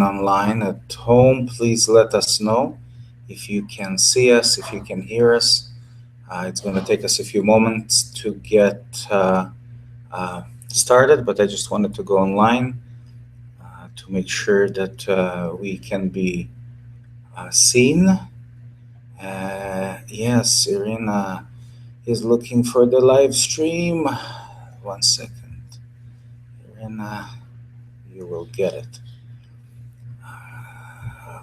everyone online at home, please let us know if you can see us, if you can hear us. It's going to take us a few moments to get started, but I just wanted to go online to make sure that we can be seen. Yes, Irina is looking for the live stream. 1 second. Irina, you will get it.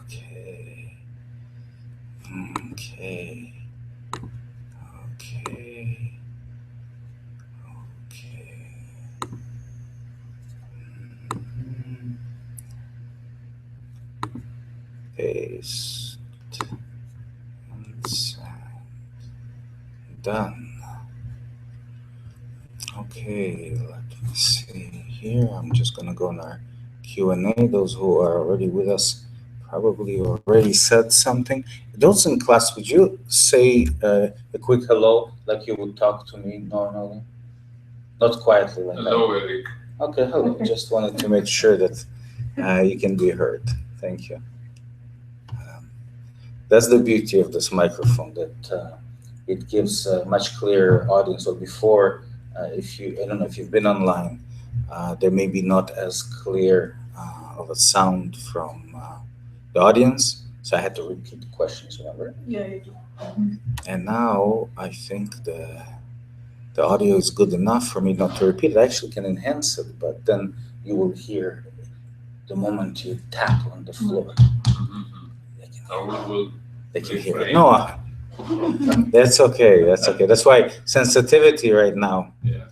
Okay. Okay. Okay. Okay. Paste and send. Done. Okay, let me see here. I'm just gonna go in our Q&A. Those who are already with us probably already said something. Those in class, would you say a quick hello like you would talk to me normally? Not quietly like Hello, that. Eric. Okay, hello. Just wanted to make sure that you can be heard. Thank you. That's the beauty of this microphone, that it gives a much clearer audience. So before, if you, I don't know if you've been online, there may be not as clear of a sound from the audience. So I had to repeat the questions, remember? Yeah, you do. And now I think the audio is good enough for me not to repeat it. I actually can enhance it, but then you will hear the moment you tap on the floor. They can hear it. No, that's okay. That's okay. That's why sensitivity right now. Yeah.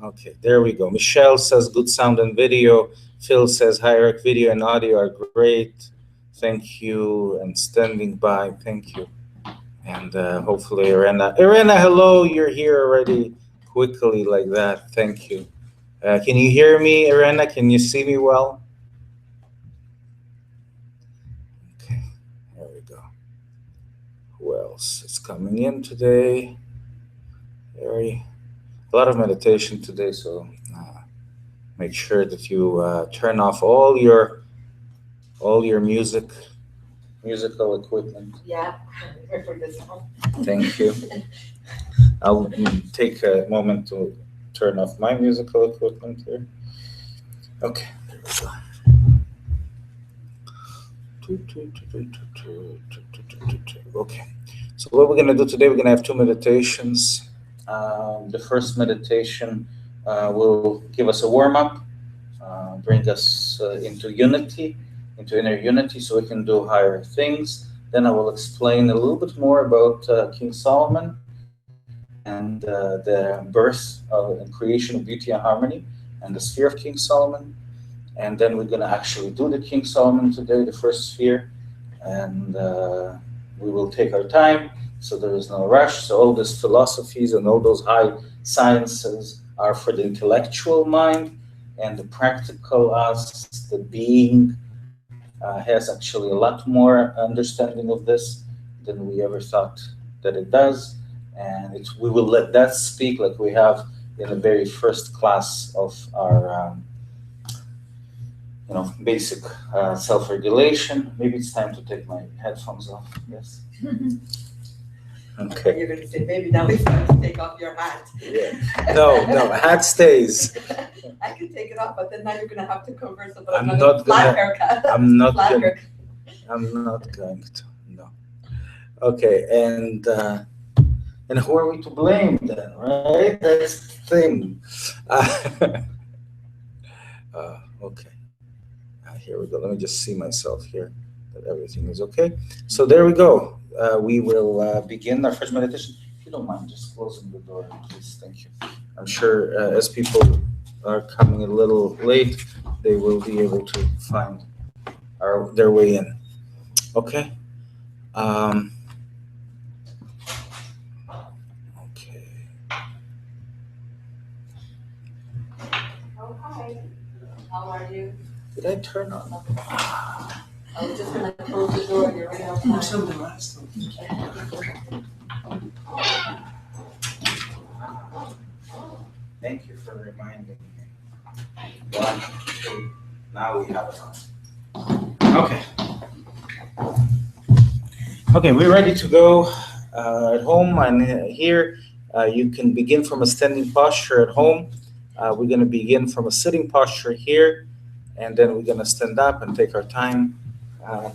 Okay, there we go. Michelle says good sound and video. Phil says hi, Eric. Video and audio are great. Thank you. And standing by. Thank you. And hopefully, Irena. Irena, hello. You're here already. Quickly like that. Thank you. Can you hear me, Irena? Can you see me well? Okay, there we go. Who else is coming in today? A lot of meditation today, so make sure that you turn off all your musical equipment. Yeah, for this one. Thank you. I'll take a moment to turn off my musical equipment here. Okay, there we go. Okay, so what we're going to do today, we're going to have two meditations. The first meditation will give us a warm-up, bring us into unity, into inner unity, so we can do higher things. Then I will explain a little bit more about King Solomon and the birth and creation of beauty and harmony and the sphere of King Solomon. And then we're going to actually do the King Solomon today, the first sphere, and we will take our time, so there is no rush. So all these philosophies and all those high sciences are for the intellectual mind, and the practical us, the being, has actually a lot more understanding of this than we ever thought that it does. And we will let that speak like we have in the very first class of our basic self-regulation. Maybe it's time to take my headphones off. Yes. Okay. You're going to say, maybe now it's time to take off your hat. Yeah. No, hat stays. I can take it off, but then now you're going to have to converse about I'm another not flat gonna- haircut. I'm not Flat gonna- haircut. I'm not going to. No. Okay, and who are we to blame then, right? That's the thing. Okay. Here we go. Let me just see myself here, that everything is okay. So there we go. We will begin our first meditation. If you don't mind just closing the door, please. Thank you. I'm sure as people are coming a little late, they will be able to find their way in. Okay. Okay. Oh, hi. How are you? Did I turn on? I was just going to close the door and you're right outside. Thank you for reminding me. 1, 2. Now we have it on. Okay. Okay, we're ready to go at home, and here you can begin from a standing posture at home. We're going to begin from a sitting posture here, and then we're going to stand up and take our time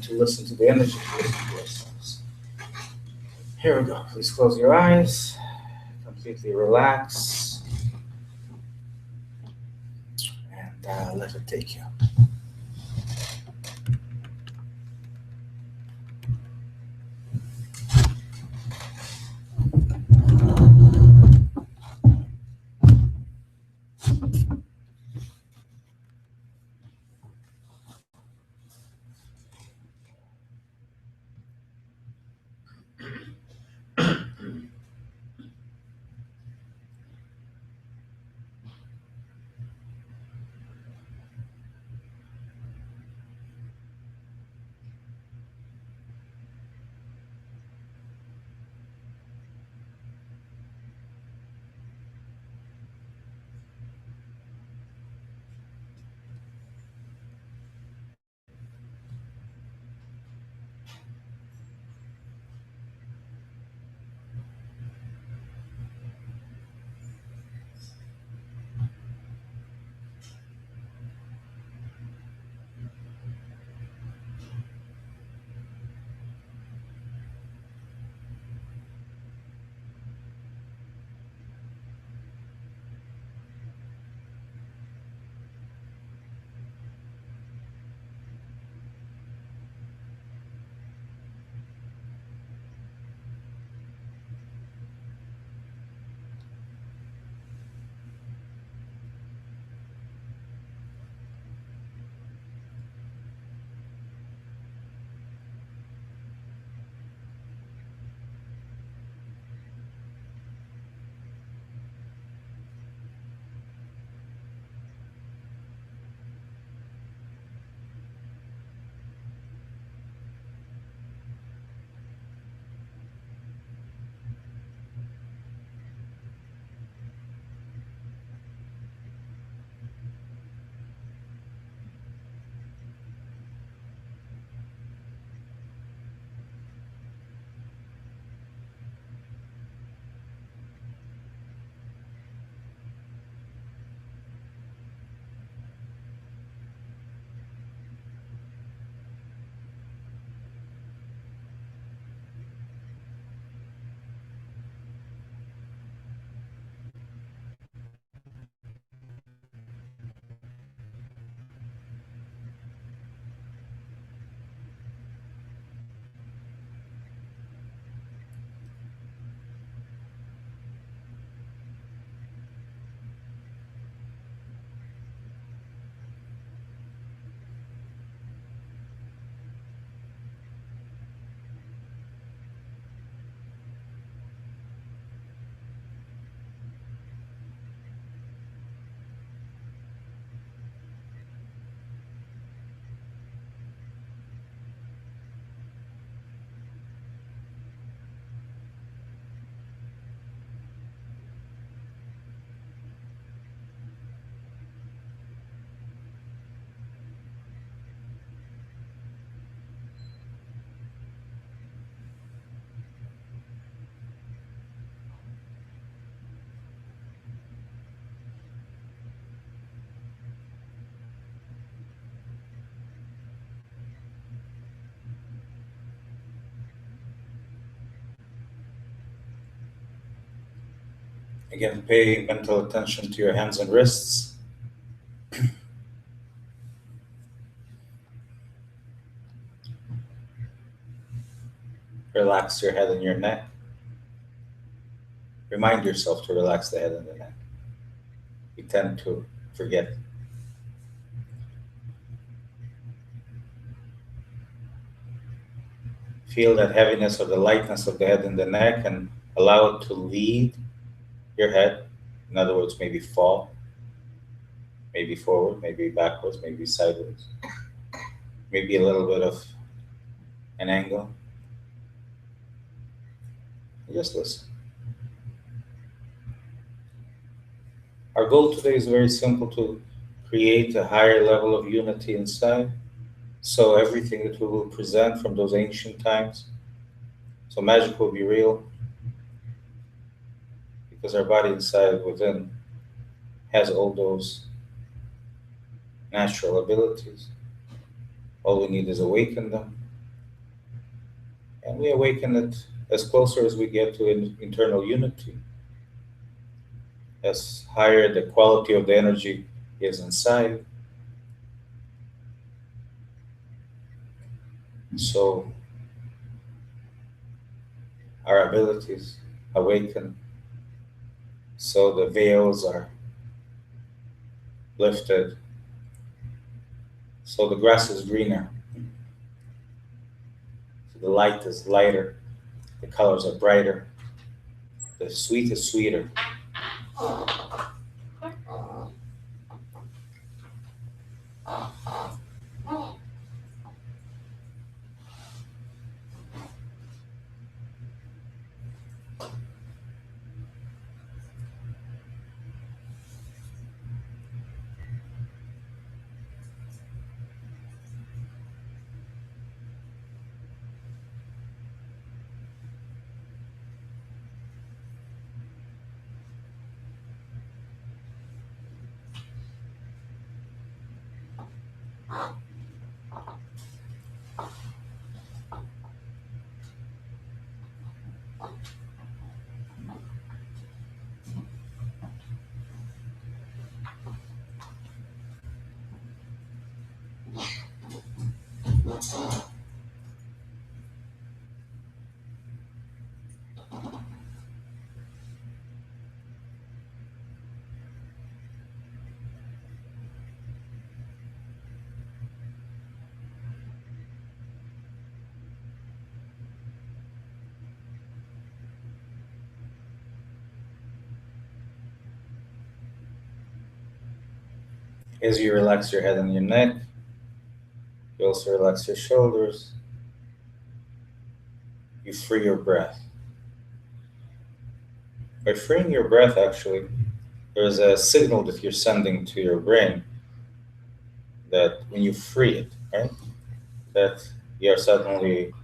to listen to the energy, to listen to ourselves. Here we go. Please close your eyes, completely relax, and let it take you. Again, pay mental attention to your hands and wrists. Relax your head and your neck. Remind yourself to relax the head and the neck. We tend to forget. Feel that heaviness or the lightness of the head and the neck and allow it to lead your head. In other words, maybe fall, maybe forward, maybe backwards, maybe sideways, maybe a little bit of an angle. Just listen. Our goal today is very simple, to create a higher level of unity inside So everything that we will present from those ancient times, so magic will be real because our body inside within has all those natural abilities. All we need is awaken them, and we awaken it as closer as we get to internal unity, as higher the quality of the energy is inside. So our abilities awaken, so the veils are lifted, so the grass is greener, so the light is lighter, the colors are brighter, the sweet is sweeter. As you relax your head and your neck, you also relax your shoulders, you free your breath. By freeing your breath, actually, there's a signal that you're sending to your brain that when you free it, right, that you're suddenly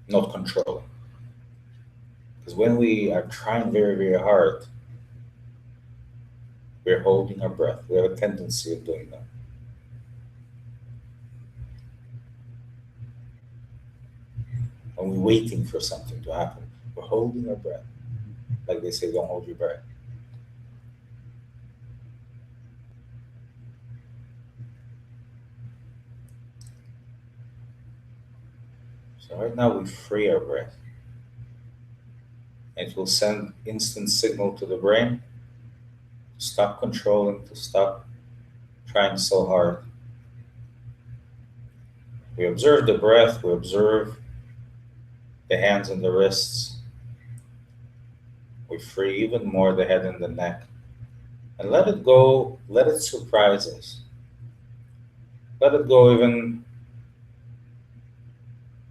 not controlling. Because when we are trying very, very hard, we're holding our breath. We have a tendency of doing that. And we're waiting for something to happen. We're holding our breath. Like they say, don't hold your breath. So right now we free our breath. It will send instant signal to the brain to stop controlling, to stop trying so hard. We observe the breath, we observe the hands and the wrists. We free even more the head and the neck. And let it go, let it surprise us. Let it go even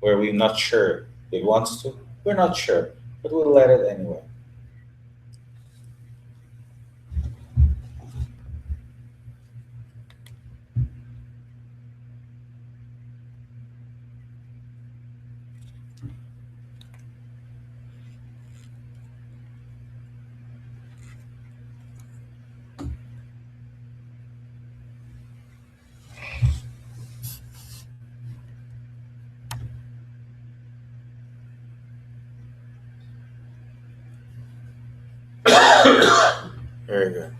where we're not sure it wants to. We're not sure, but we'll let it anyway. Very good.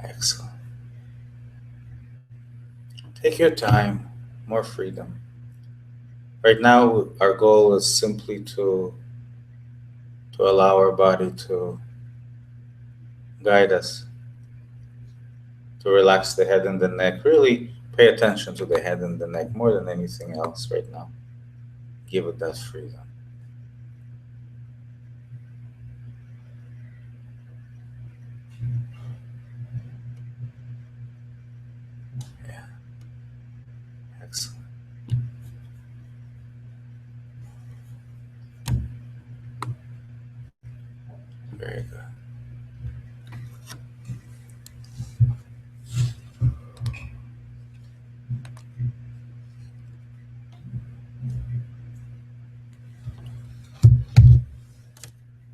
Excellent. Take your time, more freedom. Right now, our goal is simply to to allow our body to guide us, to relax the head and the neck. Really pay attention to the head and the neck more than anything else right now. Give it that freedom. Yeah, excellent. Very good.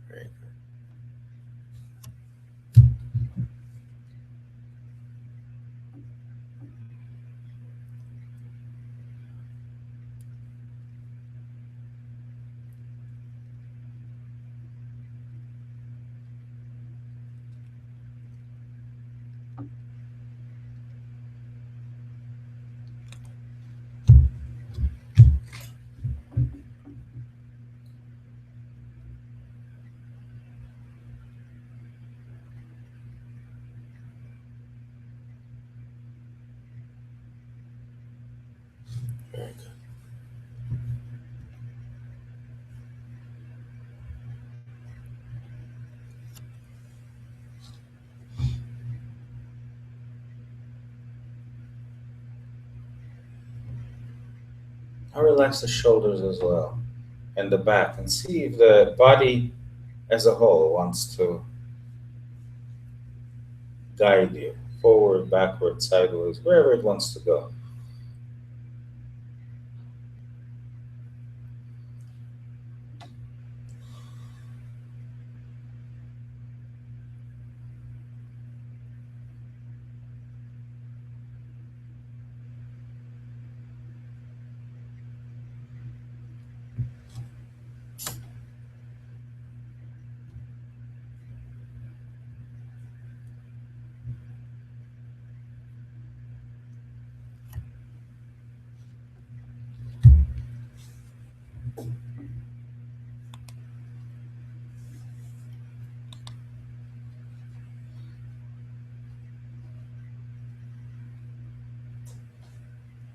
Very good. Very good. Now relax the shoulders as well and the back and see if the body as a whole wants to guide you forward, backward, sideways, wherever it wants to go.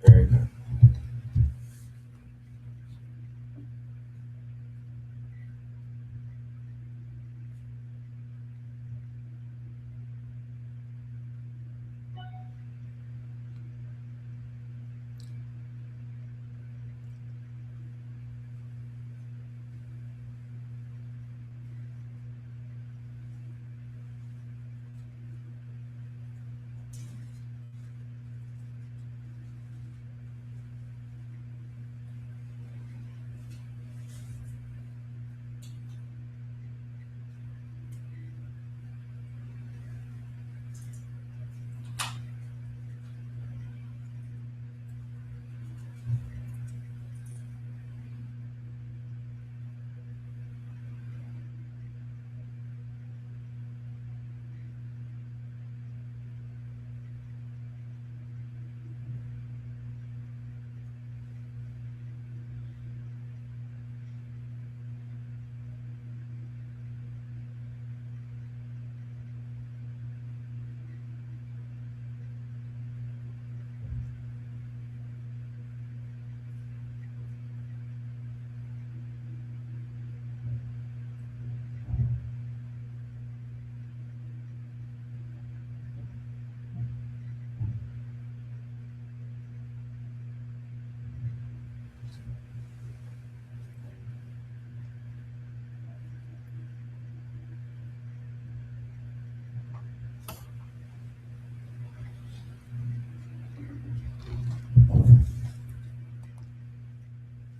Very good.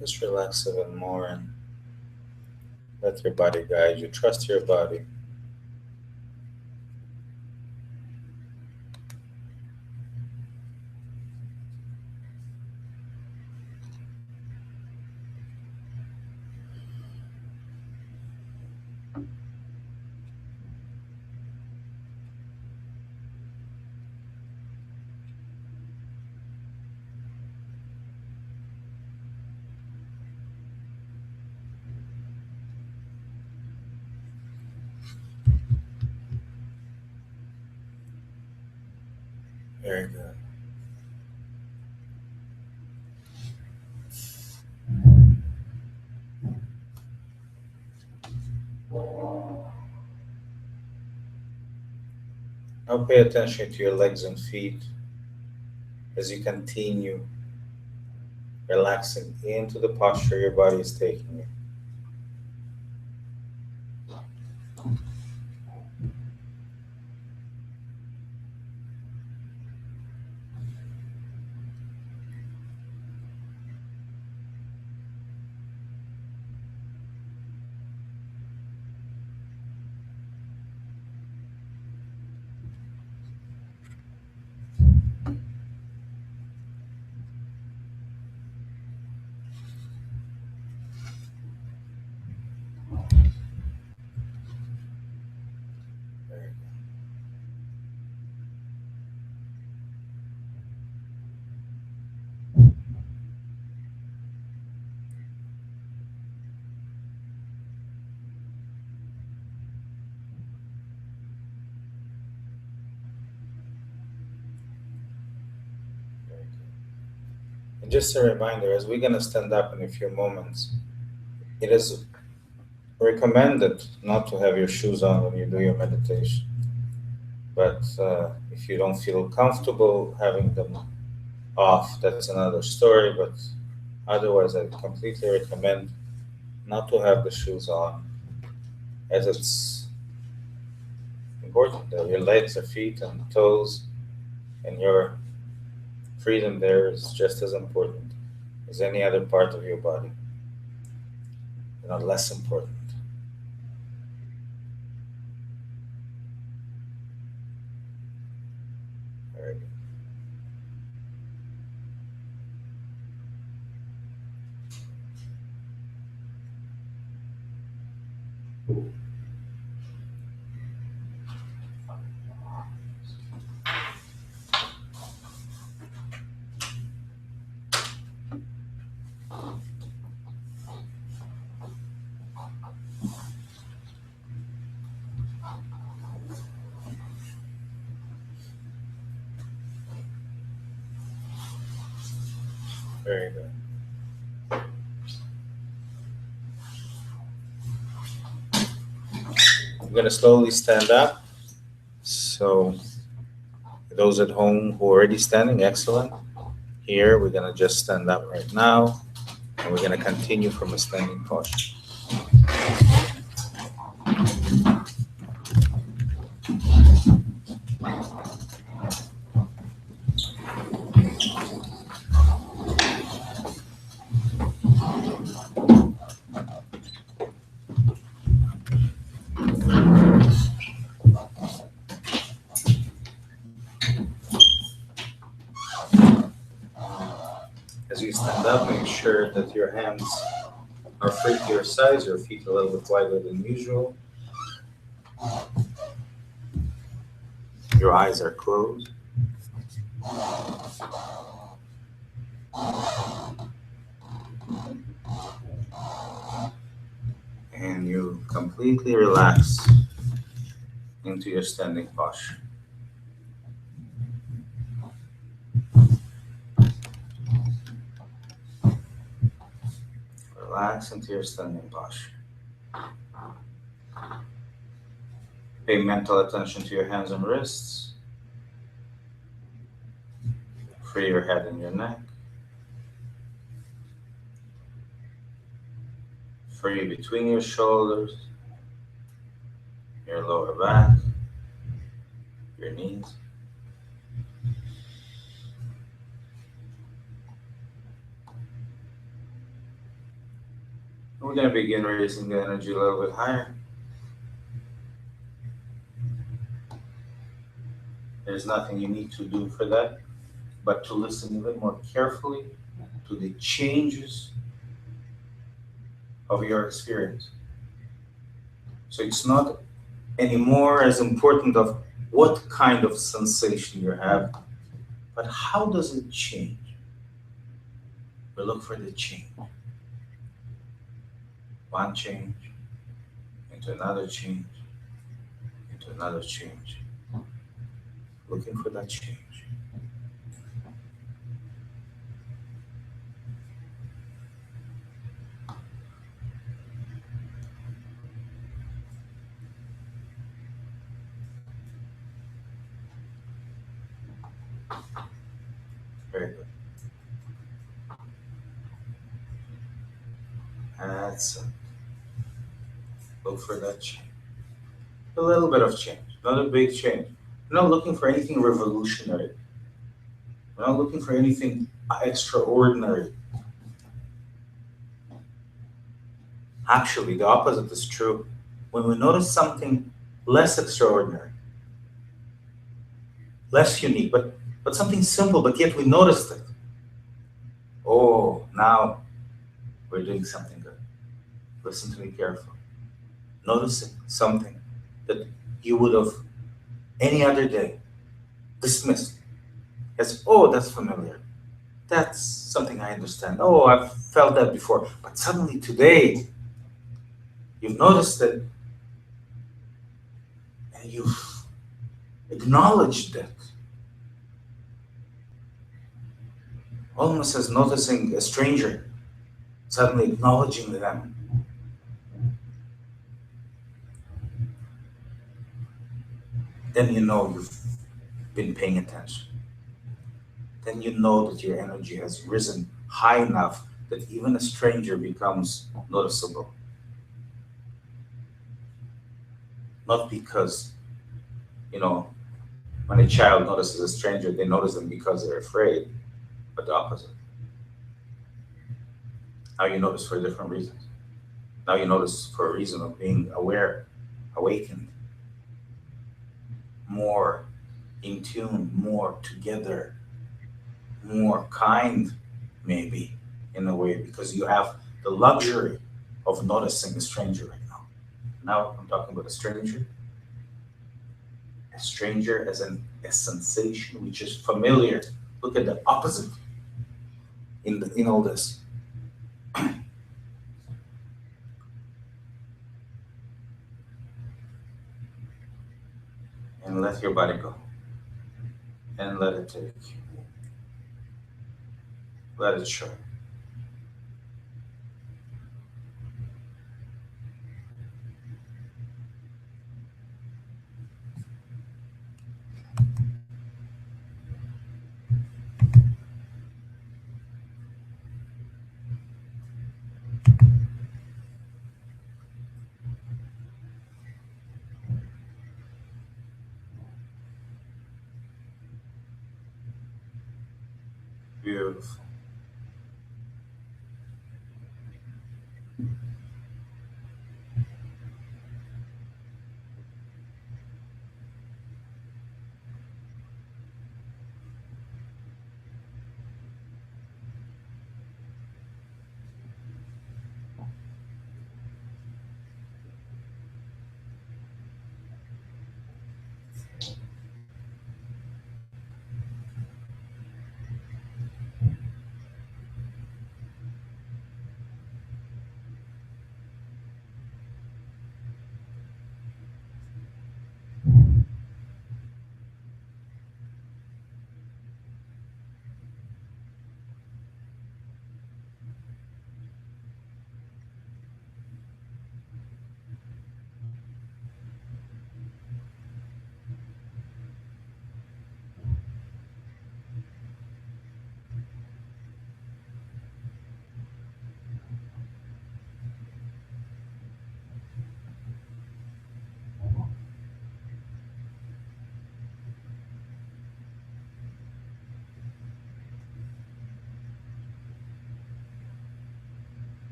Just relax even more and let your body guide you. Trust your body. Very good. Now pay attention to your legs and feet as you continue relaxing into the posture your body is taking you. Very good. Very good. And just a reminder, as we're going to stand up in a few moments, it is recommended not to have your shoes on when you do your meditation. But if you don't feel comfortable having them off, that's another story. But otherwise, I completely recommend not to have the shoes on, as it's important that your legs and feet and toes and your freedom there is just as important as any other part of your body, not less important. Very good. Very good. I'm going to slowly stand up. So, those at home who are already standing, excellent. Here, we're going to just stand up right now, and we're going to continue from a standing posture. As you stand up, make sure that your hands are free to your sides, your feet a little bit wider than usual. Your eyes are closed. And you completely relax into your standing posture. Relax into your standing posture. Pay mental attention to your hands and wrists. Free your head and your neck. Free between your shoulders, your lower back, your knees. We're going to begin raising the energy a little bit higher. There's nothing you need to do for that, but to listen even more carefully to the changes of your experience. So it's not anymore as important of what kind of sensation you have, but how does it change? We look for the change. One change into another change, into another change. Looking for that change. Very good. That's it. Look for that change. A little bit of change, not a big change. We're not looking for anything revolutionary. We're not looking for anything extraordinary. Actually, the opposite is true. When we notice something less extraordinary, less unique, but something simple, but yet we noticed it. Oh, now we're doing something good. Listen to me carefully. Noticing something that you would have any other day dismissed as, oh, that's familiar. That's something I understand. Oh, I've felt that before. But suddenly today, you've noticed it and you've acknowledged it. Almost as noticing a stranger, suddenly acknowledging them. Then you know you've been paying attention. Then you know that your energy has risen high enough that even a stranger becomes noticeable. Not because, you know, when a child notices a stranger, they notice them because they're afraid, but the opposite. Now you notice for different reasons. Now you notice for a reason of being aware, awakened, more in tune, more together, more kind, maybe, in a way, because you have the luxury of noticing a stranger right now. Now I'm talking about a stranger as a sensation which is familiar. Look at the opposite in all this. And let your body go. And let it take you. Let it show. Beautiful.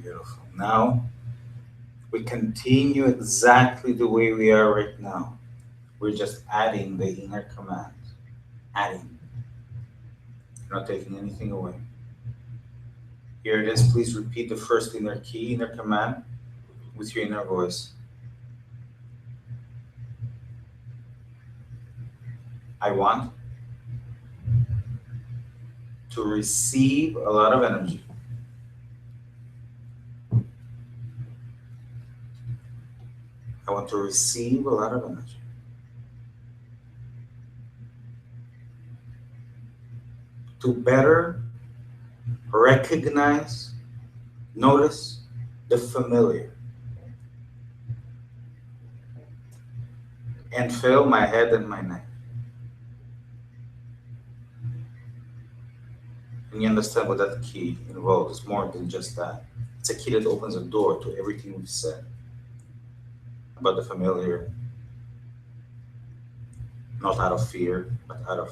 Beautiful. Now we continue exactly the way we are right now. We're just adding the inner command. Adding. You're not taking anything away. Here it is. Please repeat the first inner key, inner command with your inner voice. I want to receive a lot of energy. want to receive a lot of energy to better recognize, notice the familiar, and fill my head and my neck. And you understand what that key involves. It's more than just that. It's a key that opens a door to everything we've said about the familiar, not out of fear, but out of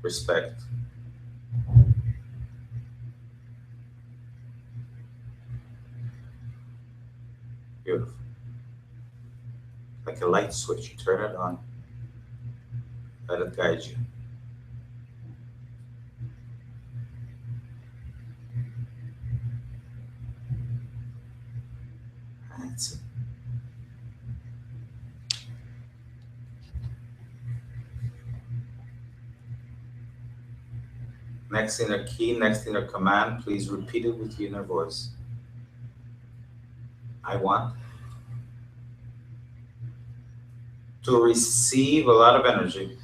respect. Beautiful. Like a light switch, you turn it on, let it guide you. That's it. Next inner key, next inner command, please repeat it with your inner voice. I want to receive a lot of energy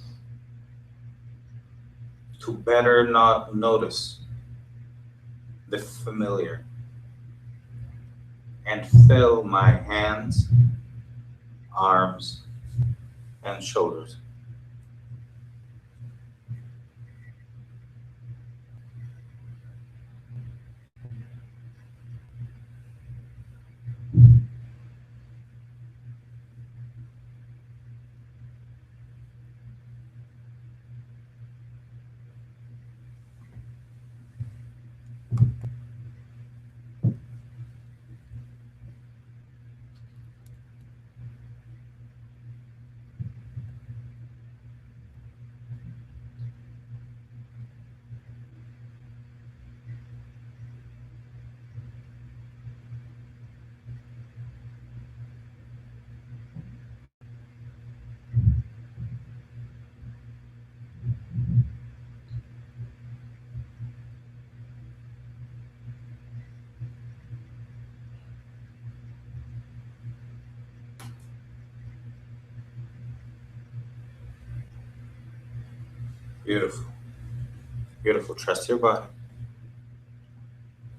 to better not notice the familiar and fill my hands, arms, and shoulders. Beautiful. Beautiful. Trust your body.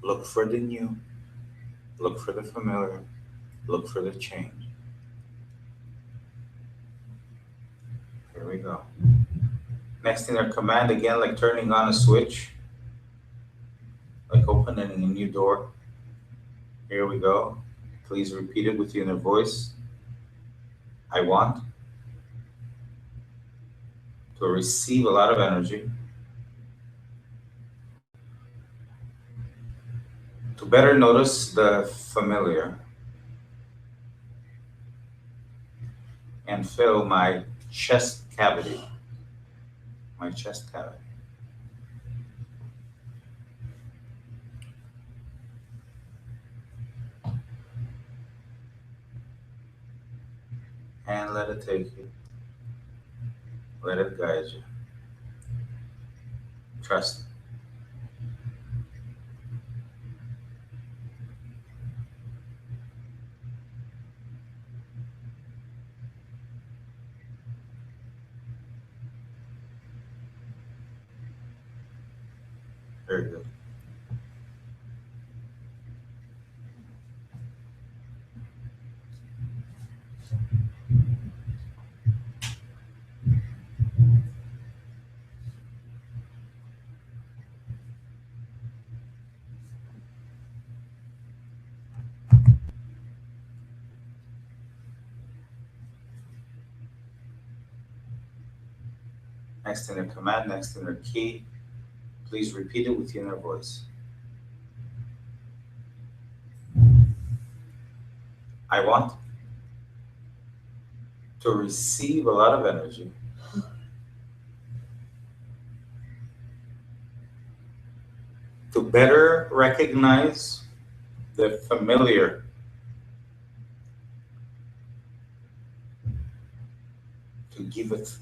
Look for the new. Look for the familiar. Look for the change. Here we go. Next inner command, again, like turning on a switch, like opening a new door. Here we go. Please repeat it with your inner voice. I want to receive a lot of energy to better notice the familiar and fill my chest cavity. My chest cavity. And let it take you. Let it guide you. Trust it. Very good. Next inner command, next inner key. Please repeat it with your inner voice. I want to receive a lot of energy to better recognize the familiar to give it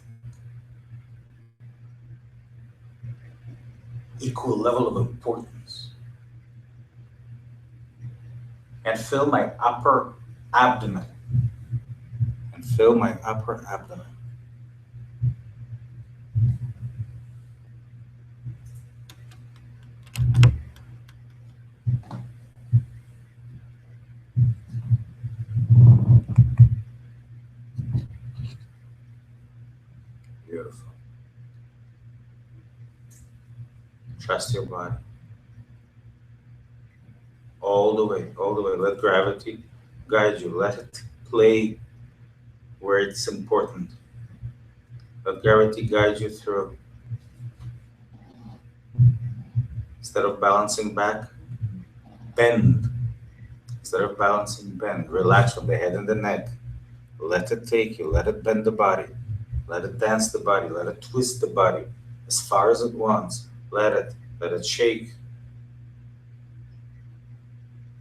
equal level of importance and fill my upper abdomen fill my upper abdomen. Beautiful. Trust your body. All the way, all the way. Let gravity guide you. Let it play where it's important. Let gravity guide you through. Instead of balancing back, bend. Instead of balancing, bend. Relax from the head and the neck. Let it take you. Let it bend the body. Let it dance the body. Let it twist the body as far as it wants. Let it. Let it shake.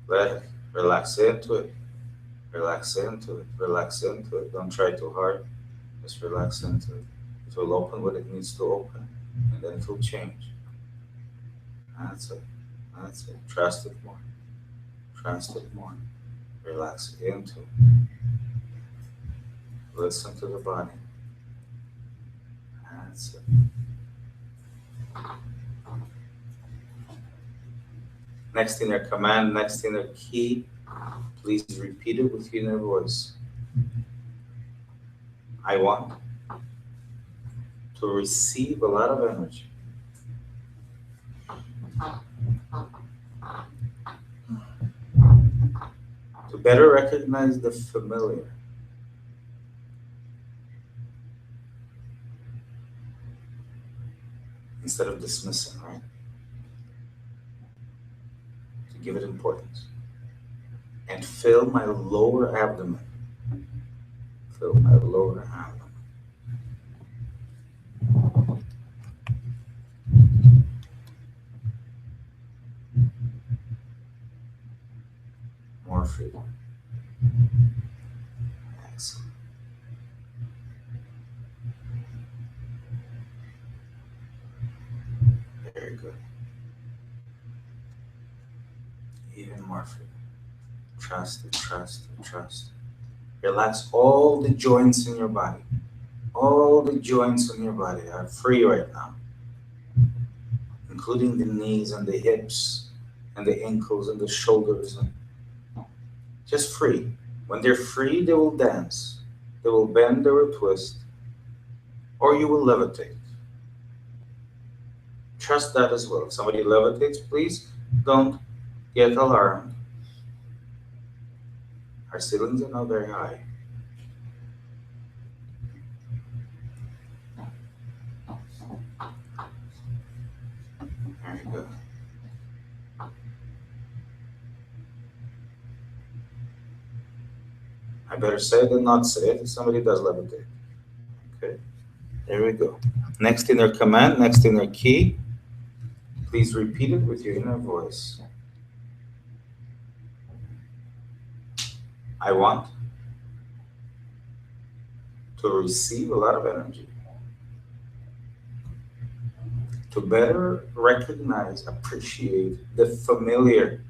Let it. Relax into it. Relax into it. Relax into it. Don't try too hard. Just relax into it. It will open what it needs to open, and then it will change. That's it. That's it. Trust it more. Trust it more. Relax into it. Listen to the body. That's it. Next inner command, next inner key, please repeat it with your inner voice. I want to receive a lot of energy. To better recognize the familiar. Instead of dismissing, right? To give it importance. And fill my lower abdomen. Fill my lower abdomen. More freedom. Excellent. Very good. Even more freedom. Trust it, trust it, trust it. Relax all the joints in your body. All the joints in your body are free right now, including the knees and the hips and the ankles and the shoulders. Just free. When they're free, they will dance. They will bend, they will twist, or you will levitate. Trust that as well. If somebody levitates, please don't get alarmed. Our ceilings are not very high. Very good. I better say it than not say it if somebody does levitate. Okay, there we go. Next inner command, next inner key. Please repeat it with your inner voice. I want to receive a lot of energy. To better recognize, appreciate the familiar.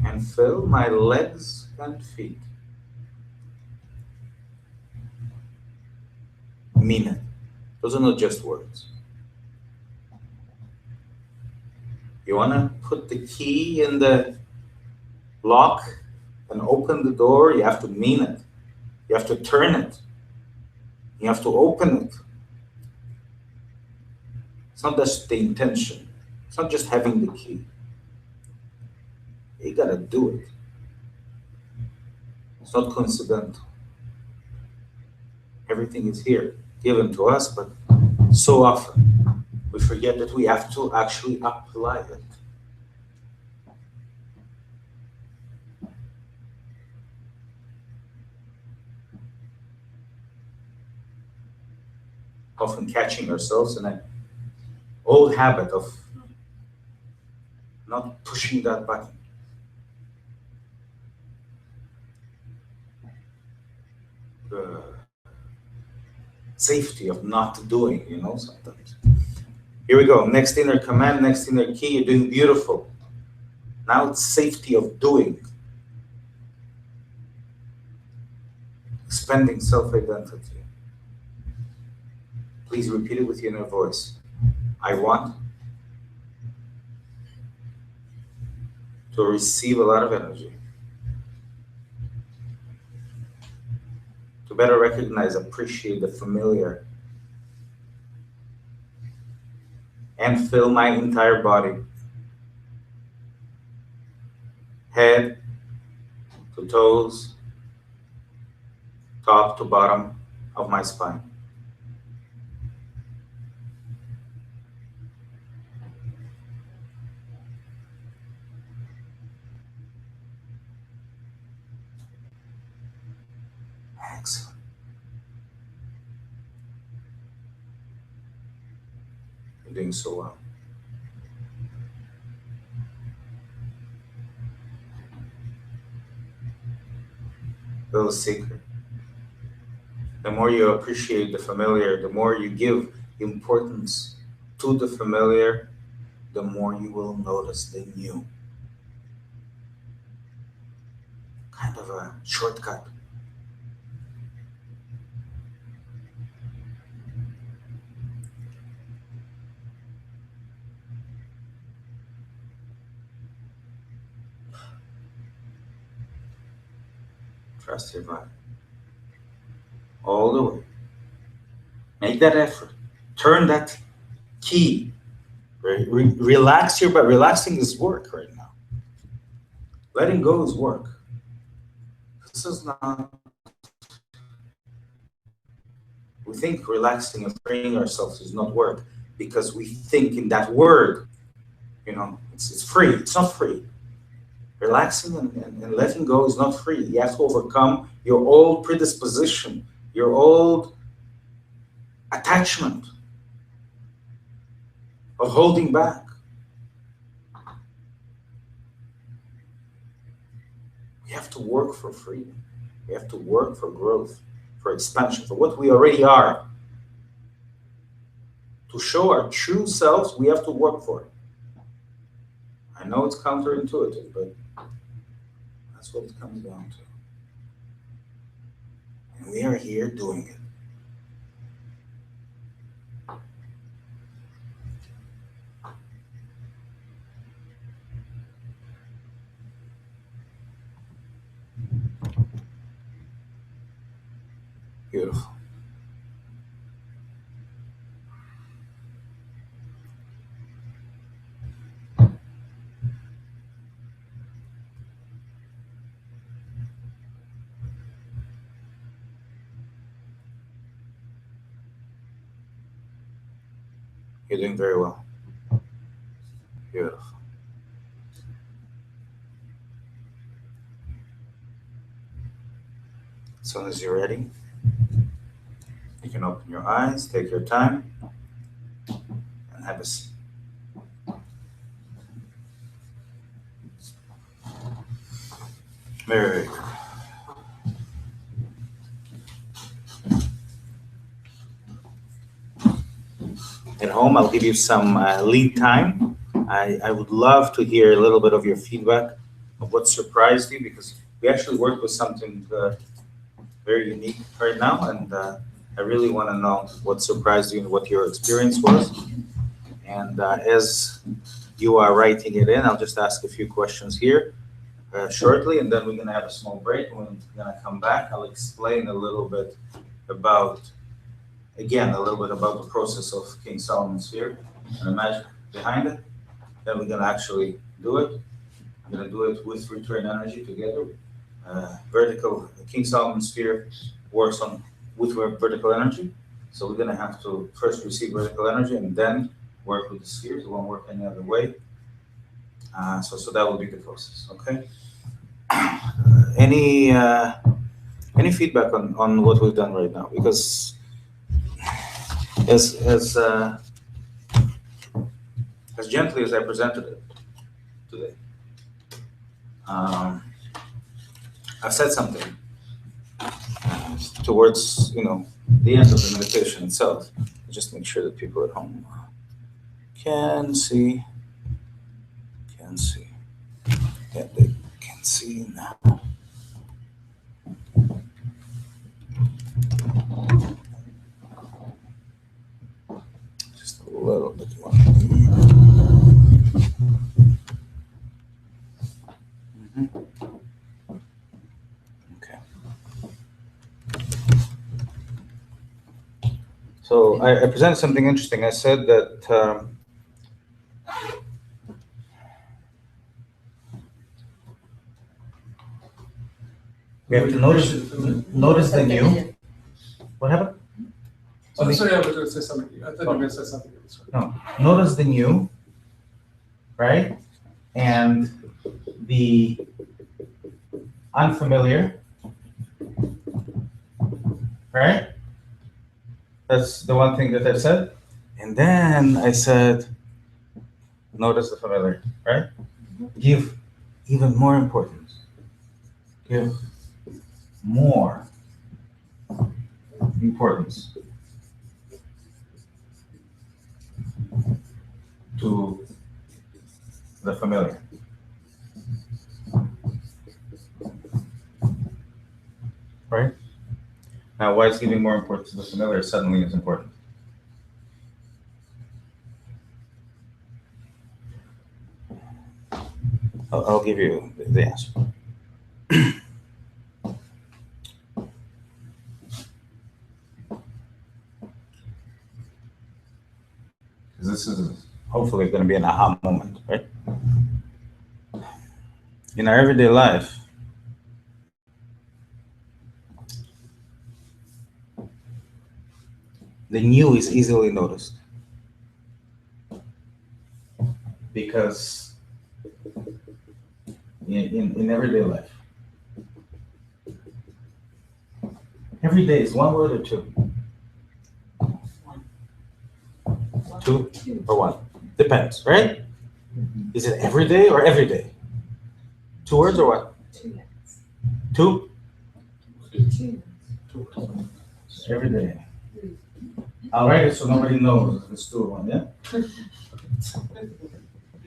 And fill my legs and feet. Mean it. Those are not just words. You want to put the key in the lock and open the door, you have to mean it. You have to turn it. You have to open it. It's not just the intention. It's not just having the key. You gotta do it. It's not coincidental. Everything is here, given to us, but so often we forget that we have to actually apply it. Often catching ourselves in an old habit of not pushing that button. The safety of not doing, sometimes. Here we go. Next inner command, next inner key. You're doing beautiful. Now it's safety of doing. suspending self-identity. Please repeat it with your inner voice. I want to receive a lot of energy, to better recognize, appreciate the familiar, and fill my entire body, head to toes, top to bottom of my spine. Excellent. You're doing so well. Little secret. The more you appreciate the familiar, the more you give importance to the familiar, the more you will notice the new. Kind of a shortcut. Trust your body. All the way. Make that effort. Turn that key. Relax your body. Relaxing is work right now. Letting go is work. This is not. We think relaxing and freeing ourselves is not work because we think in that word, it's free. It's not free. Relaxing and letting go is not free. You have to overcome your old predisposition, your old attachment of holding back. We have to work for freedom. We have to work for growth, for expansion, for what we already are. To show our true selves, we have to work for it. I know it's counterintuitive, but that's what it comes down to. And we are here doing it. Beautiful. You're doing very well. Beautiful. As soon as you're ready, you can open your eyes, take your time, and have a seat. Very good. At home, I'll give you some lead time. I would love to hear a little bit of your feedback of what surprised you, because we actually worked with something very unique right now, and I really want to know what surprised you and what your experience was. And as you are writing it in, I'll just ask a few questions here shortly, and then we're going to have a small break. When we're going to come back, I'll explain a little bit about the process of King Solomon's sphere and the magic behind it. Then we're going to actually do it. I'm going to do it with return energy together. Vertical King Solomon's sphere works with vertical energy. So we're going to have to first receive vertical energy and then work with the spheres. It won't work any other way. So that will be the process. Okay. Any feedback on what we've done right now? Because as gently as I presented it today, I've said something towards the end of the meditation itself. Just make sure that people at home can see. Yeah, they can see now. Just a little bit more. Okay. So I presented something interesting. I said that we have to notice the new. What happened? Oh, sorry, I was going to say something. I thought you were going to say something else. No. Notice the new, right? And the unfamiliar, right? That's the one thing that I said. And then I said, notice the familiar, right? Give even more importance. Give more importance to the familiar. Right? Now, why is giving more importance to the familiar suddenly is important? I'll give you the answer. This is hopefully going to be an aha moment, right? In our everyday life, the new is easily noticed because in everyday life, every day is one word or two? Two or one? Depends, right? Is it every day or every day? 2 words or what? 2 minutes. 2? 2. Every day. I'll write it so nobody knows if it's 2 or 1, yeah?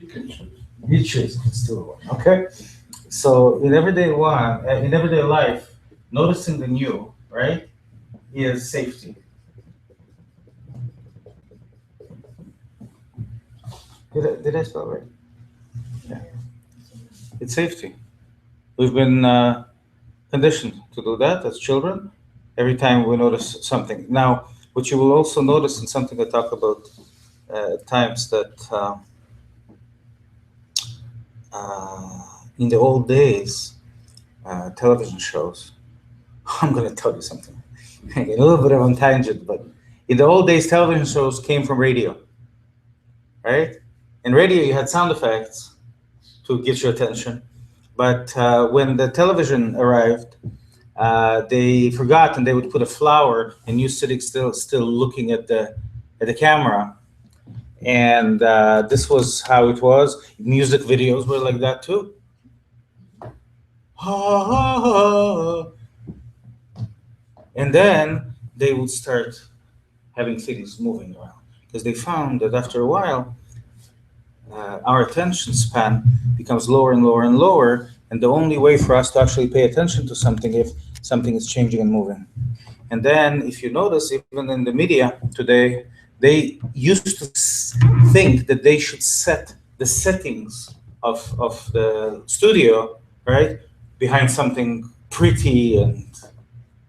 You can choose. You choose if it's 2 or 1, okay? So in everyday life, noticing the new, right, is safety. Did I spell right? Yeah. It's safety. We've been conditioned to do that as children every time we notice something. Now, what you will also notice, and something I talk about at times, that in the old days, television shows, I'm going to tell you something, a little bit of a tangent, but in the old days, television shows came from radio, right? In radio, you had sound effects to get your attention, but when the television arrived, they forgot, and they would put a flower, and you sitting still looking at the camera, and this was how it was. Music videos were like that too. And then they would start having things moving around because they found that after a while, our attention span becomes lower and lower and lower, and the only way for us to actually pay attention to something if something is changing and moving. And then if you notice, even in the media today, they used to think that they should set the settings of the studio, right, behind something pretty, and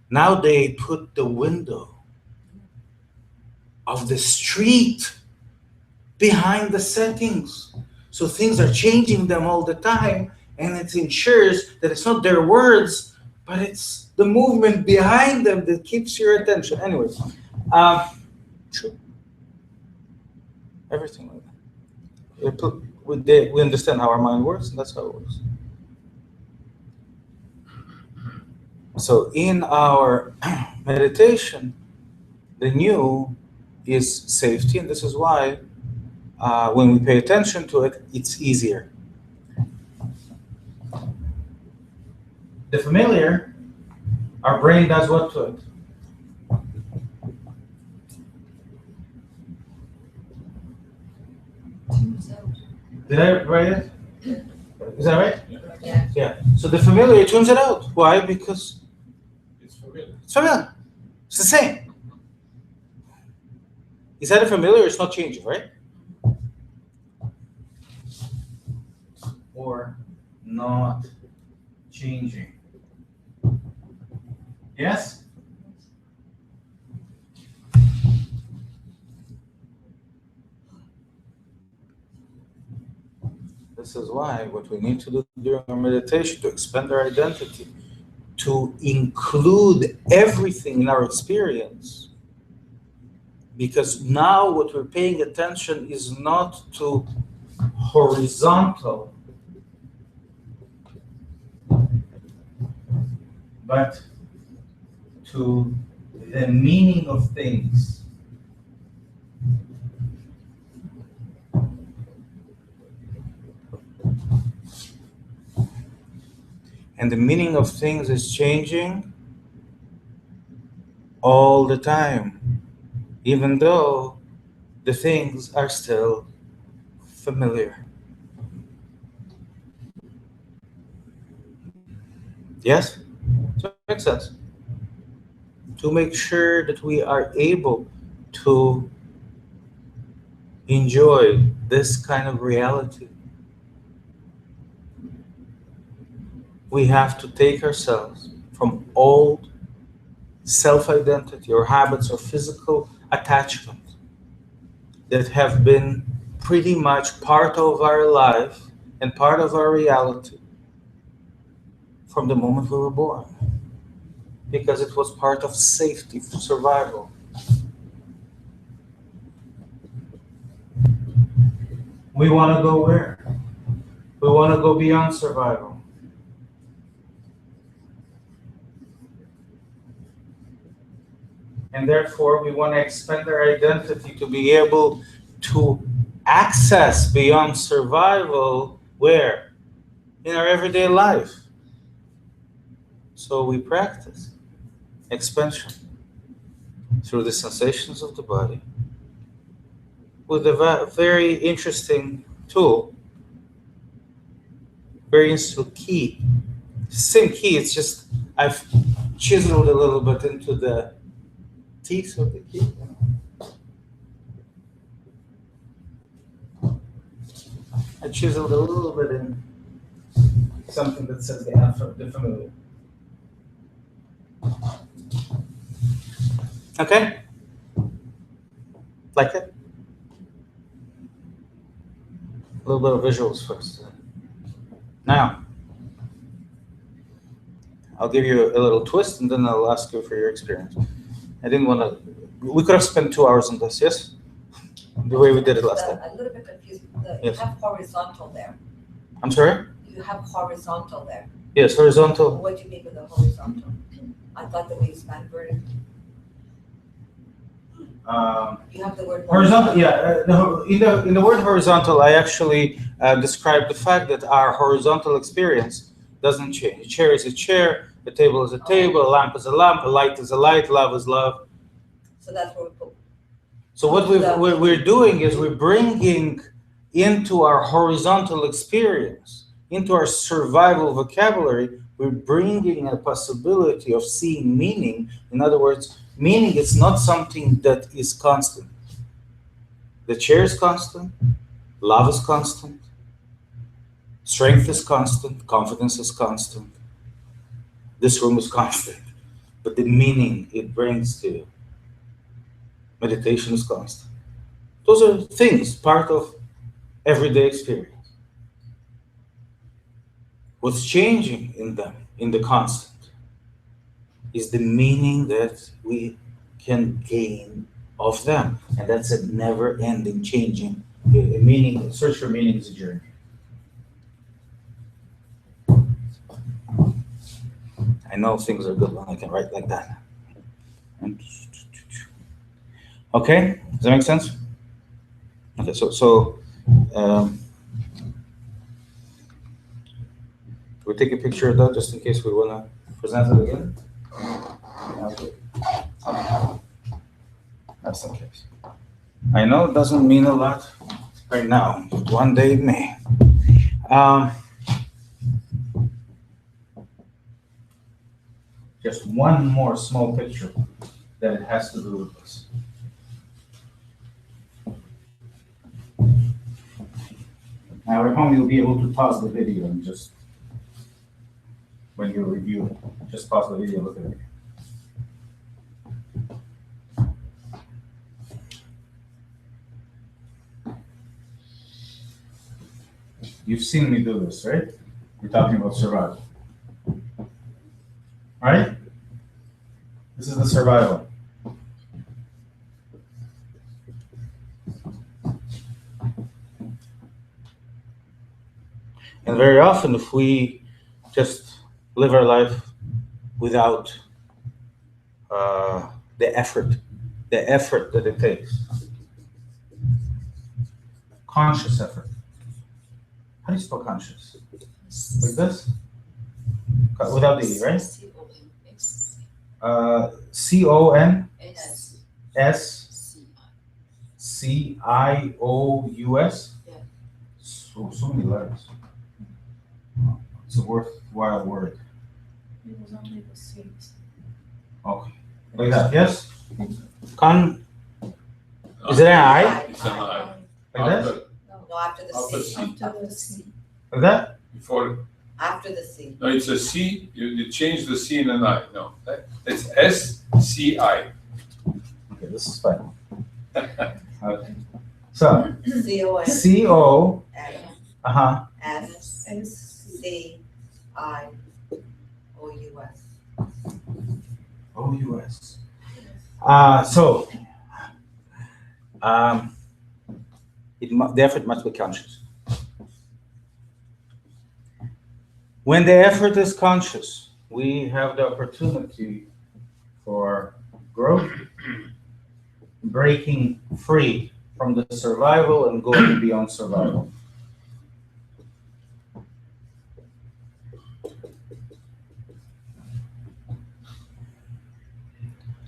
now they put the window of the street behind the settings. So things are changing them all the time, and it ensures that it's not their words, but it's the movement behind them that keeps your attention. Anyways, true. Everything like that. We understand how our mind works, and that's how it works. So in our meditation, the new is safety, and this is why when we pay attention to it, it's easier. The familiar, our brain does what to it? Did I write it? Is that right? Yeah. Yeah. So the familiar tunes it out. Why? Because It's familiar. it's familiar. It's the same. Is either familiar or it's not changing, right? Or not changing. Yes? This is why what we need to do during our meditation to expand our identity, to include everything in our experience. Because now what we're paying attention is not to horizontal, but to the meaning of things. And the meaning of things is changing all the time, even though the things are still familiar. Yes? So it makes sense. To make sure that we are able to enjoy this kind of reality, we have to take ourselves from old self-identity or habits or physical attachments that have been pretty much part of our life and part of our reality from the moment we were born, because it was part of safety, survival. We want to go where? We want to go beyond survival. And therefore, we want to expand our identity to be able to access beyond survival where? In our everyday life. So we practice expansion through the sensations of the body with a very interesting tool, very interesting key. Same key, it's just I've chiseled a little bit into the teeth of the key. I chiseled a little bit in something that says the familiar. Okay? Like it? A little bit of visuals first. Now, I'll give you a little twist and then I'll ask you for your experience. I didn't want to, we could have spent 2 hours on this, yes? The way we did it last time. A little bit confused. Yes. You have horizontal there. I'm sorry? You have horizontal there. Yes, horizontal. What do you mean with the horizontal? I thought the waistband vertical. You have the word Horizontal, yeah. In the word horizontal, I actually described the fact that our horizontal experience doesn't change. A chair is a chair, a table is a table, a lamp is a lamp, a light is a light, love is love. So that's where we put. So what we're doing is we're bringing into our horizontal experience, into our survival vocabulary, we're bringing a possibility of seeing meaning. In other words, meaning is not something that is constant. The chair is constant, love is constant, strength is constant, confidence is constant, this room is constant, but the meaning it brings to you, meditation is constant. Those are things, part of everyday experience. What's changing in them, in the constant, is the meaning that we can gain of them. And that's a never-ending changing. Meaning, search for meaning is a journey. I know things are good when I can write like that. Okay, does that make sense? Okay, so we'll take a picture of that just in case we want to present it again. Okay. That's the case. I know it doesn't mean a lot right now, but one day it may. Just one more small picture that it has to do with this. Now at home you'll be able to pause the video and just, when you review it, just pause the video, look at it. You've seen me do this, right? We're talking about survival. Right? This is the survival. And very often, if we just live our life without the effort that it takes, conscious effort. How do you spell conscious? Like this? Without the E, right? C-O-N-S-C-I-O-U-S? Yeah. So many letters. It's a worthwhile word. It was only the seats. Okay. Like that, yes? Is it an I? It's an I. Like that? No, after the After C. C. After the C. Like that? Before, After the C. no, it's a C, you change the C in an I, no. It's S-C-I. Okay, this is fine. Okay. So, C-O-N. C-O, S. S-C-I-O-U-S. O-U-S. The effort must be conscious. When the effort is conscious, we have the opportunity for growth, breaking free from the survival and going beyond survival.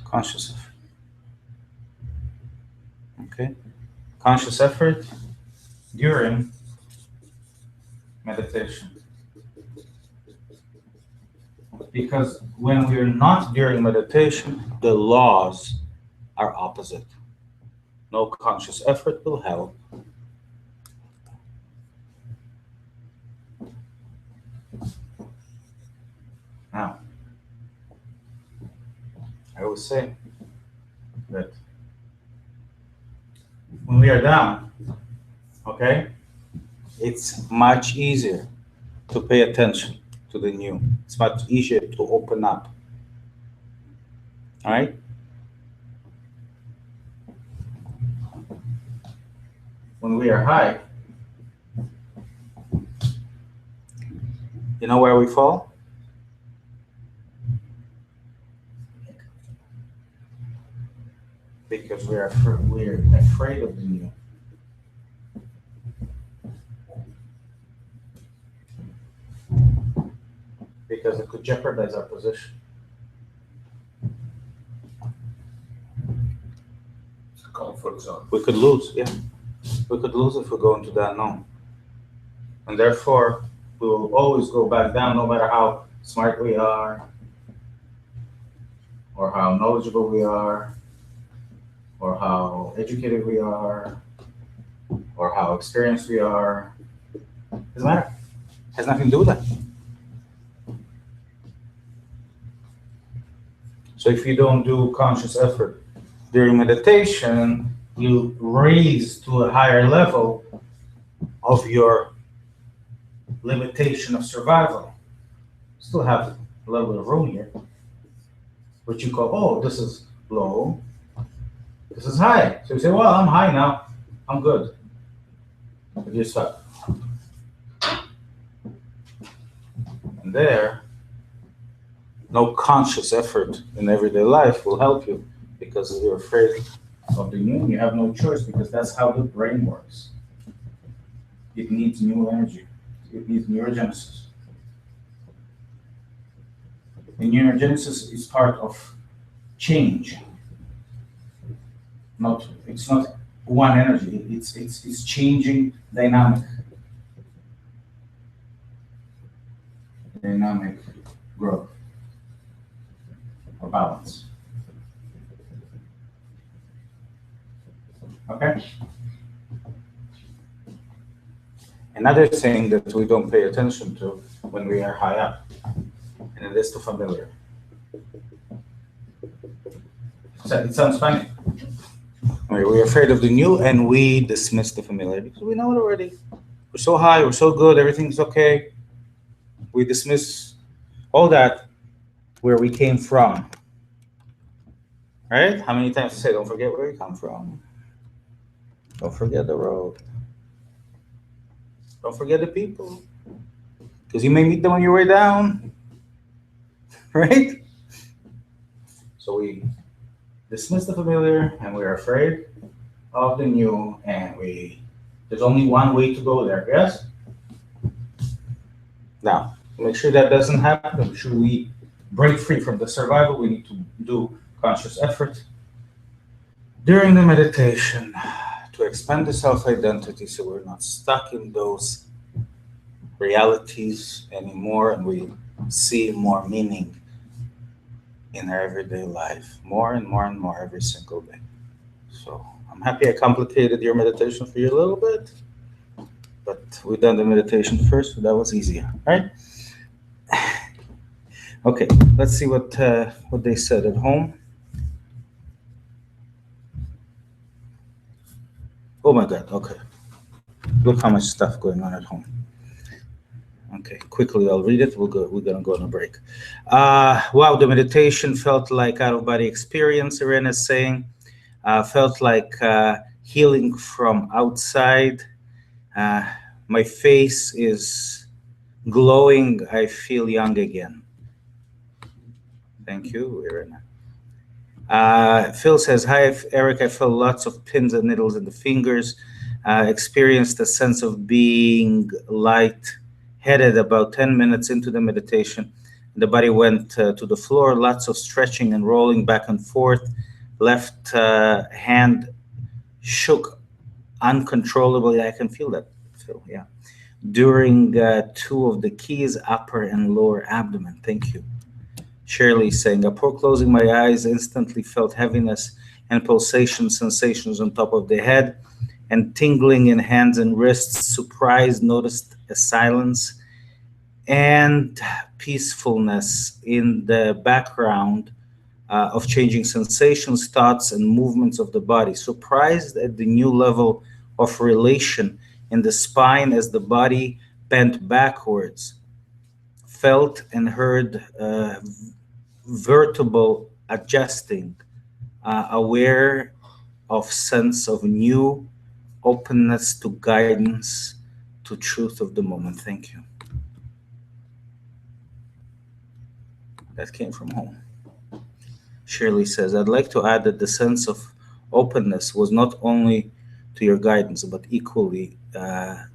Conscious effort. Okay? Conscious effort during meditation. Because when we're not during meditation, the laws are opposite. No conscious effort will help. Now, I would say that when we are down, okay, it's much easier to pay attention to the new. It's much easier to open up. All right? When we are high, you know where we fall? Because we're afraid of the new. Because it could jeopardize our position. It's a comfort zone. We could lose, yeah. We could lose if we go into that unknown. And therefore, we will always go back down no matter how smart we are, or how knowledgeable we are, or how educated we are, or how experienced we are. Doesn't matter. Has nothing to do with that. So if you don't do conscious effort during meditation, you raise to a higher level of your limitation of survival. Still have a little bit of room here, but you go, oh, this is low, this is high. So you say, well, I'm high now, I'm good. But you stop. And there, no conscious effort in everyday life will help you because you're afraid of the new. You have no choice because that's how the brain works. It needs new energy. It needs neurogenesis. And neurogenesis is part of change. It's not one energy. It's changing dynamic growth or balance. Okay? Another thing that we don't pay attention to when we are high up, and it is too familiar. So it sounds funny. We're afraid of the new and we dismiss the familiar because we know it already. We're so high, we're so good, everything's okay. We dismiss all that where we came from. Right? How many times I say, don't forget where you come from. Don't forget the road. Don't forget the people. Because you may meet them on your way down. Right? So we dismiss the familiar and we're afraid of the new, and there's only one way to go there, yes? Now, to make sure that doesn't happen, should we break free from the survival, we need to do conscious effort during the meditation to expand the self-identity so we're not stuck in those realities anymore and we see more meaning in our everyday life, more and more and more every single day. So I'm happy I complicated your meditation for you a little bit, but we've done the meditation first, so that was easier, right? Okay, let's see what they said at home. Oh my God, okay. Look how much stuff going on at home. Okay, quickly I'll read it. We're gonna go on a break. Wow, the meditation felt like out-of-body experience, Irena's saying. Felt like healing from outside. My face is glowing. I feel young again. Thank you, Irena. Phil says, hi, Eric. I felt lots of pins and needles in the fingers. Experienced a sense of being light-headed about 10 minutes into the meditation. The body went to the floor, lots of stretching and rolling back and forth. Left hand shook uncontrollably. I can feel that, Phil, yeah. During two of the keys, upper and lower abdomen. Thank you. Shirley saying, upon closing my eyes, instantly felt heaviness and pulsation sensations on top of the head and tingling in hands and wrists. Surprised, noticed a silence and peacefulness in the background of changing sensations, thoughts, and movements of the body. Surprised at the new level of relation in the spine as the body bent backwards. Felt and heard vertebral adjusting, aware of sense of new openness to guidance, to truth of the moment. Thank you. That came from home. Shirley says, I'd like to add that the sense of openness was not only to your guidance, but equally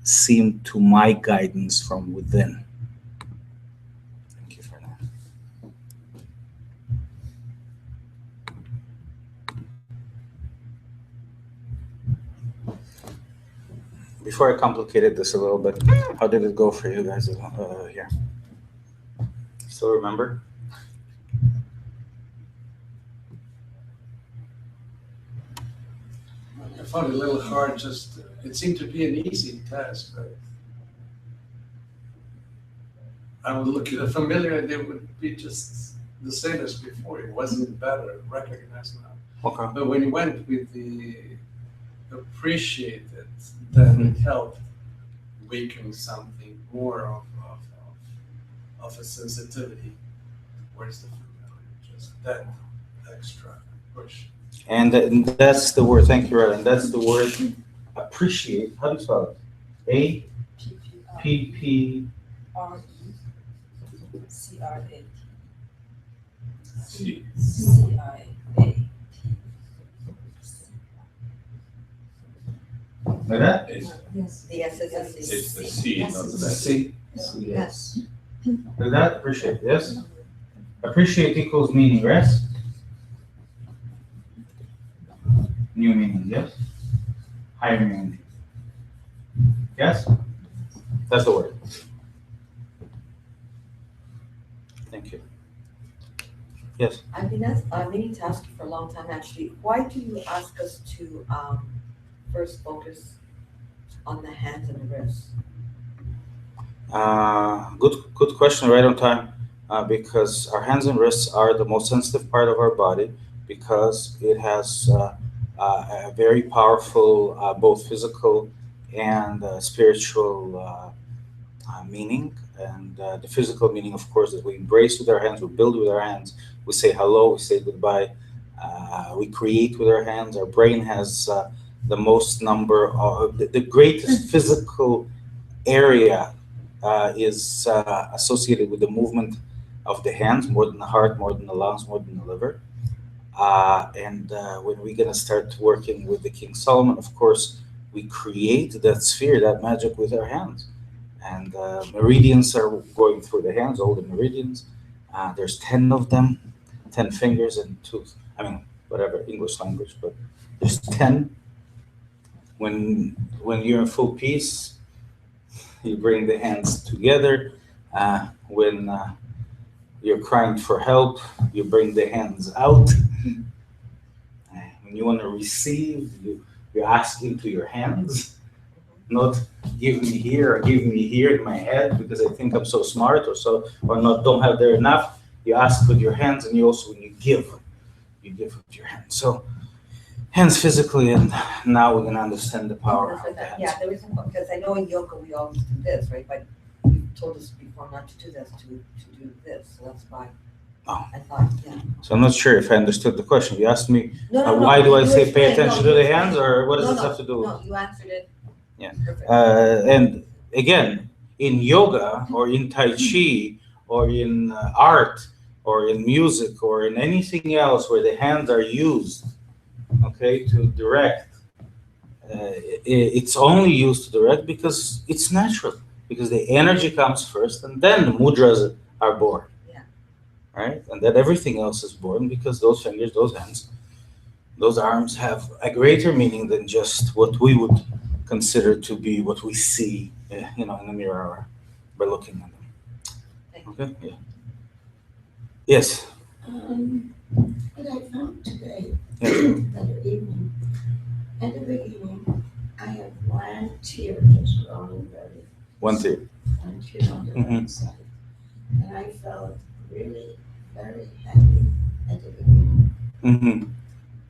seemed to my guidance from within. Thank you for that. Before I complicated this a little bit, how did it go for you guys here? Still remember? I found it a little hard, it seemed to be an easy task, but I would look at the familiar and it would be just the same as before. It wasn't better, recognized now. Okay. But when you went with the appreciated, then it helped weaken something more of a sensitivity. Where's the familiar? Just that extra push. And that's the word. Thank you, Ryan. That's the word. Appreciate. How do you spell it? A-P-P. R-E-C-R-A-T. C. C-I-A-T. Like that? It's, Yes. Yes, it's the C, not the C. Yes. Like that? Appreciate. Yes? Appreciate equals meaning, yes? New meaning, yes? Higher meaning. Yes? That's the word. Thank you. Yes? I've been meaning to ask you for a long time, actually. Why do you ask us to first focus on the hands and the wrists? Good question, right on time. Because our hands and wrists are the most sensitive part of our body because it has a very powerful both physical and spiritual meaning. And the physical meaning, of course, is we embrace with our hands, we build with our hands, we say hello, we say goodbye, we create with our hands. Our brain has the most number of the greatest physical area is associated with the movement of the hands more than the heart, more than the lungs, more than the liver. And when we're going to start working with the King Solomon, of course, we create that sphere, that magic with our hands. And meridians are going through the hands, all the meridians. There's 10 of them, 10 fingers and two, I mean, whatever, English language, but there's 10. When you're in full peace, you bring the hands together. When you're crying for help, you bring the hands out. When you want to receive, you ask into your hands, not give me here or give me here in my head because I think I'm so smart or not don't have there enough. You ask with your hands, and you also when you give with your hands. So hands physically, and now we're gonna understand the power of the hands. Yeah, the reason, because I know in yoga we always do this, right? But you told us before not to do this, to do this, so that's why Oh. I thought, yeah. So I'm not sure if I understood the question. You asked me No, why do I you say pay explained, attention no, to you the hands, explained. or what does No, this have to do with? No, you answered it. Yeah. Perfect. And again, in yoga or in Tai Chi or in art or in music or in anything else where the hands are used, okay, to direct, it's only used to direct because it's natural, because the energy comes first and then the mudras are born. Yeah. Right? And then everything else is born because those fingers, those hands, those arms have a greater meaning than just what we would consider to be what we see, in the mirror or by looking at them. Okay? Yeah. Yes. What I found today, Yes. the other evening, at the beginning, I have one tear that's rolling very. One thing. One tear on the Mhm. right side. And I felt really very happy at the beginning. Mm-hmm.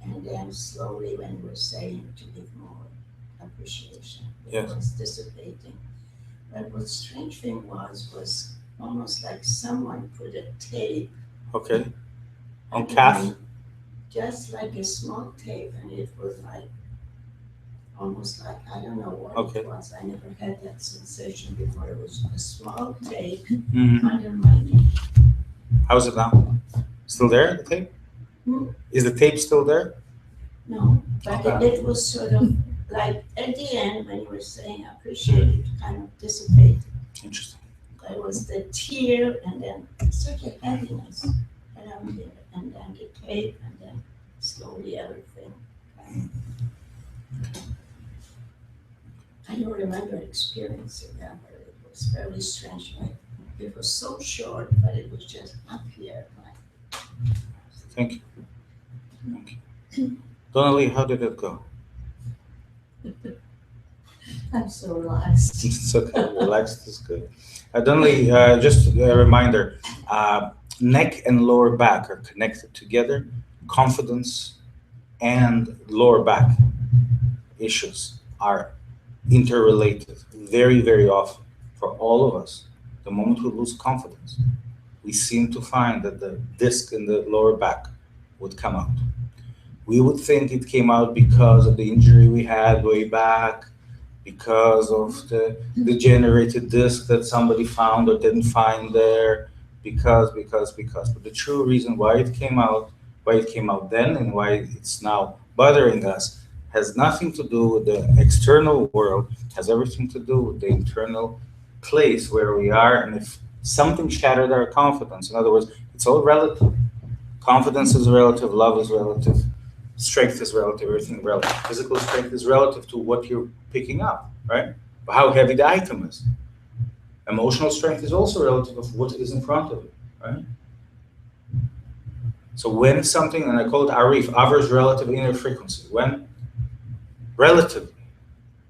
And then slowly when you were saying to give more appreciation, it Yes. was dissipating. But what strange thing was almost like someone put a tape. Okay. On and calf. then just like a small tape, and it was like almost like I don't know what Okay. it was. I never had that sensation before. It was a small tape Mm-hmm. under my knee. How's it now? Still there, the tape? Is the tape still there? No, but Okay. it was sort of like at the end when you were saying appreciate it, kind of dissipated. Interesting. There was the tear and then such a heaviness around there, and then the tape, and then slowly everything. I don't remember experiencing that, but it was very strange. Like it was so short, but it was just up here. Like, Thank you. Thank you. Donnelly, how did it go? I'm so relaxed. It's okay. Relaxed is good. Donnelly, just a reminder, neck and lower back are connected together. Confidence and lower back issues are interrelated very, very often for all of us. The moment we lose confidence, we seem to find that the disc in the lower back would come out. We would think it came out because of the injury we had way back, because of the degenerated disc that somebody found or didn't find there, because. But the true reason why it came out then and why it's now bothering us has nothing to do with the external world, has everything to do with the internal place where we are. And if something shattered our confidence, in other words, it's all relative. Confidence is relative, love is relative, strength is relative, everything relative. Physical strength is relative to what you're picking up, right? How heavy the item is. Emotional strength is also relative of what is in front of you, right? So when something, and I call it ARIF, average relative inner frequency, when relatively,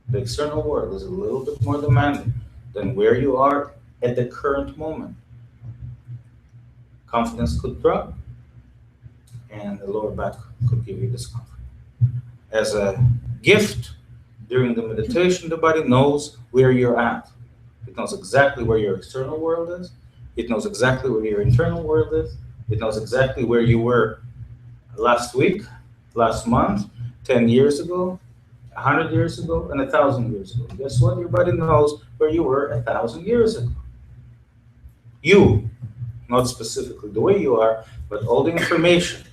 the external world is a little bit more demanding than where you are at the current moment. Confidence could drop, and the lower back could give you discomfort. As a gift, during the meditation, the body knows where you're at. It knows exactly where your external world is. It knows exactly where your internal world is. It knows exactly where you were last week, last month, 10 years ago, 100 years ago, and 1,000 years ago. Guess what? Your body knows where you were 1,000 years ago. You, not specifically the way you are, but all the information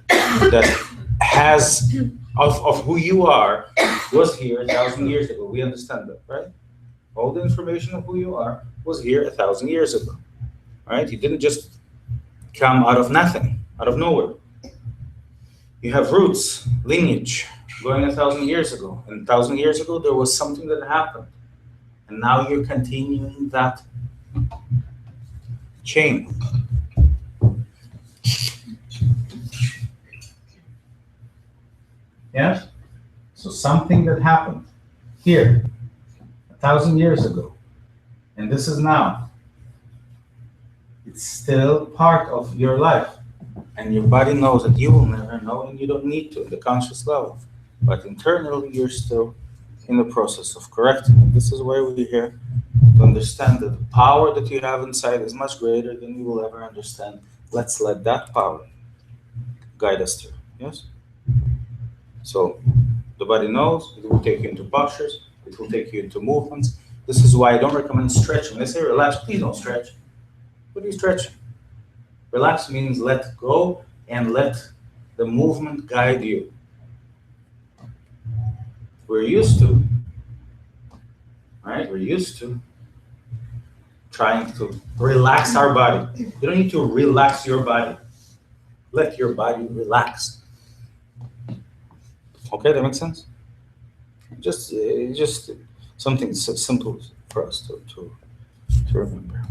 that has of who you are was here 1,000 years ago. We understand that, right? All the information of who you are was here 1,000 years ago, right? You didn't just come out of nothing, out of nowhere. You have roots, lineage, going 1,000 years ago. And 1,000 years ago, there was something that happened. And now you're continuing that chain. Yes? So something that happened here 1,000 years ago, and this is now. It's still part of your life. And your body knows that you will never know, and you don't need to at the conscious level. But internally, you're still in the process of correcting. And this is why we're here, to understand that the power that you have inside is much greater than you will ever understand. Let's let that power guide us through. Yes? So the body knows, it will take you into postures, it will take you into movements. This is why I don't recommend stretching. When I say relax, please don't stretch. What are you stretching? Relax means let go and let the movement guide you. We're used to, right? We're used to trying to relax our body. You don't need to relax your body. Let your body relax. Okay, that makes sense? Just something so simple for us to remember.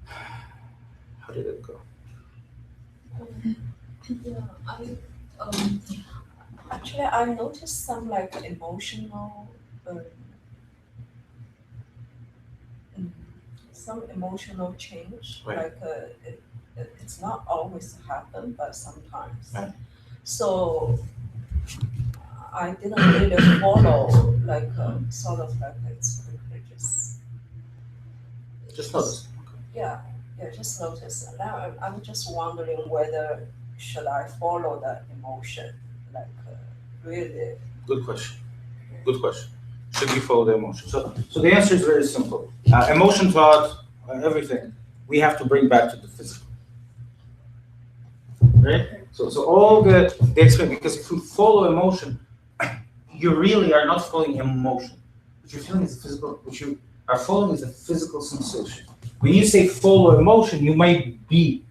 How did it go? Actually, I noticed some like emotional, some emotional change. Right. Like it's not always happen, but sometimes. Right. So I didn't really follow like sort of like it's religious. Just notice. Yeah, just notice. Now I'm just wondering whether should I follow the emotion, like really. Good question. Good question. Should we follow the emotion? So the answer is very simple. Emotion, thought, everything, we have to bring back to the physical. Right? So all the experience, because if you follow emotion, you really are not following emotion. What you're feeling is physical, what you are following is a physical sensation. When you say follow emotion, you may be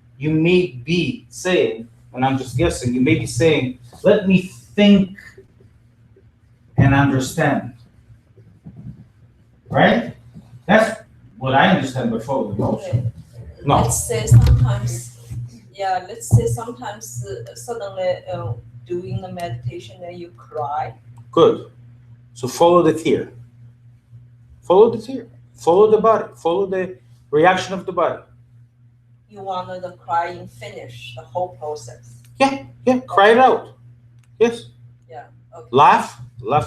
saying, and I'm just guessing, you may be saying, let me think and understand. Right? That's what I understand by follow emotion. No. Let's say sometimes suddenly doing the meditation and you cry. Good. So follow the tear. Follow the tear. Follow the body. Follow the reaction of the body. You want the crying finish the whole process. Yeah. Cry it out. Yes. Yeah. Okay. Laugh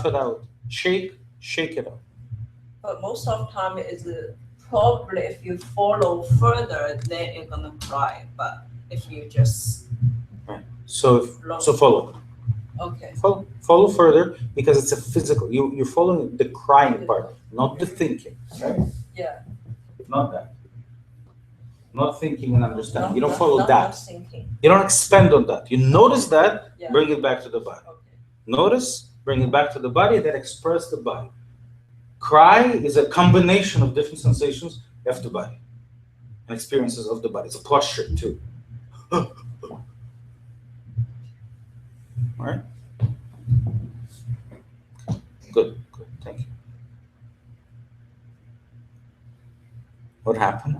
it out. Shake it out. But most of the time is probably if you follow further, then you're gonna cry. But if you just So follow. okay. Follow further because it's a physical. You're following the crying part, not the thinking. Right? Yeah. Not that. Not thinking and understanding. You don't Not- follow not that. much thinking. You don't expand on that. You notice that, Yeah. bring it back to the body. Okay. Notice, bring it back to the body, then express the body. Cry is a combination of different sensations of the body and experiences of the body. It's a posture too. All right? Good, thank you. What happened?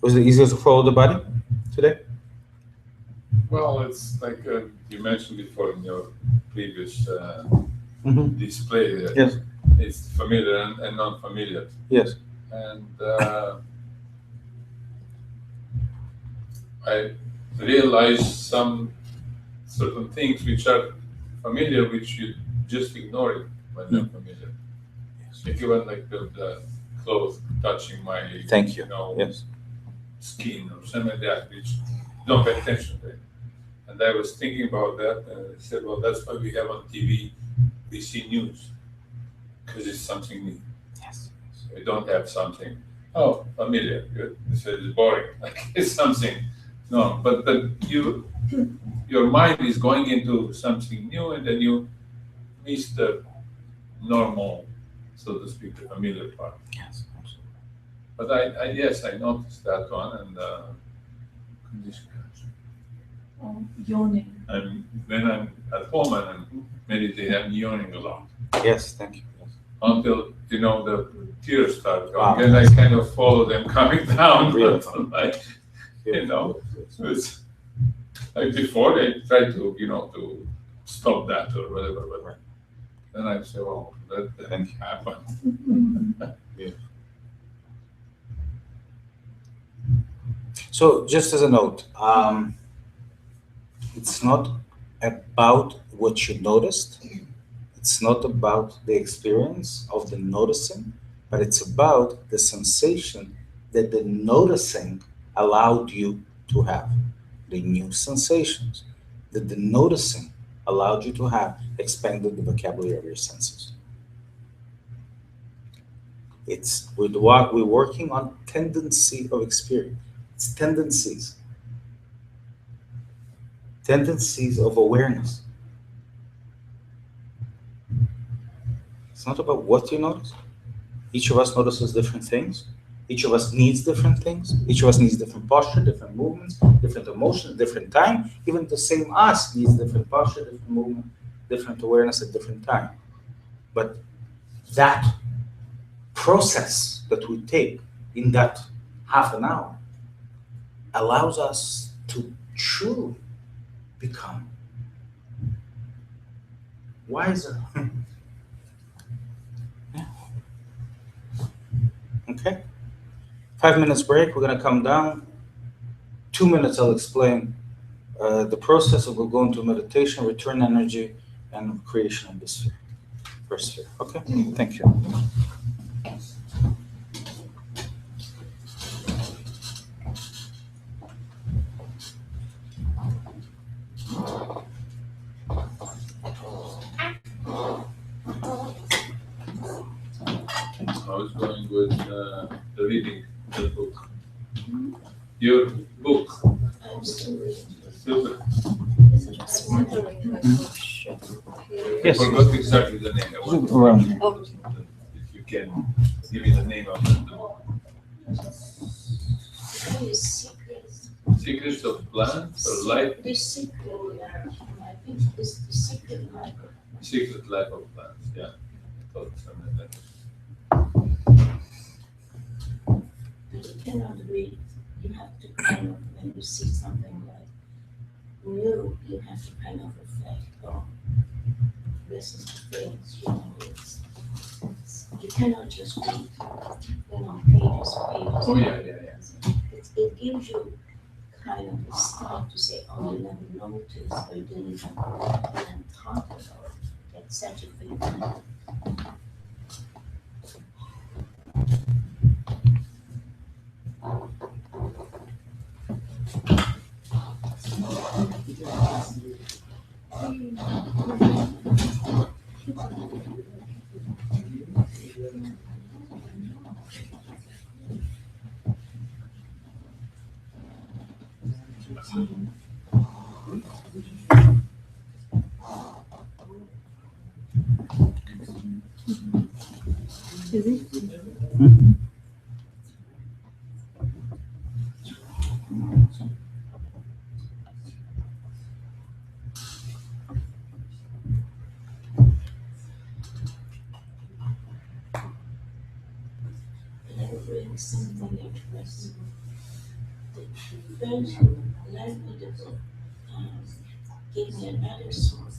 Was it easier to follow the body today? Well, it's like you mentioned before in your previous Mhm. display that Yes. it's familiar and non-familiar. Yes. And I realized some certain things which are familiar, which you just ignore it when they're familiar. Like even like the clothes touching my, Thank you. Yes. skin or something like that, which don't pay attention to it. And I was thinking about that, and I said, well, that's why we have on TV, we see news, because it's something new. Yes. We don't have something, oh, familiar, good. This is boring, like it's something, no, but your mind is going into something new, and then you miss the normal, so to speak, the familiar part. Yes. Absolutely. But yes, I noticed that one, and Yawning. when I'm at home and I'm meditating, I'm yawning a lot Yes. Thank you. Yes. until the tears start Wow. going, and I kind of follow them coming down. Beautiful. Like, Beautiful. it's like before they try to to stop that or whatever, but Right. then I say, well, that Thank you. happened. So, just as a note, it's not about what you noticed. It's not about the experience of the noticing, but it's about the sensation that the noticing allowed you to have. The new sensations that the noticing allowed you to have expanded the vocabulary of your senses. It's with what we're working on tendency of experience. It's tendencies of awareness. It's not about what you notice. Each of us notices different things. Each of us needs different things. Each of us needs different posture, different movements, different emotions, different time. Even the same us needs different posture, different movement, different awareness at different time. But that process that we take in that half an hour allows us to truly become wiser. Yeah. Okay. 5 minutes break. We're gonna come down. 2 minutes. I'll explain the process of we'll go into meditation, return energy, and creation of the sphere, first sphere. Okay. Thank you. I was going with the reading the book. Your book. I'm still reading. Super. Just wondering. I forgot exactly the name. I want Around. if you can give me the name of the book. The secrets. Secrets of Plants or Life? The secret, I think it's the secret life. Secret Life of Plants, yeah. I thought something like that. You cannot read. You have to kind of, when you see something like new, you have to kind of reflect on, listen to things, you cannot just read, pages. Oh, yeah. It gives you kind of a start to say, oh, you never noticed, or you didn't even thought about it, et cetera. Really something interesting. The first language of gave me another source.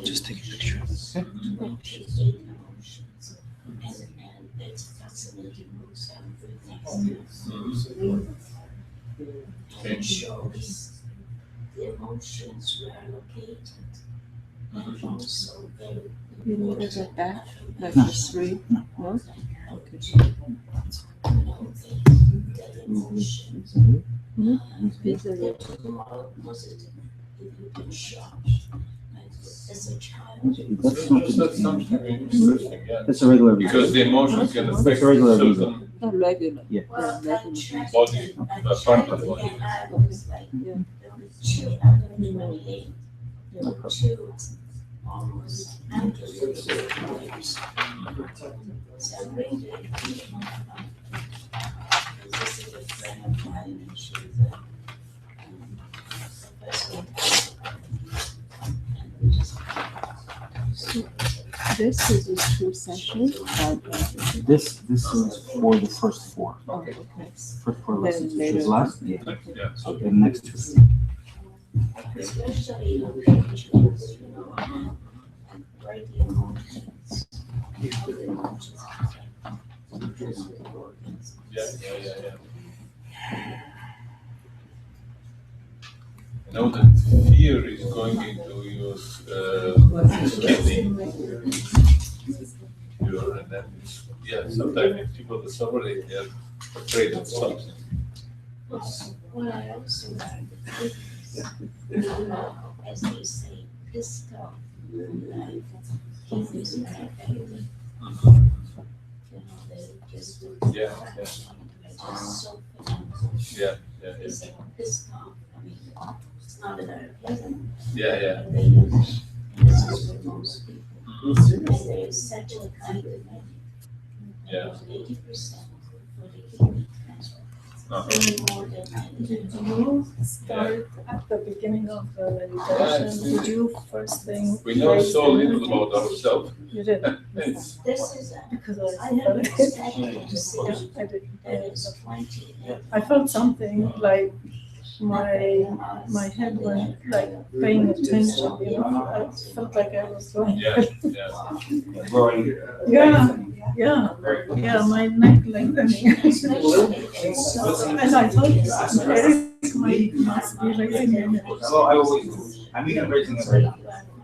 Just take a picture. Okay. 28 emotions. And it's fascinating books I'm reading. And it shows the emotions were located. And also very You need it at back, like this three? No? Okay. that emotions. These are They're more positive if you can shock. Like as a child, That's something interesting, yeah. That's a regular visa. Because the emotions can affect That's a regular certain not regular. Yeah. well, Yeah, I regular. tried body, part of the body. and I was like, Yeah. there were two out of 28. There were two almost ambulance warriors. So I'm really, this is a friend of mine, and she's a professor. And we just. This is a true session. This is for the first four. Oh, okay. First four Then lessons, which later. is last. Yeah. Yeah, so The next two. Especially in pictures, you know, and write the emotions. How the emotions affect the organs. yeah. I know that fear is going into your kidney. And then yeah, sometimes if people are suffering, they're afraid of something. Well, I also learned that as they say, this stuff, like, kidneys are everything. You know, they just. Yeah. Just so phenomenal. Yeah. It's like this stuff, I mean, it's not that they're pleasant, Yeah. but they use, this is for most people. And there is such a kind of money. Yeah. 80% for the kidney transplant. Uh-huh. Way more than Did you start at the beginning of the meditation? Did you first thing? We know so little about ourselves. You did, It's, This is a, because I I never felt it. expected to see Yeah, I did. that it's 20. I felt something like my head went like paying attention, you know. I felt like I was going. yeah. Growing. Yeah, my neck lengthening. And I thought, Eric must be raising it. Well, I always do. I'm even raising it right now.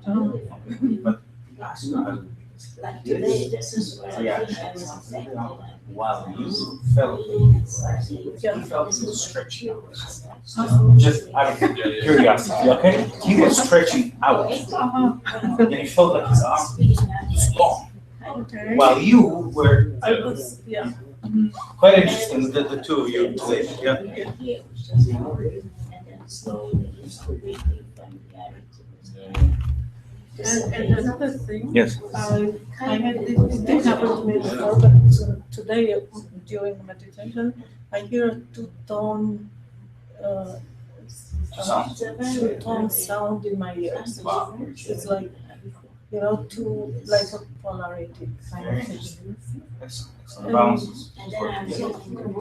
Oh. Like today, this is where I Yeah. think I was affected. Wow, you felt, Yeah. he felt stretching out. Uh-huh. Just out of curiosity, okay? He was stretching out. Uh-huh. And he felt like his arm was long. Okay. While you were I was, yeah. quite interesting, the two of you today. Yeah. Here was just hard, and then slowly, completely familiarity. And another thing. Yes. I had, it did happen to me before, but today during meditation, I hear a two-tone, two-tone sound in my ears. It's like, you know, like a polarity kind of thing. Excellent bounces. And then I'm getting.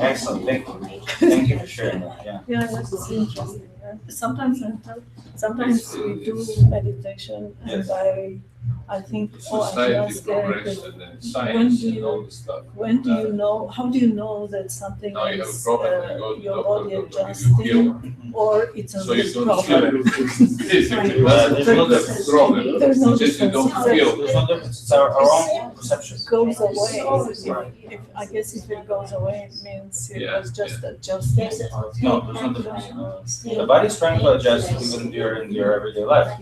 Excellent, thank you. Thank you for sharing that, yeah. Yeah, that's interesting. Yeah. Sometimes we do meditation and I think, oh, I should Society ask Eric, progress and then science and all this stuff. when do you know, how do you know that something Now you have a is problem, you go to the your doctor, body doctor gives you adjusting or it's a So you real don't feel problem? it. Basically, There's no that's the problem. There's no It's just you don't difference. feel. There's no difference, it's our own perception. Goes away. If I guess if it goes away, it means it Yeah, was just adjusting. No, there's no difference. The body's trying to adjust even in your everyday life.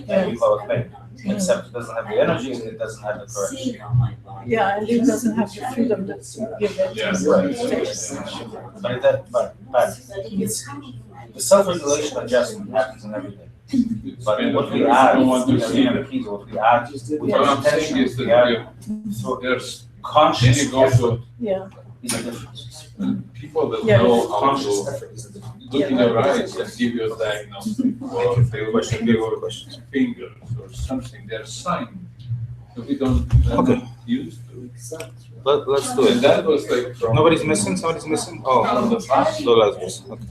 And you call it pain. Except it doesn't have the energy and it doesn't have the correction. Yeah, and it doesn't have the freedom that you give it. Yeah. But it's, the self-regulation adjustment happens in every day. But what we add, don't want to see the keys, what we add, with What I'm intention, saying is we that add through there's, then conscious you go effort to Yeah, is a difference. people that Yeah. know how Conscious to effort is a difference. look in your eyes and give you a diagnosis, or if they look at your fingers or something, they're signs that we don't Okay. used to. Let's do And that was like from. Nobody's missing? Somebody's missing? Oh, the last missing. Okay.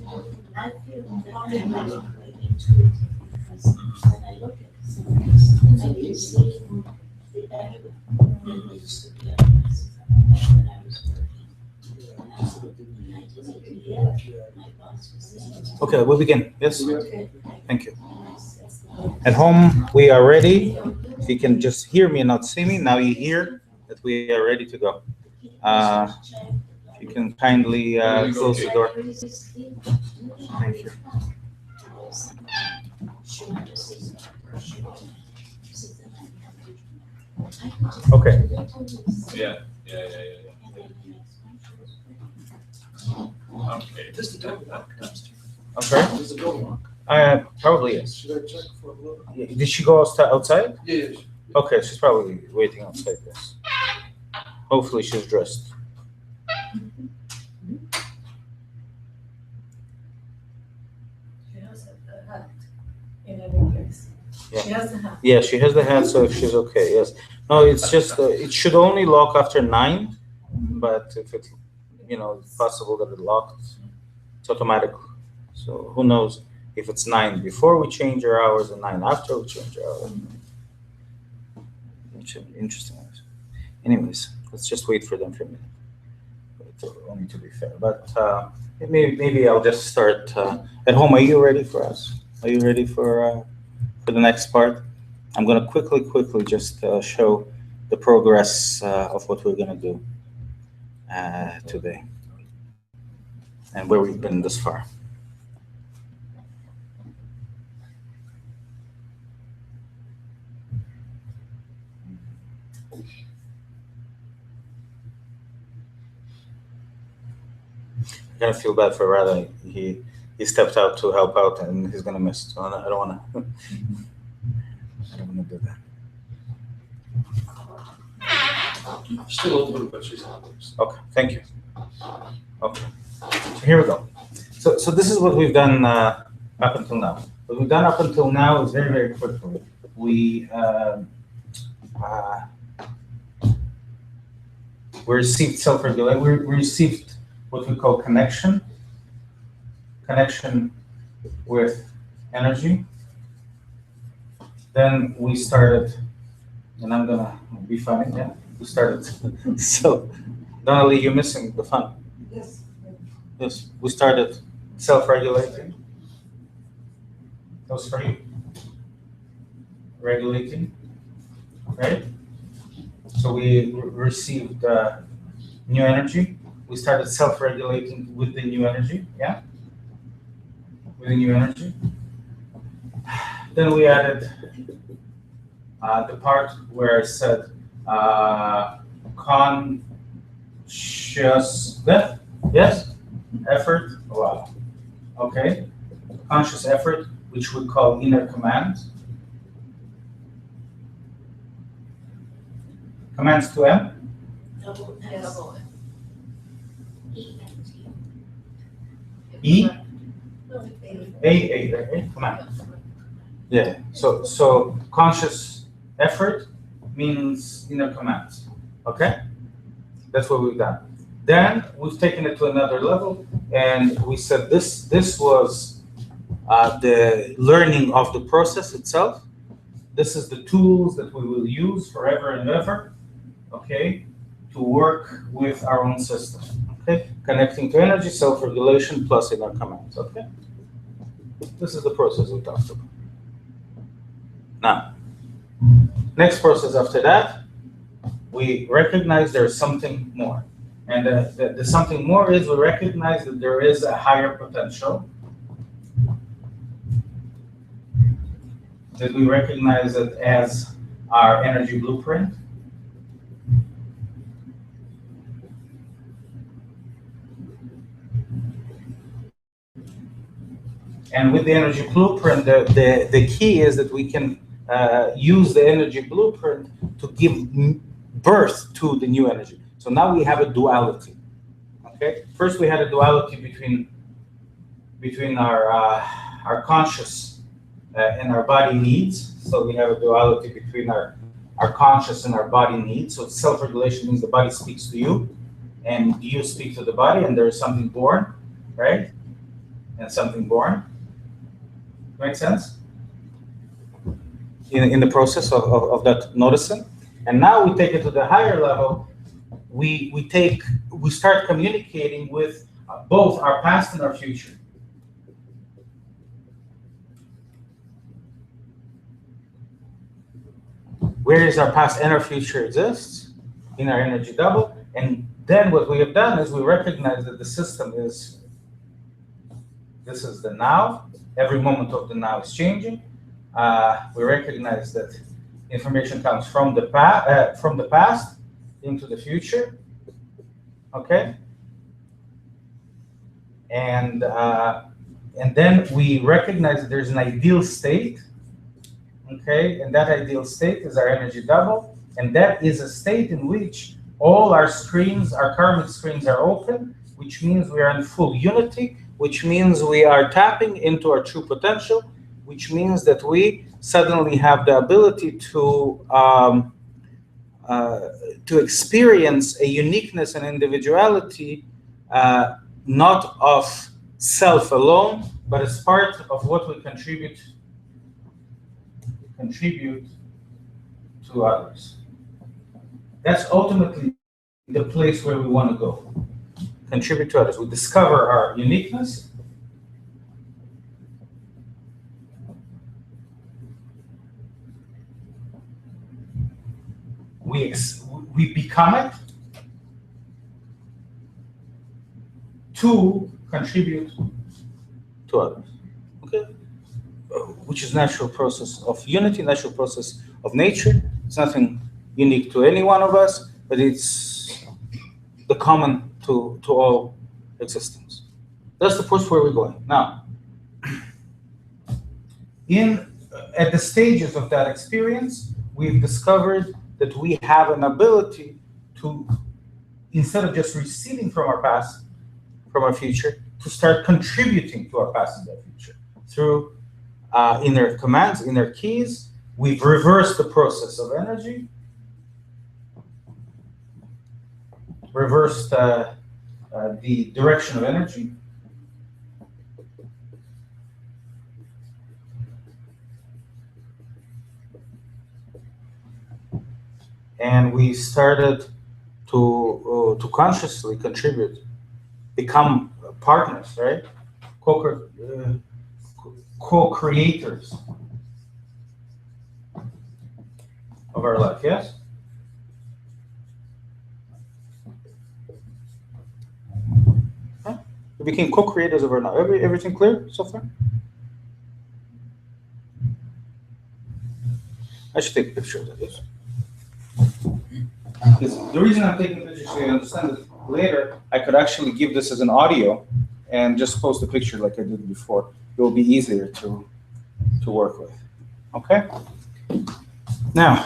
I feel that they might be intuitive because when I look at some of this, I can see the effort that needs to be addressed when I was working. In 1988, my boss was saying. Okay, we'll begin. Yes? Okay. Thank you. At home, we are ready. If you can just hear me and not see me, now you hear that we are ready to go. If you can kindly close the door. Thank you. Okay. Yeah. Okay. Does the dog walk downstairs? I'm sorry? Does the dog walk? Probably yes. Should I check for a little? Did she go outside? Yeah. Okay, she's probably waiting outside this. Hopefully she's dressed. She has a hat in any case. Yeah. She has a hat. Yeah, she has the hat, so if she's okay, yes. No, it's just, it should only lock after 9, but if it's, it's possible that it locked, it's automatic. So who knows if it's 9 before we change our hours and 9 after we change our hours. Interesting. Anyways, let's just wait for them for a minute. Only to be fair, but maybe I'll just start at home. Are you ready for us? Are you ready for the next part? I'm going to quickly just show the progress of what we're going to do today and where we've been this far. I'm gonna feel bad for Rada. He stepped out to help out, and he's gonna miss. So I don't wanna. I don't wanna do that. Still open, but she's not. Okay, thank you. Okay, so here we go. So this is what we've done up until now. What we've done up until now is very quickly. We received self-regulation. We received what we call connection with energy. Then we started, and I'm gonna be funny, yeah, we started. So, Donnelly, you're missing the fun. Yes. Yes, we started self-regulating. That was for you. Regulating, right? So we received new energy. We started self-regulating with the new energy, yeah? With the new energy. Then we added the part where I said conscious, yes? Effort, wow. Okay, conscious effort, which we call inner command. Commands to M? Double Yes. double E? A. A, right? Command. Yeah, so conscious effort means inner commands, okay? That's what we've done. Then we've taken it to another level, and we said this was the learning of the process itself. This is the tools that we will use forever and ever, okay, to work with our own system, okay? Connecting to energy, self-regulation, plus inner commands, okay? This is the process we talked about. Now, next process after that, we recognize there's something more. And the something more is we recognize that there is a higher potential. That we recognize it as our energy blueprint. And with the energy blueprint, the key is that we can use the energy blueprint to give birth to the new energy. So now we have a duality. Okay. First, we had a duality between our conscious and our body needs. So we have a duality between our conscious and our body needs. So self-regulation means the body speaks to you, and you speak to the body, and there is something born, right? and something born. Make sense? In the process of that noticing. And now we take it to the higher level. We start communicating with both our past and our future. Where is our past and our future exists? In our energy double. And then what we have done is we recognize that the system is, this is the now. Every moment of the now is changing. We recognize that information comes from the past into the future. Okay. And then we recognize that there's an ideal state. Okay, and that ideal state is our energy double, and that is a state in which all our screens, our karmic screens, are open, which means we are in full unity, which means we are tapping into our true potential, which means that we suddenly have the ability to experience a uniqueness and individuality, not of self alone, but as part of what we contribute to others. That's ultimately the place where we want to go. Contribute to others. We discover our uniqueness. We become it to contribute to others. Okay? Which is natural process of unity, natural process of nature. It's nothing unique to any one of us, but it's the common to all existence. That's the first where we're going. Now, at the stages of that experience, we've discovered that we have an ability to, instead of just receiving from our past, from our future, to start contributing to our past and our future through inner commands, inner keys. We've reversed the process of energy, reversed the direction of energy. And we started to consciously contribute, become partners, right? Co-creators of our life, yes? Huh? We became co-creators of our life. Everything clear so far? I should take a picture of this. The reason I'm taking pictures so you understand that later I could actually give this as an audio and just post a picture like I did before. It will be easier to work with. Okay? Now,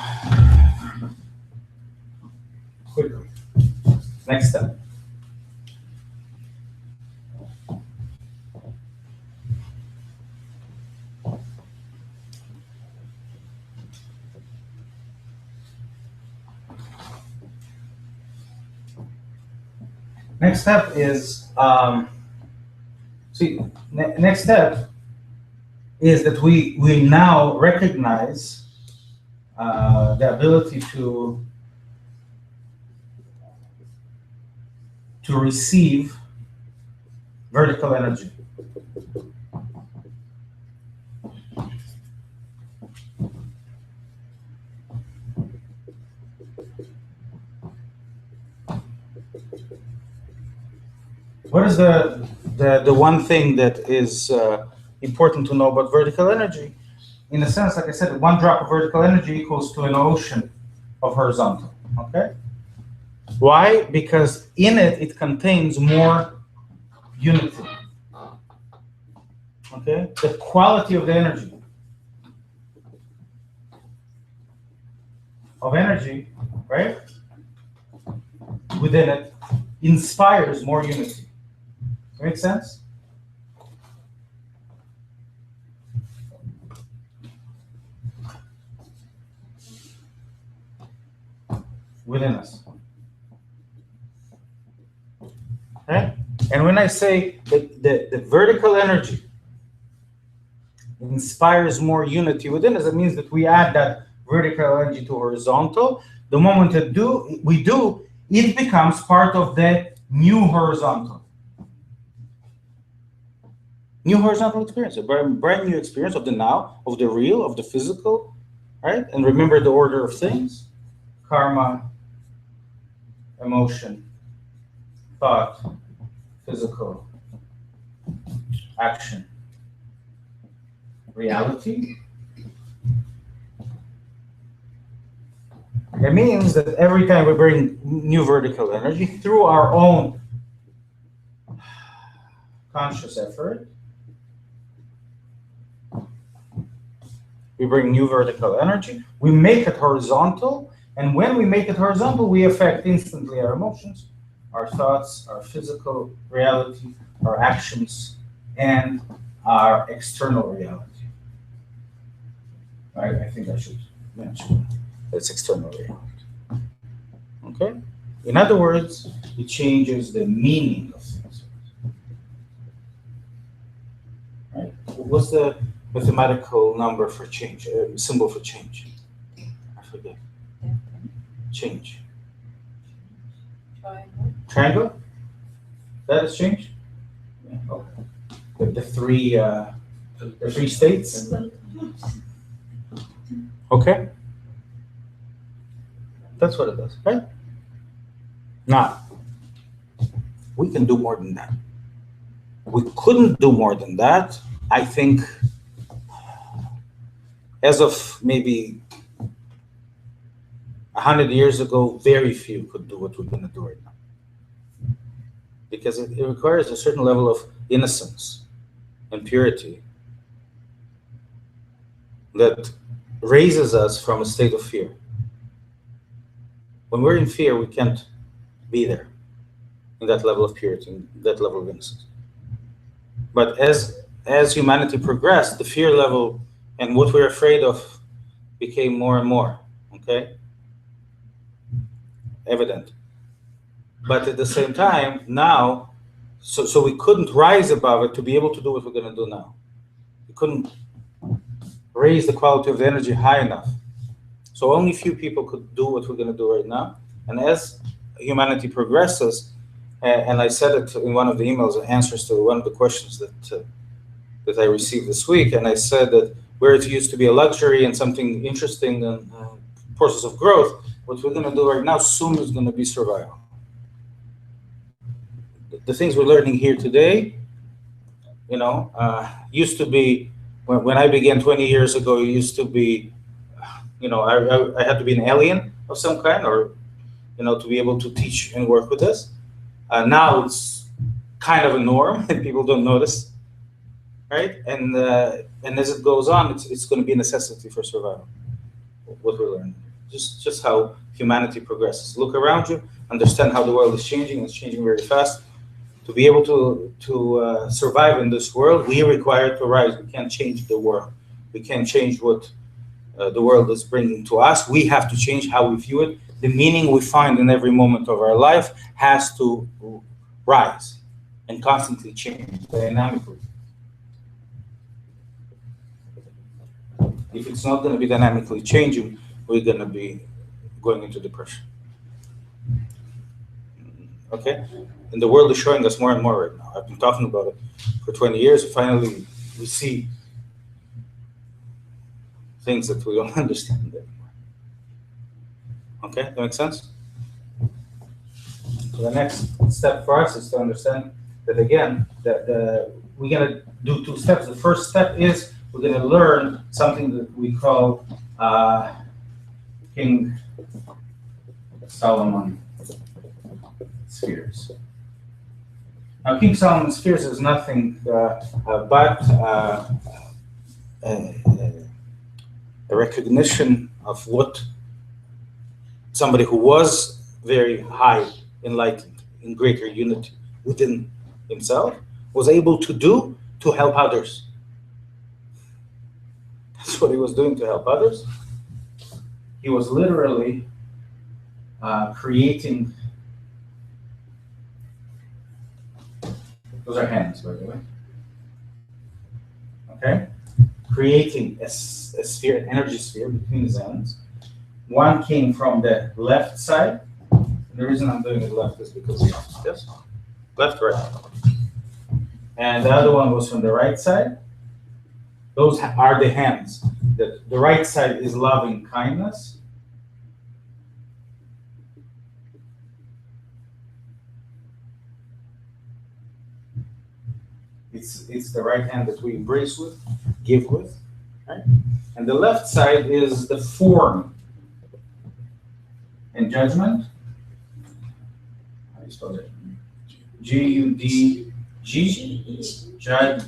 quickly, next step. Next step is, next step is that we now recognize the ability to receive vertical energy. What is the one thing that is important to know about vertical energy? In a sense, like I said, 1 drop of vertical energy equals to an ocean of horizontal, okay? Why? Because in it contains more unity, okay? The quality of the energy, right? Within it inspires more unity. Make sense? Within us. Okay? And when I say that the vertical energy inspires more unity within us, it means that we add that vertical energy to horizontal. The moment that we do, it becomes part of the new horizontal. New horizontal experience, a brand new experience of the now, of the real, of the physical, right? And remember the order of things: karma, emotion, thought, physical, action, reality. It means that every time we bring new vertical energy through our own conscious effort, we bring new vertical energy, we make it horizontal, and when we make it horizontal, we affect instantly our emotions, our thoughts, our physical reality, our actions, and our external reality. I think I should mention that's external reality. Okay? In other words, it changes the meaning of things. Right? What's the mathematical number for change, symbol for change? I forget. Change. Triangle? That is change? Yeah. Okay. The three states? Okay? That's what it does, right? Now, we can do more than that. We couldn't do more than that. I think as of maybe 100 years ago, very few could do what we're going to do right now. Because it requires a certain level of innocence and purity that raises us from a state of fear. When we're in fear, we can't be there in that level of purity, in that level of innocence. But as humanity progressed, the fear level and what we're afraid of became more and more, okay? Evident. But at the same time, now, so we couldn't rise above it to be able to do what we're going to do now. We couldn't raise the quality of the energy high enough. So only few people could do what we're going to do right now. And as humanity progresses, and I said it in one of the emails, answers to one of the questions that I received this week, and I said that where it used to be a luxury and something interesting and process of growth, what we're going to do right now soon is going to be survival. The things we're learning here today, used to be, when I began 20 years ago, it used to be, I had to be an alien of some kind, or, to be able to teach and work with this. Now it's kind of a norm and people don't notice, right? And as it goes on, it's going to be a necessity for survival, what we're learning. Just how humanity progresses. Look around you, understand how the world is changing. It's changing very fast. To be able to survive in this world, we are required to rise. We can't change the world. We can't change what the world is bringing to us. We have to change how we view it. The meaning we find in every moment of our life has to rise and constantly change dynamically. If it's not going to be dynamically changing, we're going to be going into depression. Okay? And the world is showing us more and more right now. I've been talking about it for 20 years. Finally, we see things that we don't understand anymore. Okay, that makes sense? So the next step for us is to understand that, again, we're going to do two steps. The first step is we're going to learn something that we call King Solomon spheres. Now, King Solomon spheres is nothing but a recognition of what somebody who was very high enlightened, in greater unity within himself, was able to do to help others. That's what he was doing to help others. He was literally creating Those are hands, by the way. Okay? Creating a sphere, an energy sphere between his hands. One came from the left side. The reason I'm doing it left is because yes, left, right. And the other one was from the right side. Those are the hands. The right side is loving kindness. It's the right hand that we embrace with, give with. Right? And the left side is the form and judgment. How do you spell it? G-U-D-G. Judge.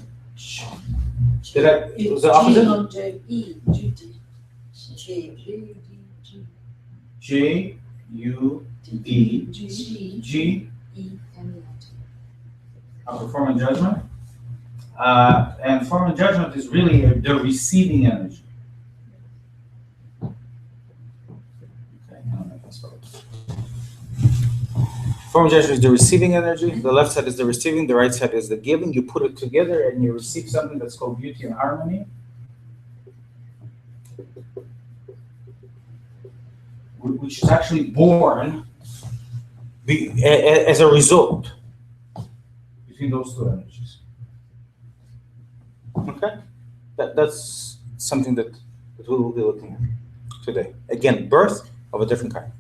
Did I? It was the opposite? J-U-D-G. Form and judgment. And form and judgment is really the receiving energy. Okay, I don't know if I spelled it. Form and judgment is the receiving energy. The left side is the receiving, the right side is the giving. You put it together and you receive something that's called beauty and harmony. Which is actually born as a result between those two energies. Okay? That's something that we will be looking at today. Again, birth of a different kind.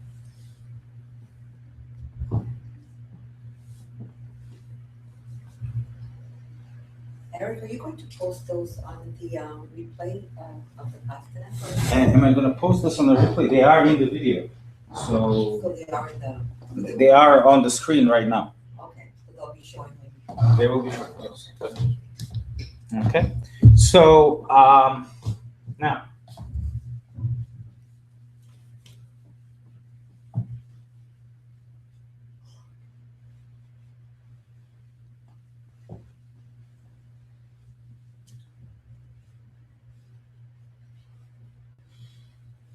Eric, are you going to post those on the replay of the class tonight? And am I going to post this on the replay? They are in the video. So So they are in the, they are on the screen right now. okay, so they'll be showing me. They will be showing, yes. Okay. So now.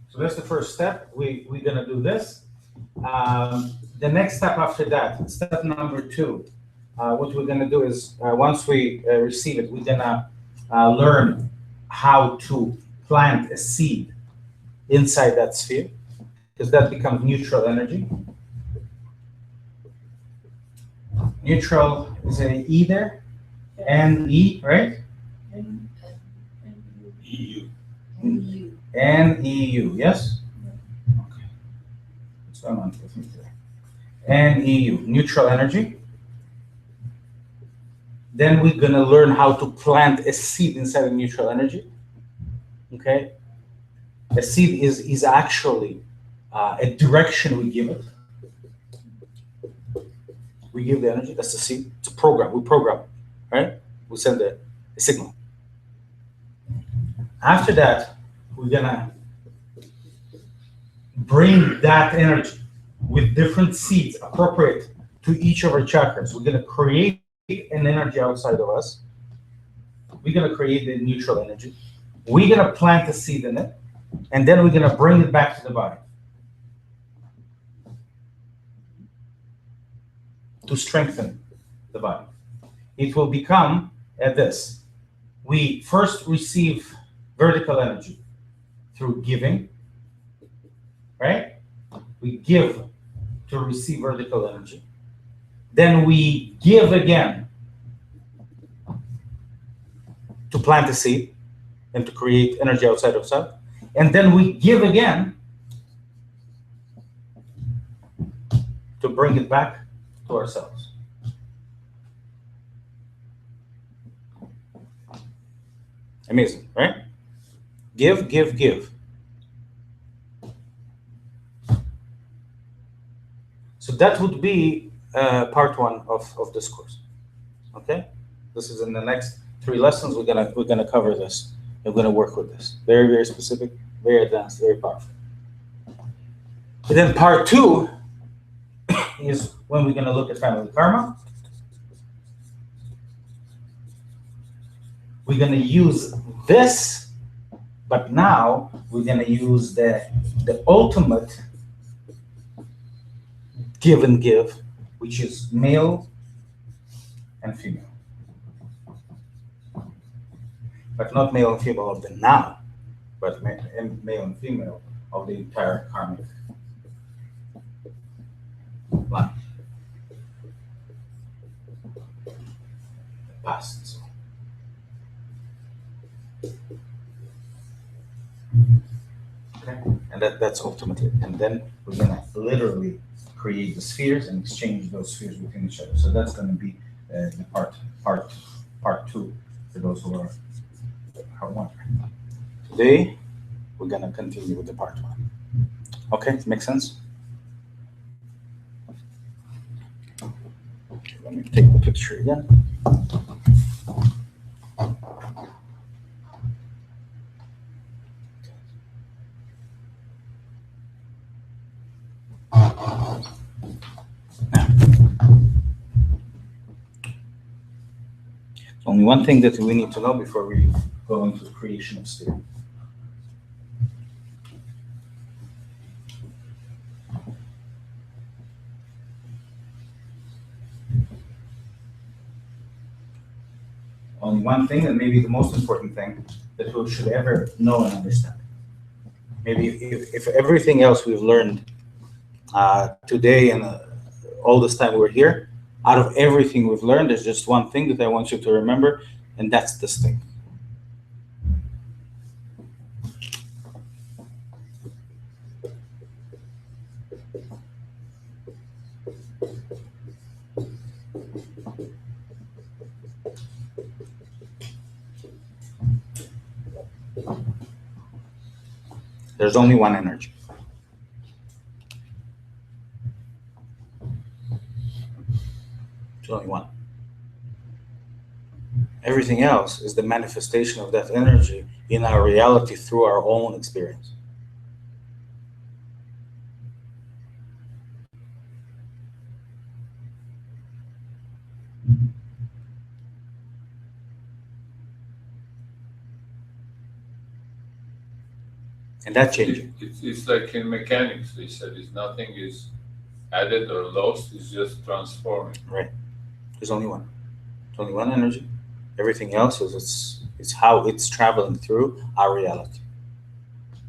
So that's the first step. We're going to do this. The next step after that, step number 2, what we're going to do is once we receive it, we're going to learn how to plant a seed inside that sphere, because that becomes neutral energy. Neutral is an E there, N-E, right? EU. N-E-U, yes? Okay. What's going on with me today? N-E-U, neutral energy. Then we're going to learn how to plant a seed inside of neutral energy. Okay? A seed is actually a direction we give it. We give the energy, that's the seed. It's a program, we program, right? We send a signal. After that, we're gonna bring that energy with different seeds appropriate to each of our chakras. We're gonna create an energy outside of us. We're gonna create the neutral energy. We're gonna plant a seed in it, and then we're gonna bring it back to the body to strengthen the body. It will become this. We first receive vertical energy through giving, right? We give to receive vertical energy. Then we give again to plant a seed and to create energy outside of self. And then we give again to bring it back to ourselves. Amazing, right? Give, give, give. So that would be part 1 of this course. Okay, this is in the next 3 lessons. We're gonna cover this. We're gonna work with this. Very, very specific, very advanced, very powerful. And then part 2 is when we're gonna look at family karma. We're gonna use this, but now we're gonna use the ultimate give and give, which is male and female. but not male and female of the now, but male and female of the entire karmic line, past. So. Okay, and that's ultimately, and then we're gonna literally create the spheres and exchange those spheres within each other. So that's gonna be the part two for those who are wondering. Today we're gonna continue with the part one. Okay, makes sense? Okay, let me take the picture again. Only one thing that we need to know before we go into the creation of sphere. Only one thing, and maybe the most important thing that we should ever know and understand. Maybe if everything else we've learned today and all this time we're here, out of everything we've learned, there's just one thing that I want you to remember, and that's this thing. There's only one energy. There's only one. Everything else is the manifestation of that energy in our reality through our own experience. And that's changing. It's like in mechanics, they said, nothing is added or lost, it's just transforming. Right. There's only one. There's only one energy. Everything else is it's how it's traveling through our reality,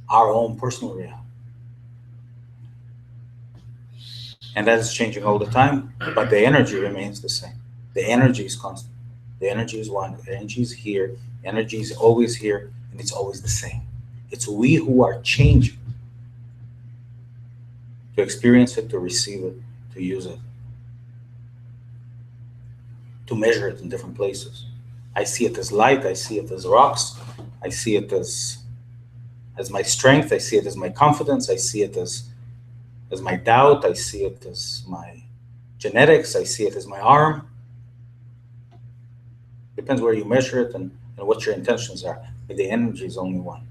our own personal reality. And that is changing all the time, but the energy remains the same. The energy is constant. The energy is one. The energy is here. Energy is always here, and it's always the same. It's we who are changing to experience it, to receive it, to use it, to measure it in different places. I see it as light. I see it as rocks. I see it as my strength. I see it as my confidence. I see it as my doubt. I see it as my genetics. I see it as my arm. Depends where you measure it and what your intentions are. But the energy is only one.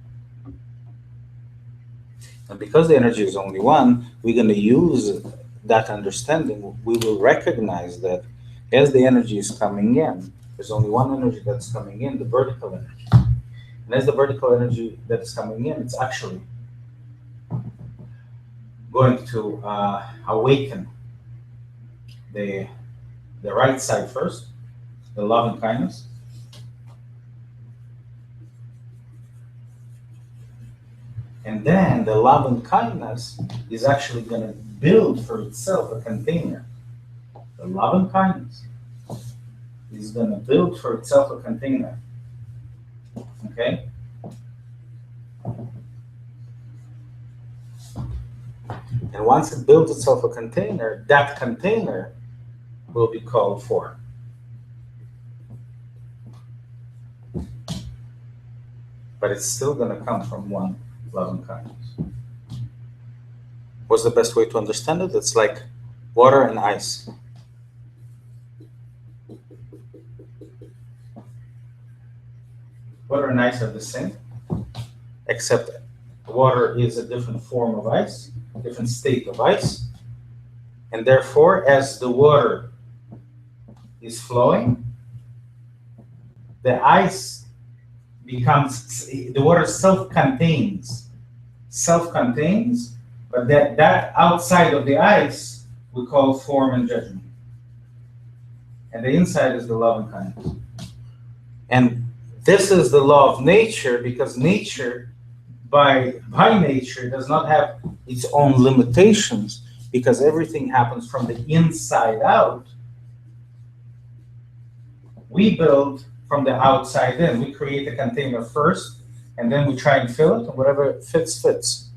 And because the energy is only one, we're going to use that understanding. We will recognize that as the energy is coming in, there's only one energy that's coming in, the vertical energy. And as the vertical energy that is coming in, it's actually going to awaken the right side first, the love and kindness. And then the love and kindness is actually going to build for itself a container. The love and kindness is going to build for itself a container. Okay? And once it builds itself a container, that container will be called form. But it's still going to come from one love and kindness. What's the best way to understand it? It's like water and ice. Water and ice are the same, except water is a different form of ice, different state of ice. And therefore, as the water is flowing, the ice becomes, the water self-contains, but that outside of the ice we call form and judgment. And the inside is the love and kindness. And This is the law of nature, because nature, by nature, does not have its own limitations, because everything happens from the inside out. We build from the outside in. We create a container first, and then we try and fill it, and whatever fits, fits.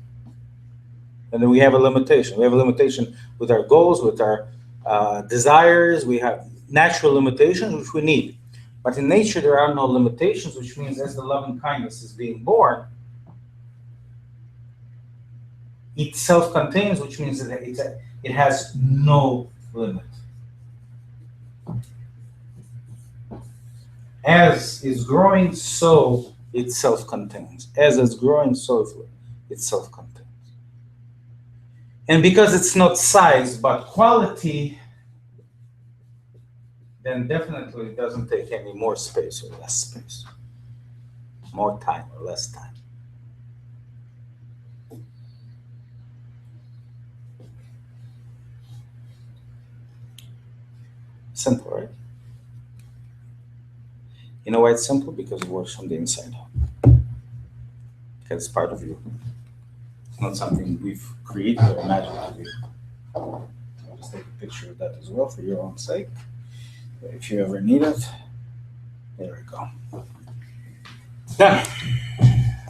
And then we have a limitation. We have a limitation with our goals, with our desires. We have natural limitations, which we need. But in nature, there are no limitations, which means as the loving kindness is being born, it self-contains, which means that it has no limit. As is growing, so it self-contains. As it's growing, so it self-contains. And because it's not size, but quality, then definitely it doesn't take any more space or less space. More time or less time. Simple, right? You know why it's simple? Because it works from the inside out. Because it's part of you. It's not something we've created or imagined to be. I'll just take a picture of that as well for your own sake. If you ever need it, there we go. Done.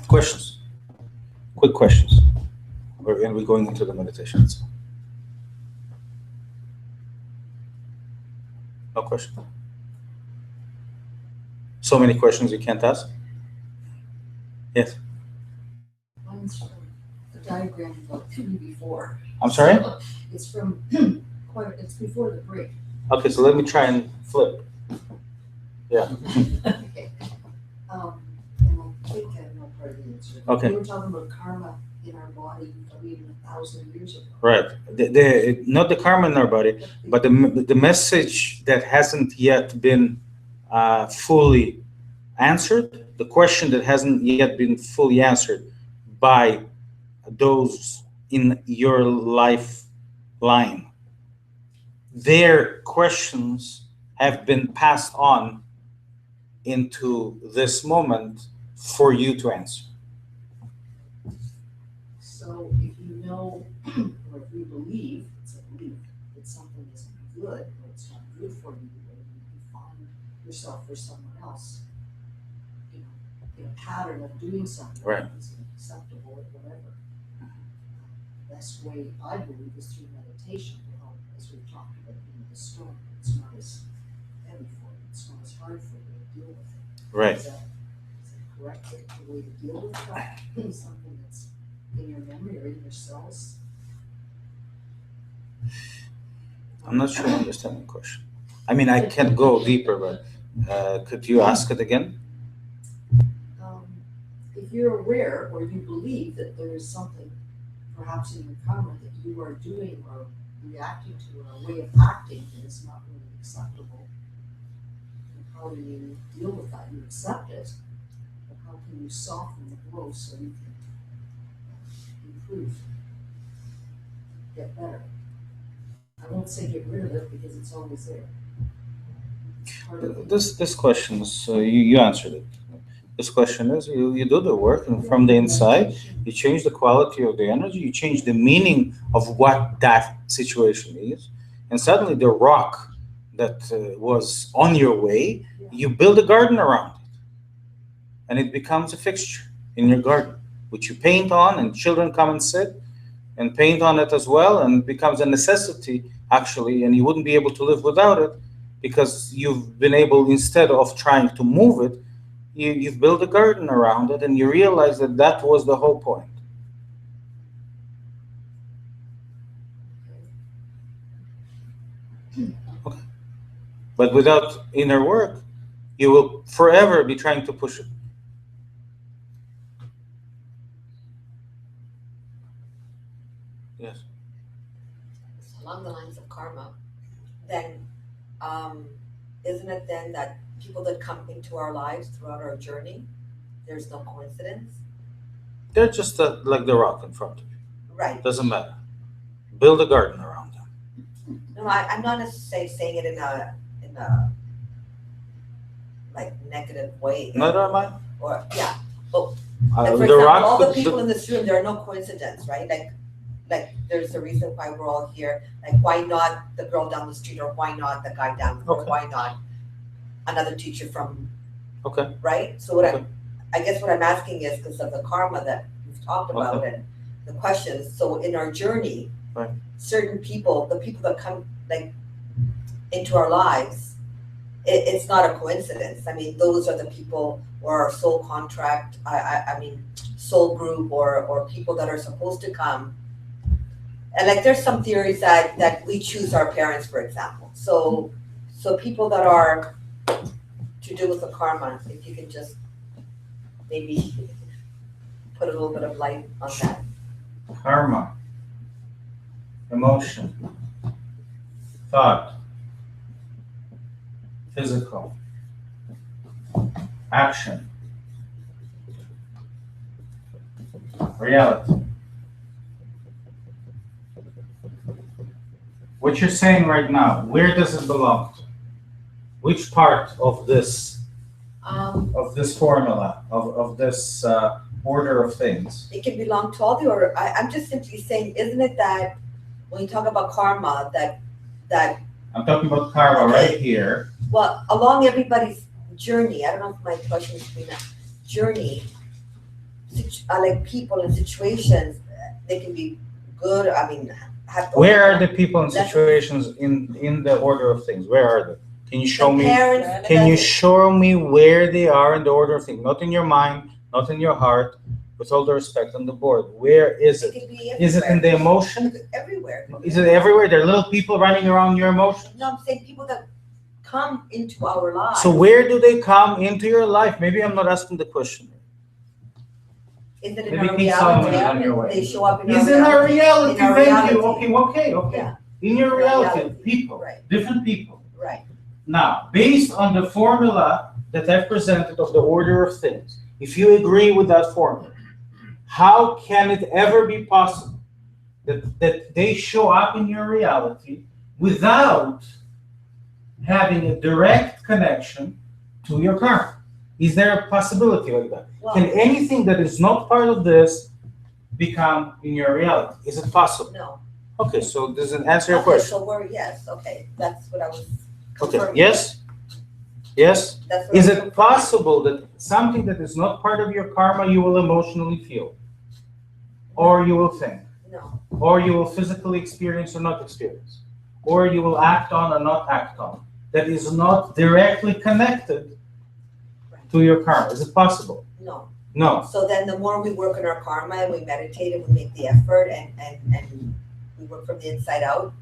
Questions? Quick questions. We're going to be going into the meditations. No question? So many questions you can't ask? Yes. Mine's from the diagram about before. I'm sorry? It's from it's before the break. Okay, so let me try and flip. Yeah. Okay. And I think I know part of the answer. Okay. We were talking about karma in our body, even 1,000 years ago. Right. Not the karma in our body, but the message that hasn't yet been fully answered, the question that hasn't yet been fully answered by those in your lifeline. Their questions have been passed on into this moment for you to answer. So if you know, or if you believe, it's a belief, that something isn't good, or it's not good for you, or you find yourself or someone else, in a pattern of doing something Right. that isn't acceptable or whatever. The best way, I believe, is through meditation to help, as we've talked about, the storm. It's not as heavy for you, it's not as hard for you to deal with it. Right. Is that correct, the way to deal with that? Something that's in your memory or in your cells? I'm not sure I understand the question. I mean, I can't go deeper, but could you ask it again? If you're aware or you believe that there is something perhaps in your karma that you are doing or reacting to, or a way of acting that is not really acceptable, how do you deal with that? You accept it, but how can you soften the blow so you can improve, get better? I won't say get rid of it because it's always there. This question is, you answered it. This question is, you do the work, and from the inside, you change the quality of the energy, you change the meaning of what that situation is, and suddenly the rock that was on your way, you build a garden around it, and it becomes a fixture in your garden, which you paint on, and children come and sit and paint on it as well, and it becomes a necessity, actually, and you wouldn't be able to live without it, because you've been able, instead of trying to move it, you've built a garden around it, and you realize that that was the whole point. Okay. But without inner work, you will forever be trying to push it. Yes. Along the lines of karma, then isn't it then that people that come into our lives throughout our journey, there's no coincidence? They're just like the rock in front of you. Right. Doesn't matter. Build a garden around them. No, I'm not necessarily saying it in a like negative way. Not am I? Or, yeah, like for The example, rock, all the the- people in this room, there are no coincidence, right? Like there's a reason why we're all here. Like why not the girl down the street, or why not the guy down, or Okay. why not another teacher from, Okay. right? So what Okay. I guess what I'm asking is because of the karma that we've talked about and the questions. So in our journey, Right. certain people, the people that come like into our lives, it's not a coincidence. I mean, those are the people or our soul contract. I mean, soul group or people that are supposed to come. And like, there's some theories that we choose our parents, for example. So people that are to do with the karma, if you can just maybe put a little bit of light on that. Karma, emotion, thought, physical, action, reality. What you're saying right now, where does it belong to? Which part of this formula, of this order of things? It can belong to all the order. I'm just simply saying, isn't it that when you talk about karma, that I'm talking about karma right here. well, along everybody's journey, I don't know if my question is being a journey, like people and situations, they can be good, I mean, have. Where are the people and situations in the order of things? Where are they? Can you show The me? parents, Can you show me where they are in the order of things? Not in your mind, not in your heart, with all the respect on the board. Where is it it? can be Is it in the emotion? everywhere. Is it everywhere? There are little people running around your emotion. No, I'm saying people that come into our lives. So where do they come into your life? Maybe I'm not asking the question. Is it in Maybe our King Solomon is reality? on your way. They show up in Is our in our reality. reality, In our thank you. reality. Okay. Yeah. In your In our reality, reality. people, Right. different people. Right. Now, based on the formula that I've presented of the order of things, if you agree with that formula, how can it ever be possible that they show up in your reality without having a direct connection to your karma? Is there a possibility like that? Well, Can anything that is not part of this become in your reality? Is it possible? no. Okay, so does it answer your Okay, question? so we're, yes, okay, that's what I was Okay, confirming. yes? Yes? That's what Is I was it possible that something that is not part of your karma you will emotionally feel? Or you will think? No, Or you will physically experience or not experience? Or you will act on or not act on? That is not directly connected to your karma. Is it possible? no. No. So then the more we work on our karma and we meditate and we make the effort and we work from the inside out,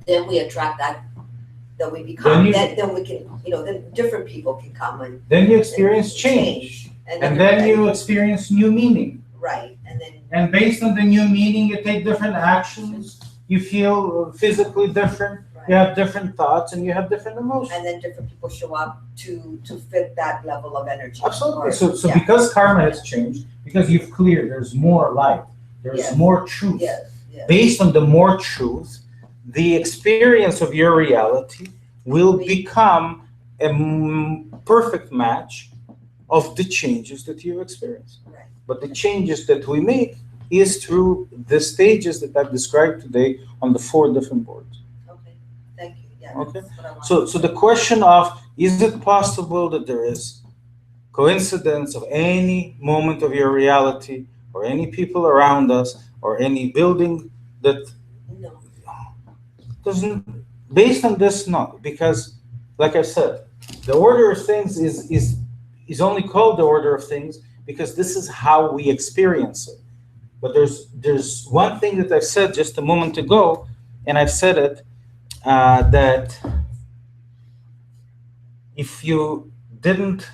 then we attract that we become, then we can, then different people can come and Then you experience change. And then you experience new meaning. right, and then And based on the new meaning, you take different actions. You feel physically different. You right, have different thoughts and you have different emotions. and then different people show up to fit that level of energy. Absolutely. Or- So yeah. because karma has changed, because you've cleared, there's more light, there's Yes. more truth. Yes, yes. Based on the more truth, the experience of your reality will become a perfect match of the changes that you experience. Right. But the changes that we make is through the stages that I've described today on the 4 different boards. Okay, thank you, yeah. Okay. That's what I wanted. So the question of, is it possible that there is coincidence of any moment of your reality or any people around us or any building that No, doesn't, based on this, no, because like I said, the order of things is only called the order of things because this is how we experience it. But there's one thing that I've said just a moment ago, and I've said it, that if you didn't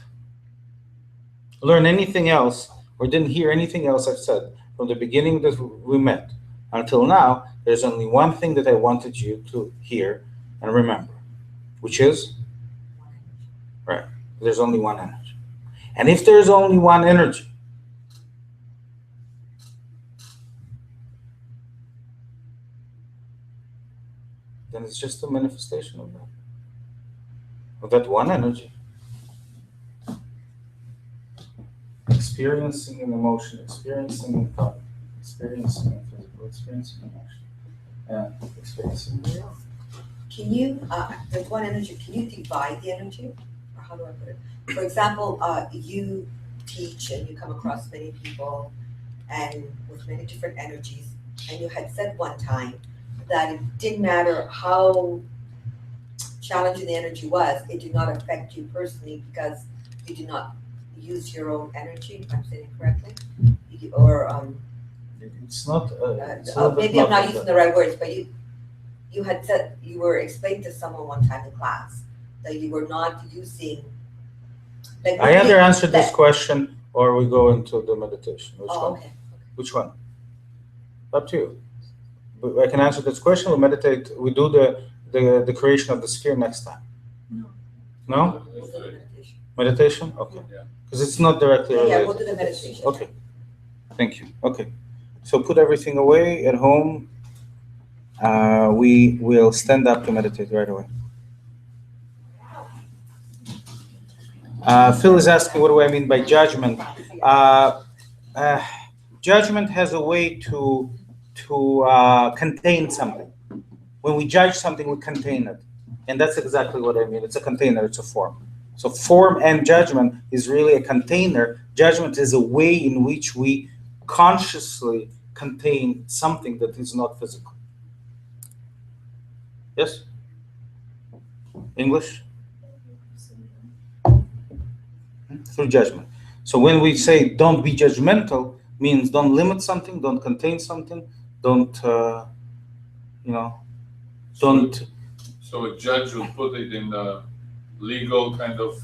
learn anything else or didn't hear anything else I've said from the beginning that we met until now, there's only one thing that I wanted you to hear and remember, which is, right, there's only one energy. And if there's only one energy, then it's just a manifestation of that one energy. experiencing an emotion, experiencing a thought, experiencing a physical, experiencing emotion, and experiencing reality. Can you, there's one energy, can you divide the energy? Or how do I put it? For example, you teach and you come across many people and with many different energies, and you had said one time that it didn't matter how challenging the energy was, it did not affect you personally because you did not use your own energy, if I'm saying it correctly? Or, It's not. It's a little bit maybe I'm not like using that. the right words, but you had said, you were explaining to someone one time in class that you were not using. Like I either answer this that- question or we go into the meditation. Which Oh, one? okay. Which one? Up to you. But I can answer this question. We meditate. We do the creation of the sphere next time. No. No? We'll do the meditation. Meditation? Okay. Yeah. Because it's not directly Yeah, related. we'll do the meditation. Okay. Thank you. Okay. So put everything away at home. We will stand up to meditate right away. Phil is asking, what do I mean by judgment? Judgment has a way to contain something. When we judge something, we contain it. And that's exactly what I mean. It's a container, it's a form. So form and judgment is really a container. Judgment is a way in which we consciously contain something that is not physical. Yes? English? Through judgment. So when we say don't be judgmental, means don't limit something, don't contain something, don't, don't. So a judge will put it in a legal kind of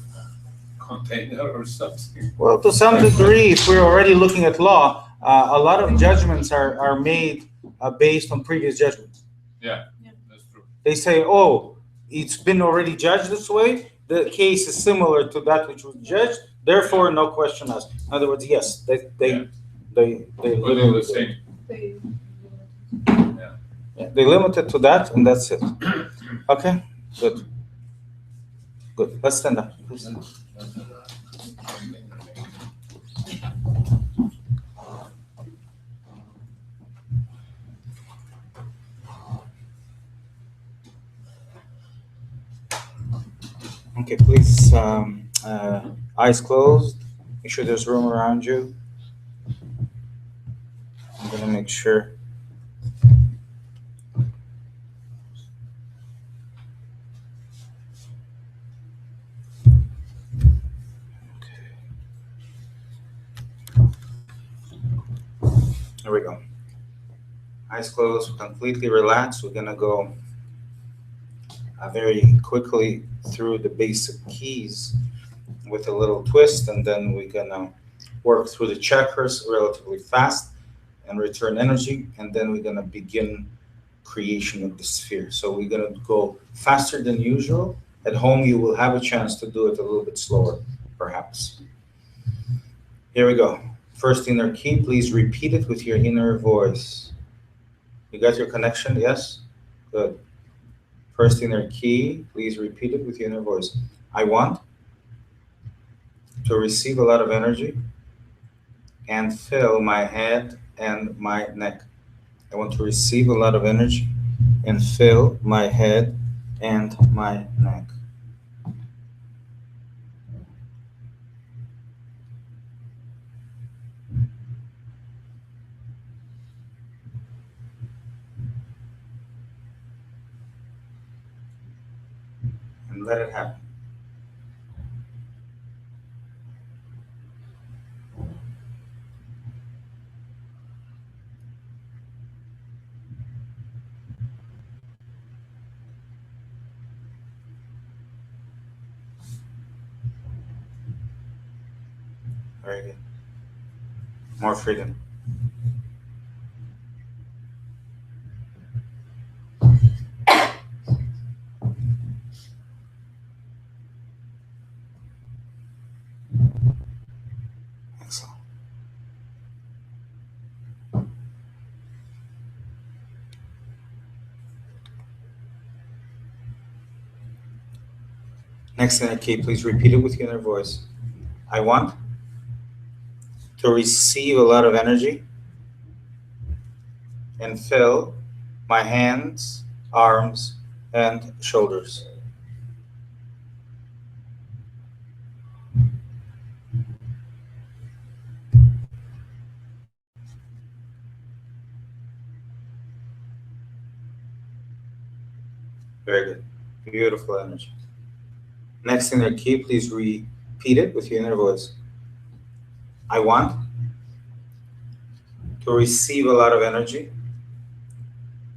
container or something. Well, to some degree, if we're already looking at law, a lot of judgments are made based on previous judgments. Yeah, that's true. They say, oh, it's been already judged this way. The case is similar to that which was judged. Therefore, no question asked. In other words, yes, they Putting literally the same. they limit it to that, and that's it. Okay, good. Let's stand up, please. Okay, please, eyes closed. Make sure there's room around you. I'm gonna make sure. There we go. Eyes closed, completely relaxed. We're gonna go very quickly through the basic keys with a little twist, and then we're gonna work through the chakras relatively fast and return energy, and then we're gonna begin creation of the sphere. So we're gonna go faster than usual. At home, you will have a chance to do it a little bit slower, perhaps. Here we go. First inner key, please repeat it with your inner voice. You got your connection? Yes? Good. First inner key, please repeat it with your inner voice. I want to receive a lot of energy and fill my head and my neck. I want to receive a lot of energy and fill my head and my neck. And let it happen. Very good. More freedom. Excellent. Next inner key, please repeat it with your inner voice. I want to receive a lot of energy and fill my hands, arms, and shoulders. Very good. Beautiful energy. Next in their key, please repeat it with your inner voice. I want to receive a lot of energy.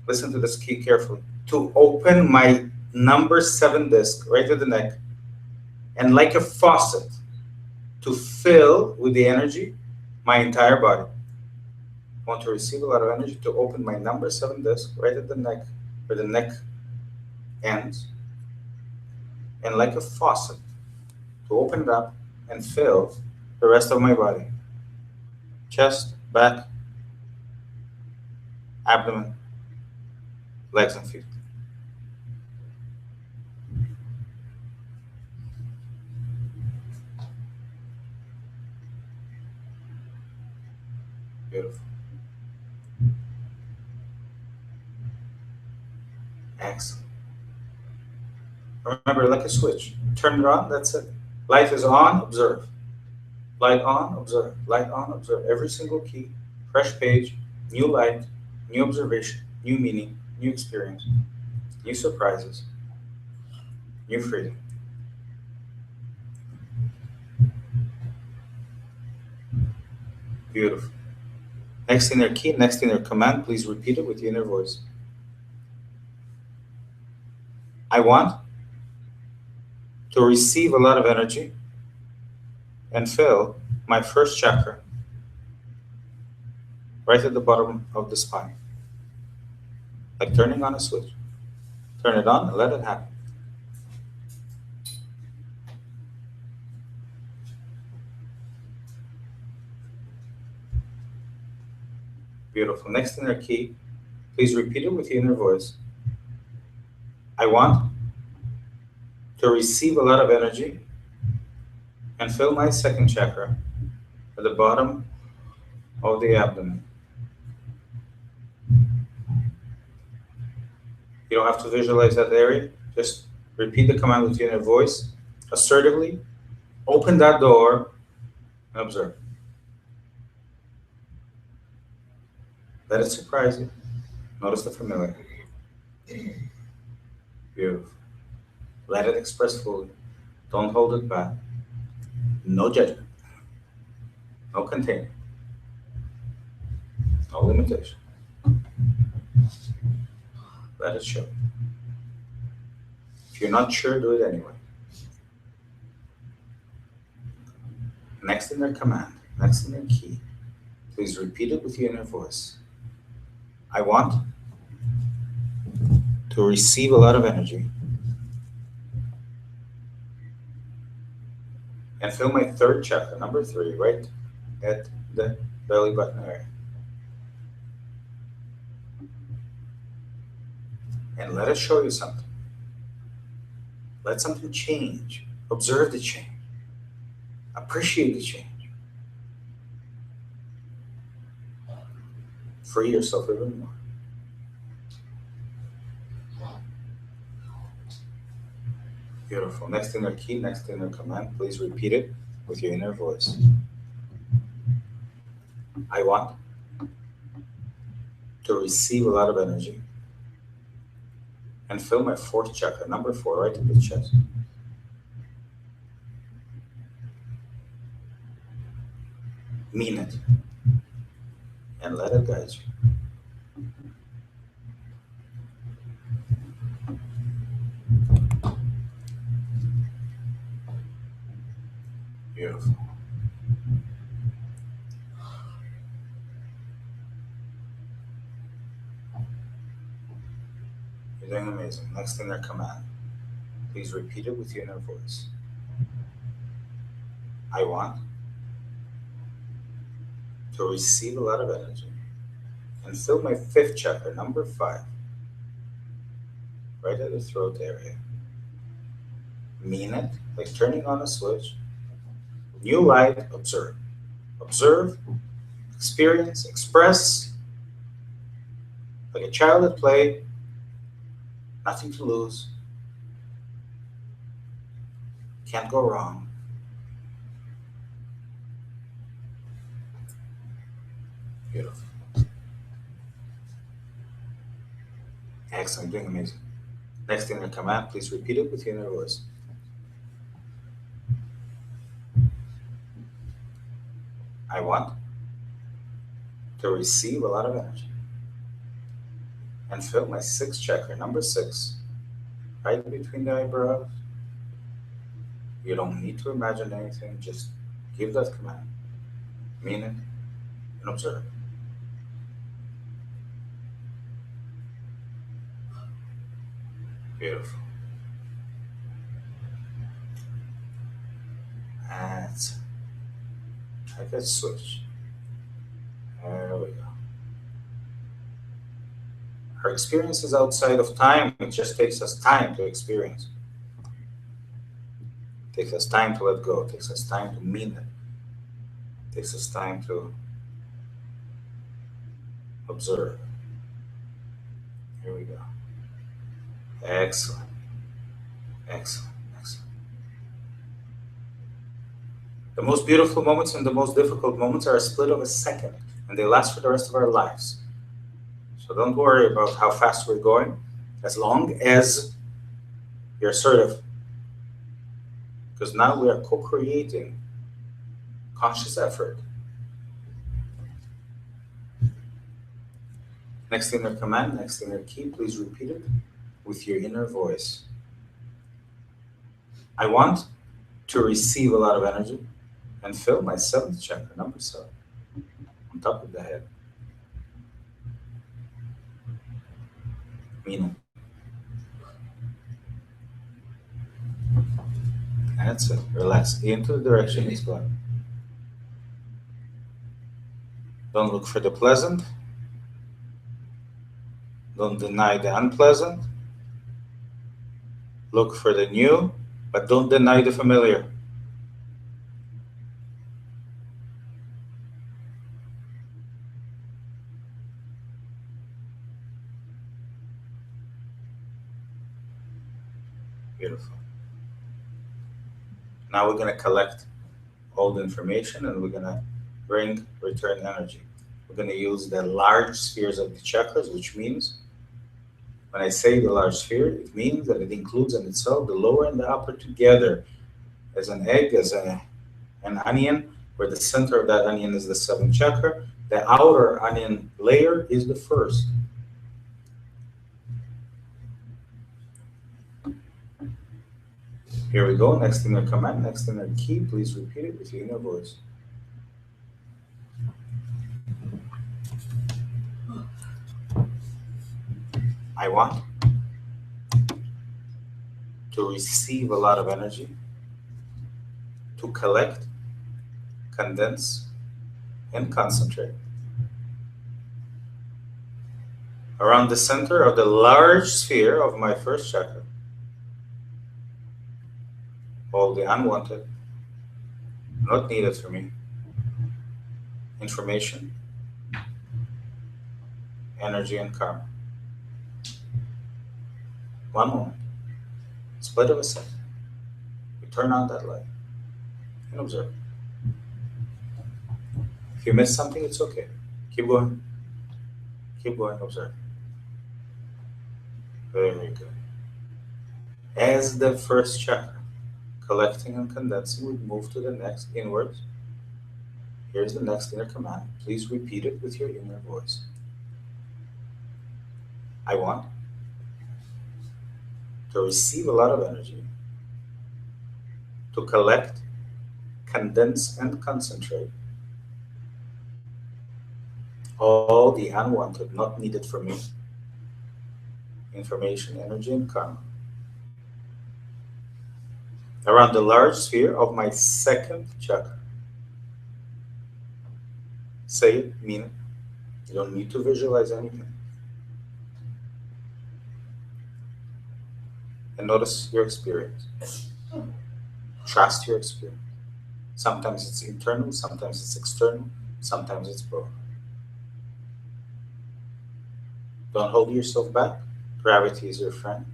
Listen to this key carefully. To open my number 7 disc right at the neck, and like a faucet, to fill with the energy my entire body. I want to receive a lot of energy to open my number 7 disc right at the neck, where the neck ends, and like a faucet, to open it up and fill the rest of my body. Chest, back, abdomen, legs and feet. Beautiful. Excellent. Remember, like a switch. Turn it on, that's it. Light is on, observe. Light on, observe. Light on, observe. Every single key, fresh page, new light, new observation, new meaning, new experience, new surprises, new freedom. Beautiful. Next in their key, next in their command, please repeat it with your inner voice. I want to receive a lot of energy and fill my first chakra right at the bottom of the spine. Like turning on a switch. Turn it on and let it happen. Beautiful. Next in their key, please repeat it with your inner voice. I want to receive a lot of energy and fill my second chakra at the bottom of the abdomen. You don't have to visualize that area. Just repeat the command with your inner voice. Assertively, open that door and observe. Let it surprise you. Notice the familiar. Beautiful. Let it express fully. Don't hold it back. No judgment. No container. No limitation. Let it show. If you're not sure, do it anyway. Next in their command, next in their key, please repeat it with your inner voice. I want to receive a lot of energy and fill my third chakra, number 3, right at the belly button area. And let us show you something. Let something change. Observe the change. Appreciate the change. Free yourself even more. Beautiful. Next in their key, next in their command, please repeat it with your inner voice. I want to receive a lot of energy and fill my fourth chakra, number 4, right in the chest. Mean it. And let it guide you. Beautiful. You're doing amazing. Next in their command, please repeat it with your inner voice. I want to receive a lot of energy and fill my fifth chakra, number 5, right at the throat area. Mean it, like turning on a switch. New light, observe. observe, experience, express, like a child at play, nothing to lose, can't go wrong. Beautiful. Excellent, doing amazing. Next inner command, please repeat it with your inner voice. I want to receive a lot of energy and fill my sixth chakra, number 6, right between the eyebrows. You don't need to imagine anything, just give that command, mean it, and observe. Beautiful. That's I can switch. There we go. Our experience is outside of time. It just takes us time to experience. It takes us time to let go. It takes us time to mean it. It takes us time to observe. Here we go. Excellent. Excellent. Excellent. The most beautiful moments and the most difficult moments are a split of a second, and they last for the rest of our lives. So don't worry about how fast we're going, as long as you're assertive. Because now we are co-creating conscious effort. Next inner command, next inner key, please repeat it with your inner voice. I want to receive a lot of energy and fill my 7th chakra, number 7, on top of the head. Meaning. That's it. Relax into the direction it's going. Don't look for the pleasant. Don't deny the unpleasant. Look for the new, but don't deny the familiar. Beautiful. Now we're going to collect all the information and we're going to return energy. We're going to use the large spheres of the chakras, which means when I say the large sphere, it means that it includes in itself the lower and the upper together as an egg, as an onion, where the center of that onion is the 7th chakra. The outer onion layer is the 1st. Here we go. Next inner command, next inner key. Please repeat it with your inner voice. I want to receive a lot of energy, to collect, condense, and concentrate around the center of the large sphere of my 1st chakra. All the unwanted, not needed for me, information, energy, and karma. One moment, split of a second. We turn on that light and observe. If you miss something, it's okay. Keep going. Keep going, observe. Very good. As the 1st chakra, collecting and condensing, we move to the next inwards. Here's the next inner command. Please repeat it with your inner voice. I want to receive a lot of energy, to collect, condense, and concentrate all the unwanted, not needed for me, information, energy, and karma around the large sphere of my 2nd chakra. Say it, mean it. You don't need to visualize anything. And notice your experience. Trust your experience. Sometimes it's internal, sometimes it's external, sometimes it's both. Don't hold yourself back. Gravity is your friend.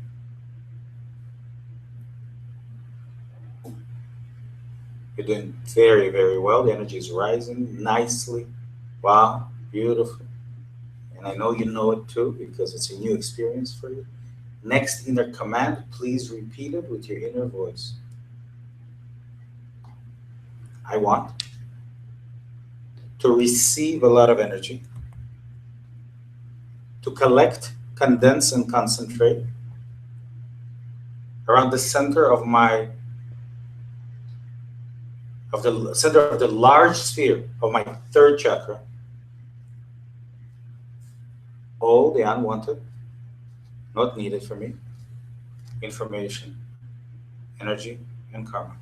You're doing very, very well. The energy is rising nicely. Wow, beautiful. And I know you know it too because it's a new experience for you. Next inner command, please repeat it with your inner voice. I want to receive a lot of energy, to collect, condense, and concentrate around the center of the large sphere of my third chakra. All the unwanted, not needed for me, information, energy, and karma.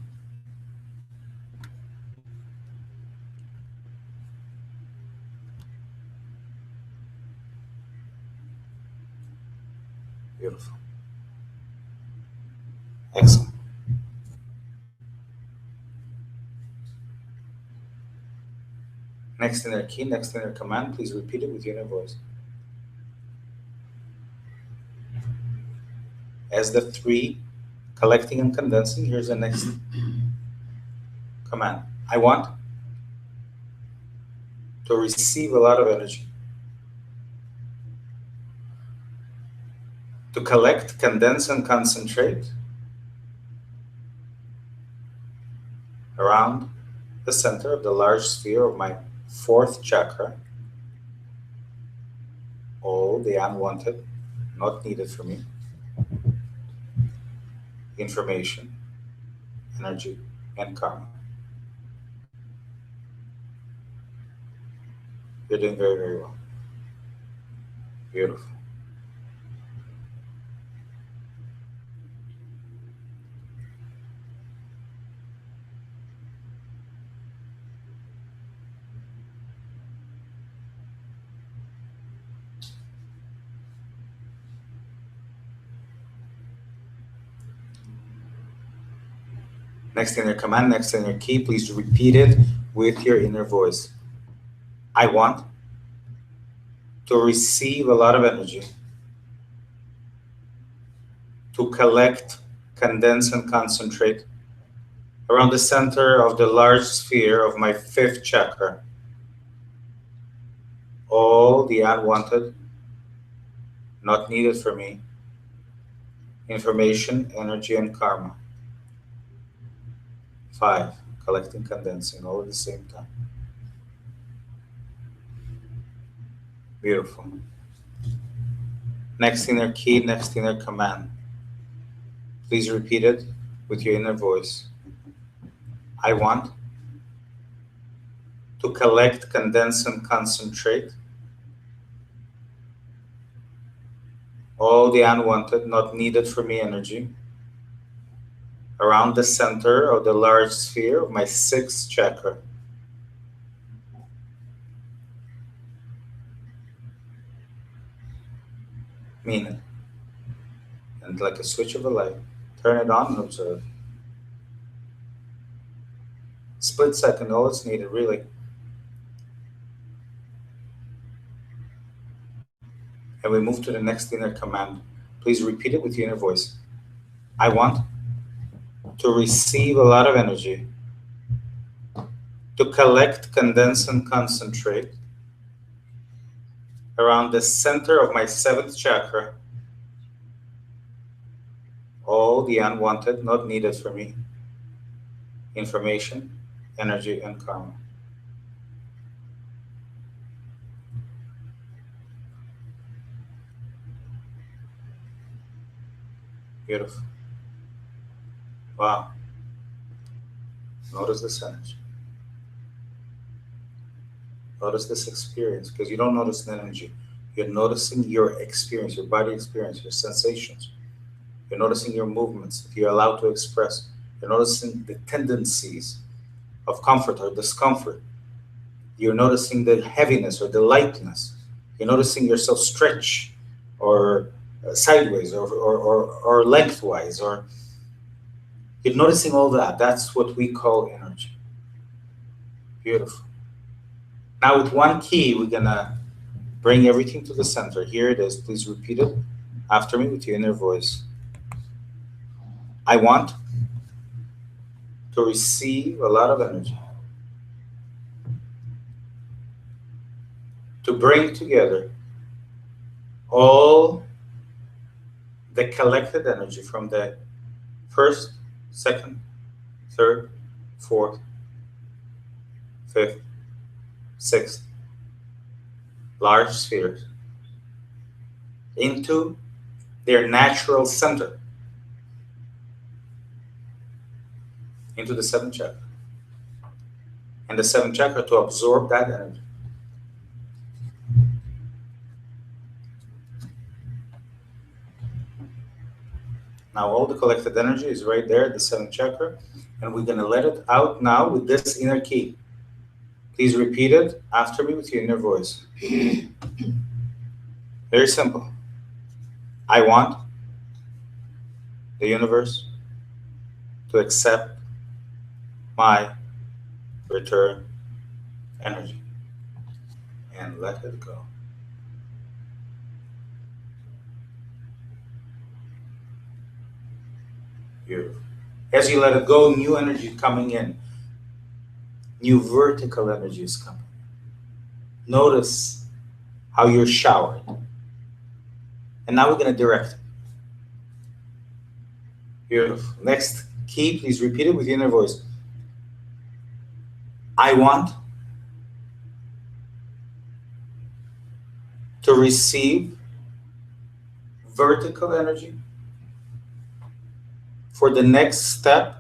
Beautiful. Excellent. Next inner key, next inner command, please repeat it with your inner voice. As the three collecting and condensing, here's the next command. I want to receive a lot of energy, to collect, condense, and concentrate around the center of the large sphere of my fourth chakra. All the unwanted, not needed for me, information, energy, and karma. You're doing very, very well. Beautiful. Next inner command, next inner key, please repeat it with your inner voice. I want to receive a lot of energy, to collect, condense, and concentrate around the center of the large sphere of my fifth chakra. All the unwanted, not needed for me, information, energy, and karma. 5, collecting, condensing, all at the same time. Beautiful. Next inner key, next inner command. Please repeat it with your inner voice. I want to collect, condense, and concentrate all the unwanted, not needed for me energy around the center of the large sphere of my sixth chakra. Mean it. And like a switch of a light, turn it on and observe. Split second, all it's needed, really. And we move to the next inner command. Please repeat it with your inner voice. I want to receive a lot of energy, to collect, condense, and concentrate around the center of my seventh chakra, all the unwanted, not needed for me, information, energy, and karma. Beautiful. Wow. Notice this energy. Notice this experience, because you don't notice the energy. You're noticing your experience, your body experience, your sensations. You're noticing your movements, if you're allowed to express. You're noticing the tendencies of comfort or discomfort. You're noticing the heaviness or the lightness. You're noticing yourself stretch or sideways or lengthwise, or you're noticing all that. That's what we call energy. Beautiful. Now with one key, we're gonna bring everything to the center. Here it is. Please repeat it after me with your inner voice. I want to receive a lot of energy, to bring together all the collected energy from the first, second, third, fourth, fifth, sixth, large spheres into their natural center, into the seventh chakra. And the seventh chakra to absorb that energy. Now all the collected energy is right there at the seventh chakra, and we're going to let it out now with this inner key. Please repeat it after me with your inner voice. Very simple. I want the universe to accept my return energy and let it go. Beautiful. As you let it go, new energy coming in. New vertical energy is coming. Notice how you're showered. And now we're going to direct it. Beautiful. Next key, please repeat it with your inner voice. I want to receive vertical energy for the next step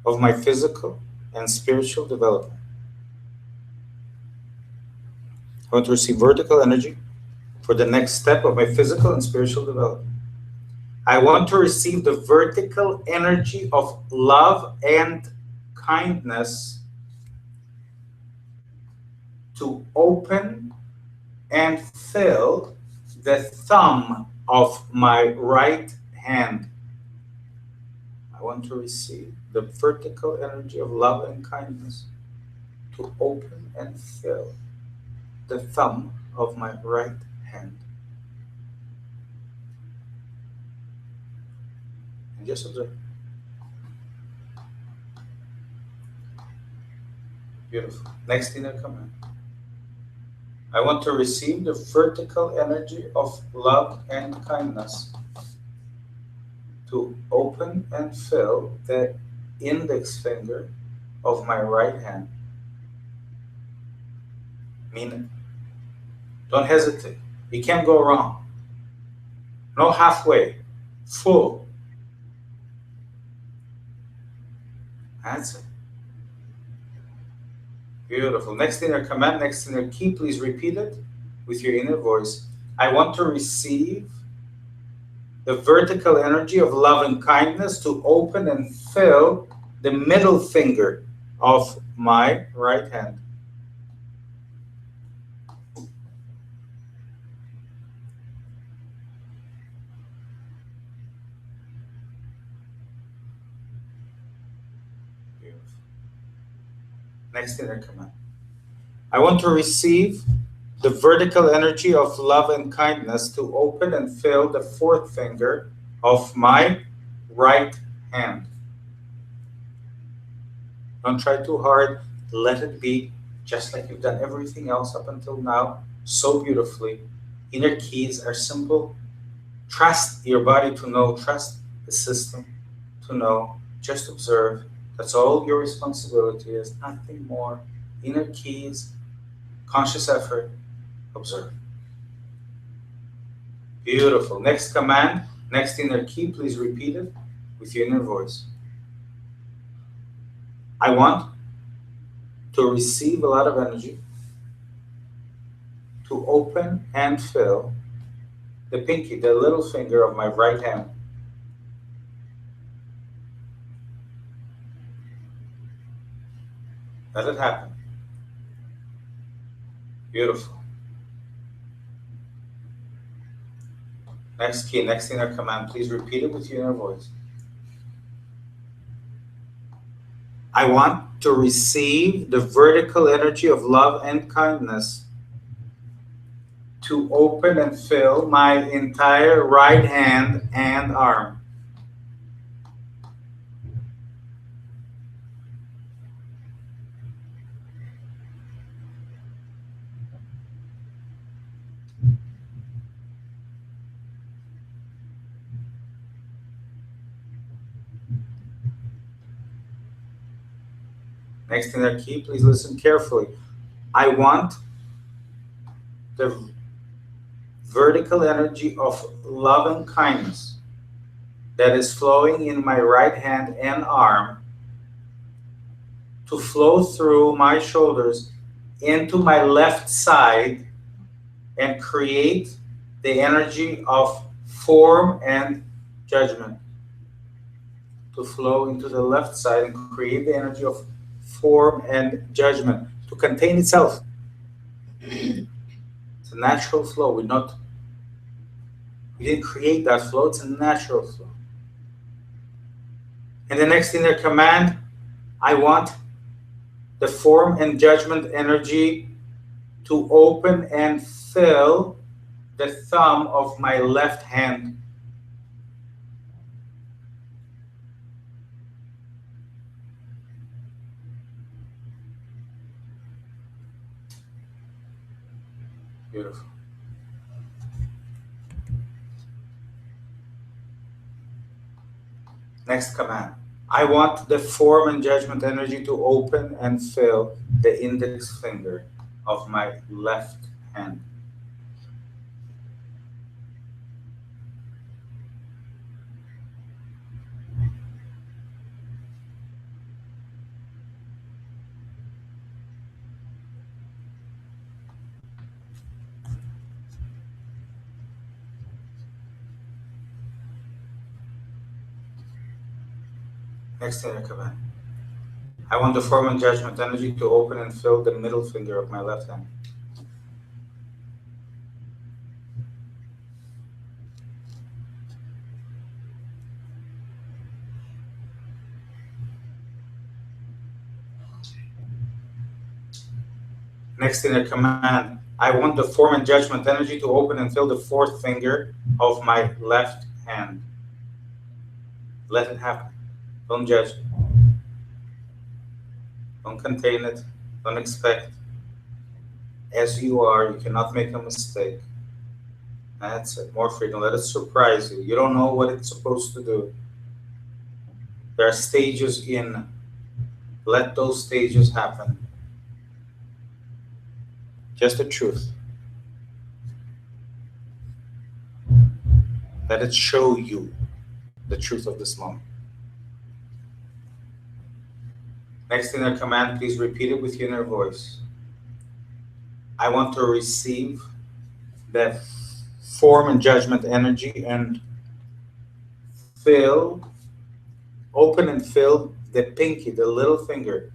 of my physical and spiritual development. I want to receive vertical energy for the next step of my physical and spiritual development. I want to receive the vertical energy of love and kindness to open and fill the thumb of my right hand. I want to receive the vertical energy of love and kindness to open and fill the thumb of my right hand. And just observe. Beautiful. Next inner command. I want to receive the vertical energy of love and kindness to open and fill the index finger of my right hand. Mean it. Don't hesitate. You can't go wrong. No halfway. Full. That's it. Beautiful. Next inner command, next inner key, please repeat it with your inner voice. I want to receive the vertical energy of love and kindness to open and fill the middle finger of my right hand. Beautiful. Next inner command. I want to receive the vertical energy of love and kindness to open and fill the fourth finger of my right hand. Don't try too hard. Let it be just like you've done everything else up until now so beautifully. Inner keys are simple. Trust your body to know. Trust the system to know. Just observe. That's all your responsibility is. Nothing more. Inner keys, conscious effort, observe. Beautiful. Next command, next inner key, please repeat it with your inner voice. I want to receive a lot of energy to open and fill the pinky, the little finger of my right hand. Let it happen. Beautiful. Next key, next inner command, please repeat it with your inner voice. I want to receive the vertical energy of love and kindness to open and fill my entire right hand and arm. Next inner key, please listen carefully. I want the vertical energy of love and kindness that is flowing in my right hand and arm to flow through my shoulders into my left side and create the energy of form and judgment. To flow into the left side and create the energy of form and judgment to contain itself. It's a natural flow. We didn't create that flow, it's a natural flow. And the next inner command, I want the form and judgment energy to open and fill the thumb of my left hand. Beautiful. Next command. I want the form and judgment energy to open and fill the index finger of my left hand. Next inner command. I want the form and judgment energy to open and fill the middle finger of my left hand. Next inner command. I want the form and judgment energy to open and fill the fourth finger of my left hand. Let it happen. Don't judge. Don't contain it. Don't expect. As you are, you cannot make a mistake. That's it. More freedom. Let it surprise you. You don't know what it's supposed to do. There are stages in. Let those stages happen. Just the truth. Let it show you the truth of this moment. Next inner command, please repeat it with your inner voice. I want to receive that form and judgment energy and open and fill the pinky, the little finger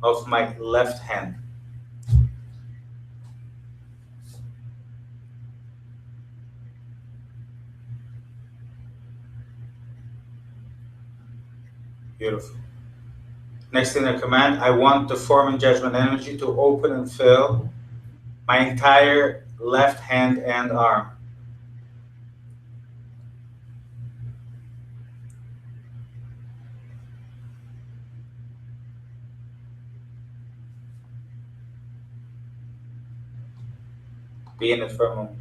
of my left hand. Beautiful. Next inner command, I want the form and judgment energy to open and fill my entire left hand and arm. Be in it for a moment.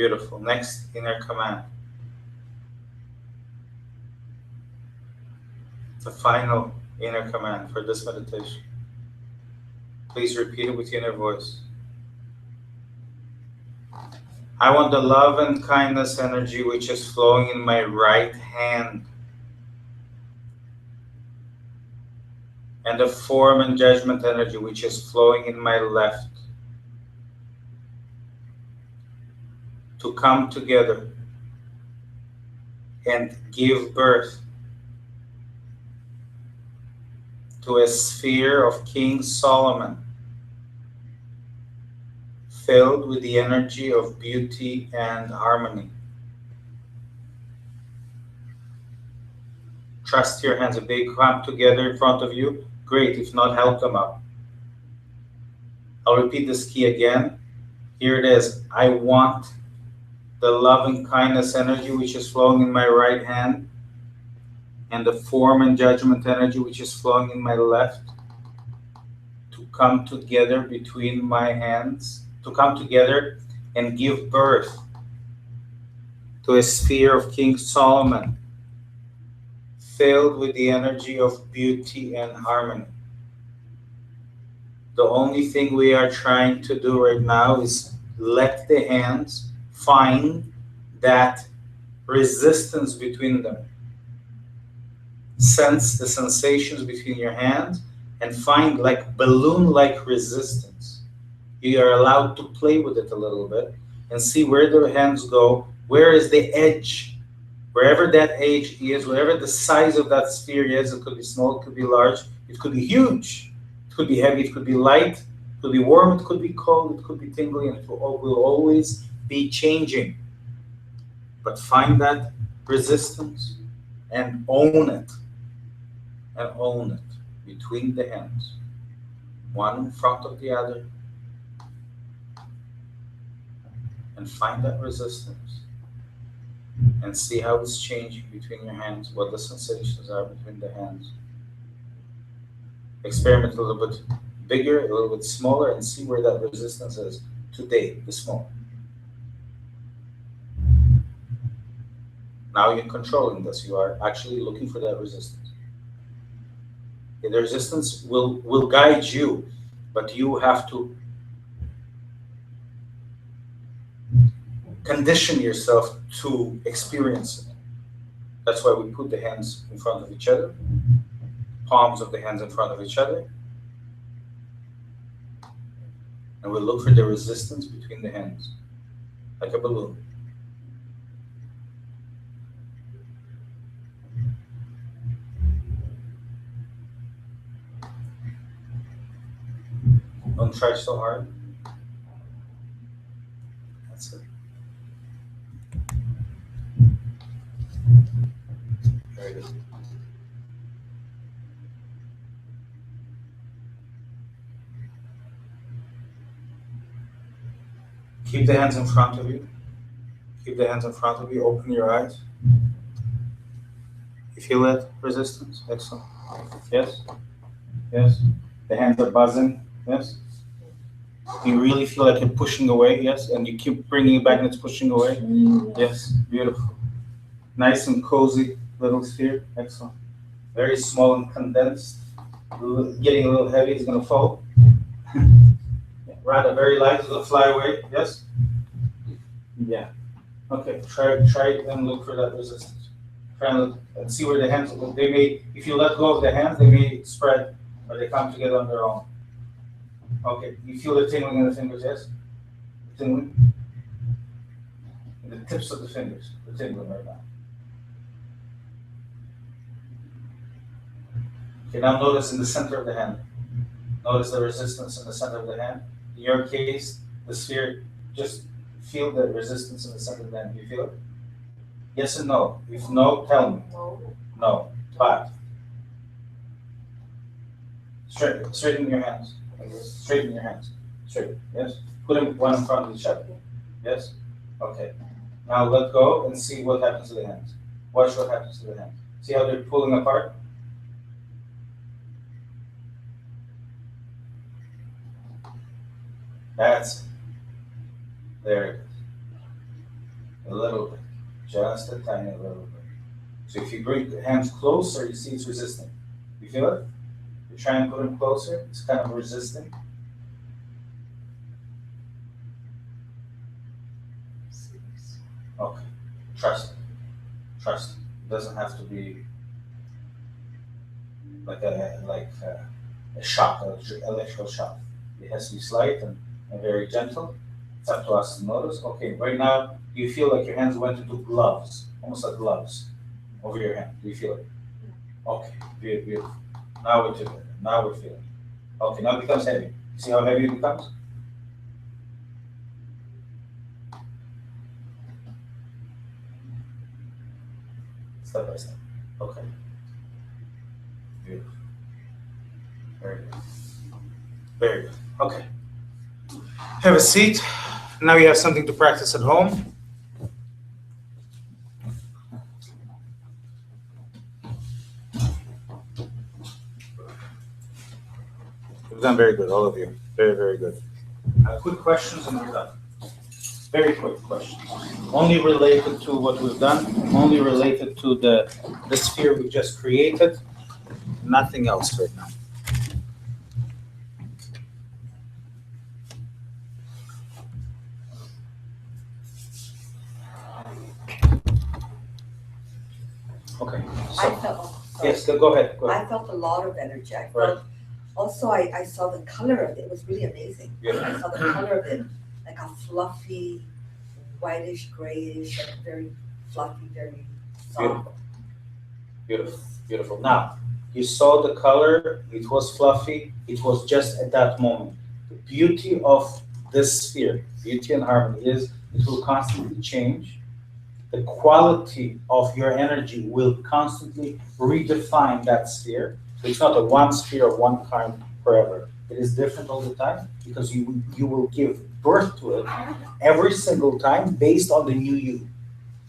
Beautiful. Next inner command. The final inner command for this meditation. Please repeat it with your inner voice. I want the love and kindness energy which is flowing in my right hand and the form and judgment energy which is flowing in my left to come together and give birth to a sphere of King Solomon filled with the energy of beauty and harmony. Trust your hands. If they come together in front of you, great. If not, help them out. I'll repeat this key again. Here it is. I want the loving kindness energy which is flowing in my right hand and the form and judgment energy which is flowing in my left to come together between my hands, to come together and give birth to a sphere of King Solomon filled with the energy of beauty and harmony. The only thing we are trying to do right now is let the hands find that resistance between them. Sense the sensations between your hands and find like balloon-like resistance. You are allowed to play with it a little bit and see where the hands go, where is the edge, wherever that edge is, wherever the size of that sphere is. It could be small, it could be large, it could be huge, it could be heavy, it could be light, it could be warm, it could be cold, it could be tingly, and it will always be changing. But find that resistance and own it. And own it between the hands, one in front of the other, and find that resistance and see how it's changing between your hands, what the sensations are between the hands. Experiment a little bit bigger, a little bit smaller, and see where that resistance is today, this moment. Now you're controlling this. You are actually looking for that resistance. The resistance will guide you, but you have to condition yourself to experience it. That's why we put the hands in front of each other, palms of the hands in front of each other, and we look for the resistance between the hands, like a balloon. Don't try so hard. That's it. Very good. Keep the hands in front of you. Keep the hands in front of you. Open your eyes. You feel that resistance? Excellent. Yes? Yes? The hands are buzzing. Yes? You really feel like you're pushing away, yes? And you keep bringing it back and it's pushing away? Yes, beautiful. Nice and cozy little sphere, excellent. Very small and condensed. Getting a little heavy, it's gonna fall. Rather very light, it's gonna fly away, yes? Yeah. Okay, try and look for that resistance. Try and look and see where the hands, they may, if you let go of the hands, they may spread, or they come together on their own. Okay, you feel the tingling in the fingers, yes? The tingling? In the tips of the fingers, the tingling right now. Okay, now notice in the center of the hand. Notice the resistance in the center of the hand. In your case, the sphere, just feel the resistance in the center of the hand. Do you feel it? Yes and no. If no, tell me. No. But straighten your hands. Straighten your hands. Straight. Yes? Put them one in front of each other. Yes? Okay. Now let go and see what happens to the hands. Watch what happens to the hands. See how they're pulling apart? That's it. There it is. A little bit. Just a tiny little bit. So if you bring the hands closer, you see it's resisting. You feel it? You try and put them closer, it's kind of resisting. Okay. Trust it. Trust it. It doesn't have to be like a shock, an electrical shock. It has to be slight and very gentle. It's up to us to notice. Okay, right now you feel like your hands went into gloves, almost like gloves over your hand. Do you feel it? Okay, beautiful. Now we're together. Now we're feeling. Okay, now it becomes heavy. See how heavy it becomes? Step by step. Okay. Beautiful. Very good. Very good. Okay. Have a seat. Now you have something to practice at home. You've done very good, all of you. Very, very good. Quick questions and we're done. Very quick questions. Only related to what we've done, only related to the sphere we just created. Nothing else right now. Okay. I felt, Yes, go ahead. Go ahead. I felt a lot of energy. I Right. felt, also I saw the color of it. It was really amazing. Yeah. I saw the color of it, like a fluffy, whitish, grayish, like very fluffy, very soft. Beautiful, beautiful. Now, you saw the color, it was fluffy, it was just at that moment. The beauty of this sphere, beauty and harmony, is it will constantly change. The quality of your energy will constantly redefine that sphere. So it's not a one sphere of one kind forever. It is different all the time because you will give birth to it every single time based on the new you.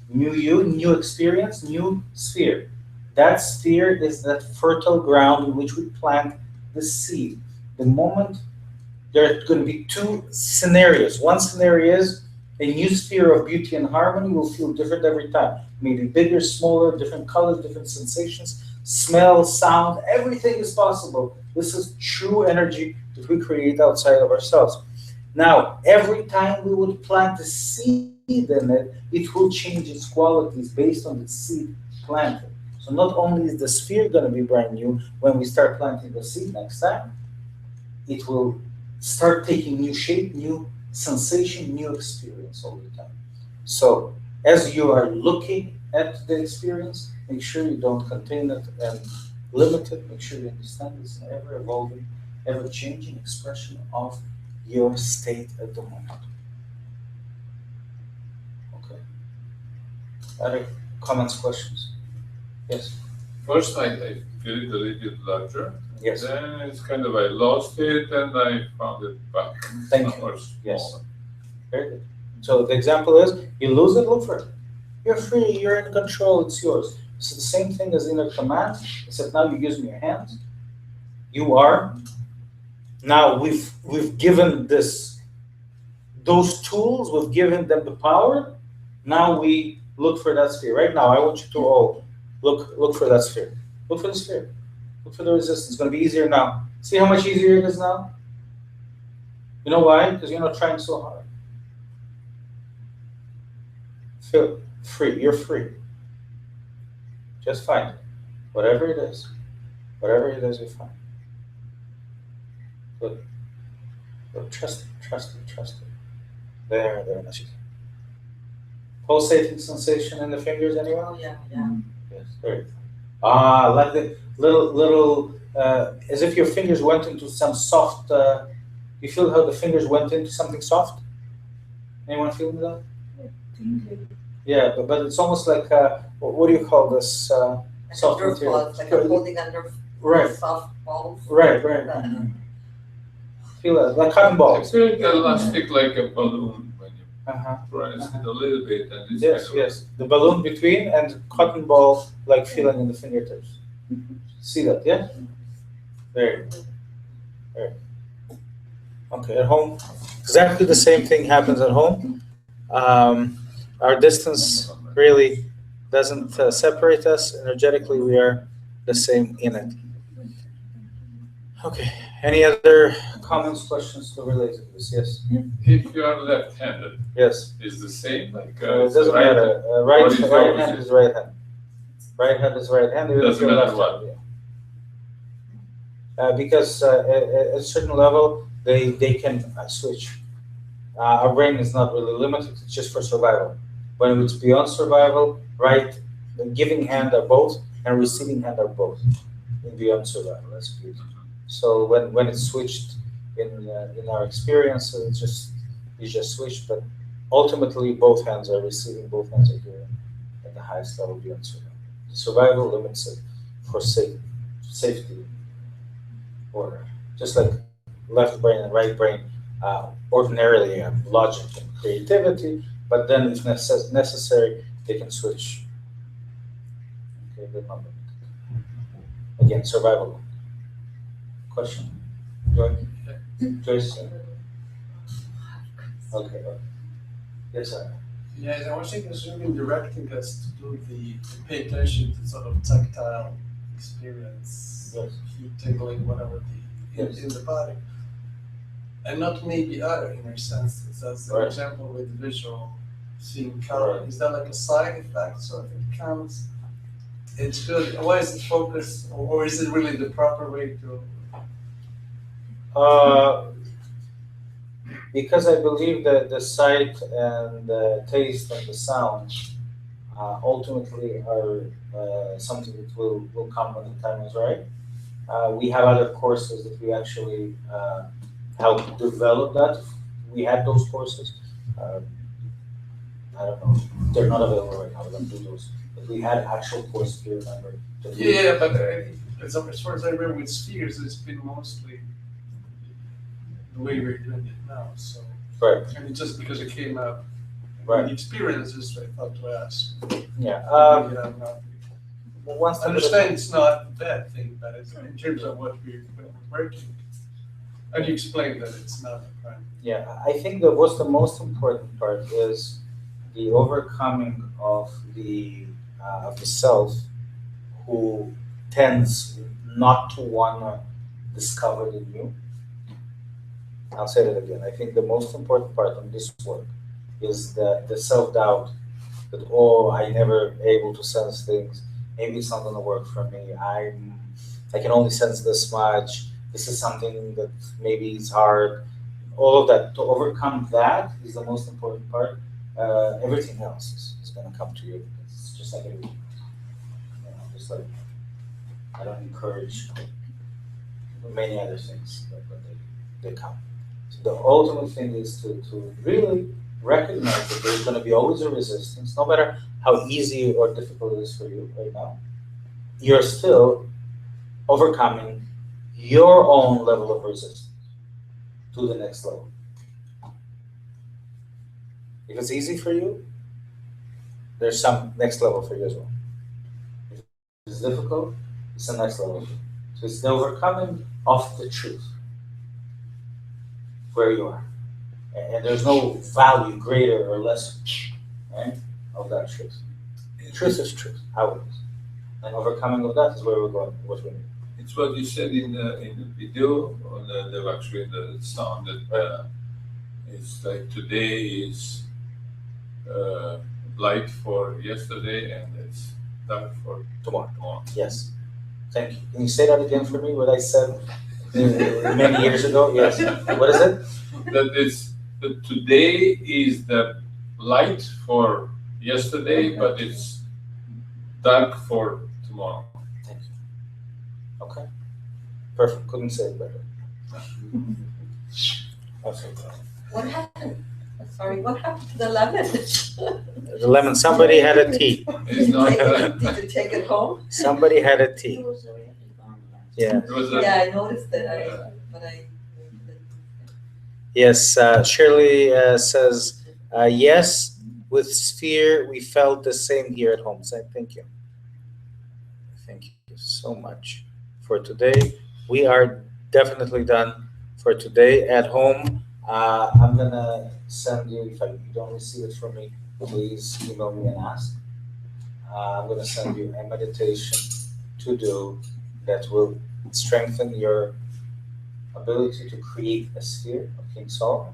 New you, new experience, new sphere. That sphere is that fertile ground in which we plant the seed. The moment there are going to be two scenarios. One scenario is a new sphere of beauty and harmony will feel different every time. Maybe bigger, smaller, different colors, different sensations, smell, sound, everything is possible. This is true energy that we create outside of ourselves. Now, every time we would plant a seed in it, it will change its qualities based on the seed planted. So not only is the sphere going to be brand new when we start planting the seed next time, it will start taking new shape, new sensation, new experience all the time. So as you are looking at the experience, make sure you don't contain it and limit it. Make sure you understand it's an ever evolving, ever changing expression of your state at the moment. Okay. Other comments, questions? Yes. First, I feel it a little bit larger. Yes. Then it's kind of I lost it and I found it back. Thank you. Somewhere Yes. smaller. Very good. So the example is you lose it, look for it. You're free, you're in control, it's yours. It's the same thing as inner command, except now you're using your hands. You are. Now we've given those tools, we've given them the power. Now we look for that sphere. Right now, I want you to all look for that sphere. Look for the sphere. Look for the resistance. It's going to be easier now. See how much easier it is now? You know why? Because you're not trying so hard. Feel free. You're free. Just find it. Whatever it is. Whatever it is, you find. Good. But trust it. Trust it. Trust it. There. That's it. Pulsating sensation in the fingers, anyone? Oh, yeah, yeah. Yes, very good. Like the little, as if your fingers went into some soft, you feel how the fingers went into something soft? Anyone feeling that? Yeah, but it's almost like, what do you call this? Like Soft a Nerf material. ball, it's like I'm holding a Nerf Right. soft balls. Right. Feel that, like cotton balls. It's very elastic like a balloon when you Uh-huh. press it a little bit and it's Yes, kind of yes. The balloon between and cotton ball like feeling in the fingertips. See that, yeah? Very good. Very good. Okay, at home, exactly the same thing happens at home. Our distance really doesn't separate us. Energetically, we are the same in it. Okay, any other comments, questions related to this? Yes? If you are left-handed, Yes. it's the same like It doesn't right- matter. Or Right is hand opposite? is right hand. Right hand is right hand. Even if Doesn't you're matter left hand. Because at a certain level, they can switch. Our brain is not really limited. It's just for survival. When it's beyond survival, right, the giving hand are both and receiving hand are both in beyond survival. That's beauty. So when it's switched in our experience, it's just switched. But ultimately, both hands are receiving, both hands are giving at the highest level beyond survival. Survival limits it for safety, or just like left brain and right brain ordinarily have logic and creativity, but then if necessary, they can switch. Okay, good number. Again, survival. Question? Joy? Joyce? Okay. Yes, sir. Yeah, I was thinking it's really directing us to do to pay attention to sort of tactile experience, Yes. heat, tingling, whatever Yes. in the body, and not maybe other inner senses. As an Right. example with visual, seeing color, Right. is that like a side effect? So if it comes, it's good. Why is it focused, or is it really the proper way to? Because I believe that the sight and the taste and the sound ultimately are something that will come when the time is right. We have other courses that we actually help develop that. We had those courses. I don't know. They're not available right now. We don't do those. But we had actual courses, if you remember. that we- Yeah, but as far as I remember with spheres, it's been mostly the way we're doing it now. So, Right. I mean, just because it came up, Right. the experiences, I thought to ask. Yeah. Maybe I'm not. One I step at a understand it's not a bad thing, but it's in terms of what we're working. And you explained that it's not a crime. Yeah, I think that what's the most important part is the overcoming of the self, who tends not to wanna discover the new. I'll say that again. I think the most important part of this work is the self doubt that, oh, I never able to sense things. Maybe it's not gonna work for me. I can only sense this much. This is something that maybe is hard. All of that, to overcome that is the most important part. Everything else is gonna come to you. It's just like everything. Just like I don't encourage many other things, but they come. So the ultimate thing is to really recognize that there's going to be always a resistance, no matter how easy or difficult it is for you right now. You're still overcoming your own level of resistance to the next level. If it's easy for you, there's some next level for you as well. If it's difficult, it's the next level. So it's the overcoming of the truth where you are. And there's no value greater or less, right, of that truth. Truth is truth, how it is. And overcoming of that is where we're going, what we need. It's what you said in the video, or actually the sound, that it's like today is light for yesterday and it's dark for Tomorrow. Yes. Thank you. Can you say that again for me, what I said many years ago? Yes. What is it? That today is the light for yesterday, but it's dark for tomorrow. Thank you. Okay. Perfect. Couldn't say it better. Absolutely. What happened? Sorry, what happened to the lemon? The lemon. Somebody had a tea. It's not Did you take it home? Somebody had a It tea. was already gone. Yeah. It was a, Yeah, I noticed that, but I. Yes. Shirley says, yes, with Sphere, we felt the same here at home. So thank you. Thank you so much for today. We are definitely done for today at home. I'm gonna send you, if you don't receive it from me, please email me and ask. I'm gonna send you a meditation to do that will strengthen your ability to create a sphere of King Solomon.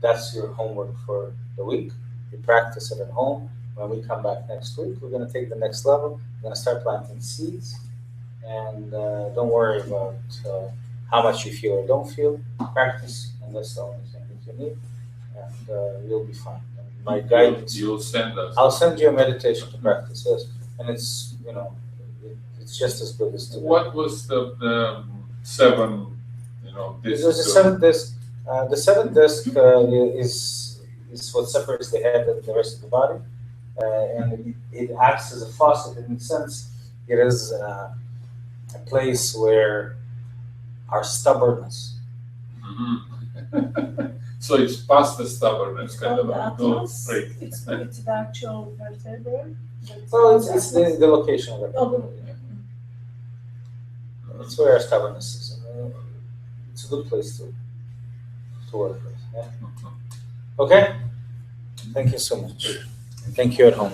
That's your homework for the week. You practice it at home. When we come back next week, we're gonna take the next level. We're gonna start planting seeds, and don't worry about how much you feel or don't feel. Practice, and that's the only thing that you need, and you'll be fine. And my guidance, you'll send us. I'll send you a meditation to practice. Yes, and it's it's just as good as today. What was the seven? This There's a seventh disc. The seventh disc is what separates the head and the rest of the body. and it acts as a faucet. In a sense, it is a place where our stubbornness. So it's past the stubbornness, kind of the a no atlas, break. it's the actual vertebra. Well, it's the location of it. Oh, It's where our stubbornness is. It's a good place to work with. Yeah. Okay. Thank you so much. And thank you at home.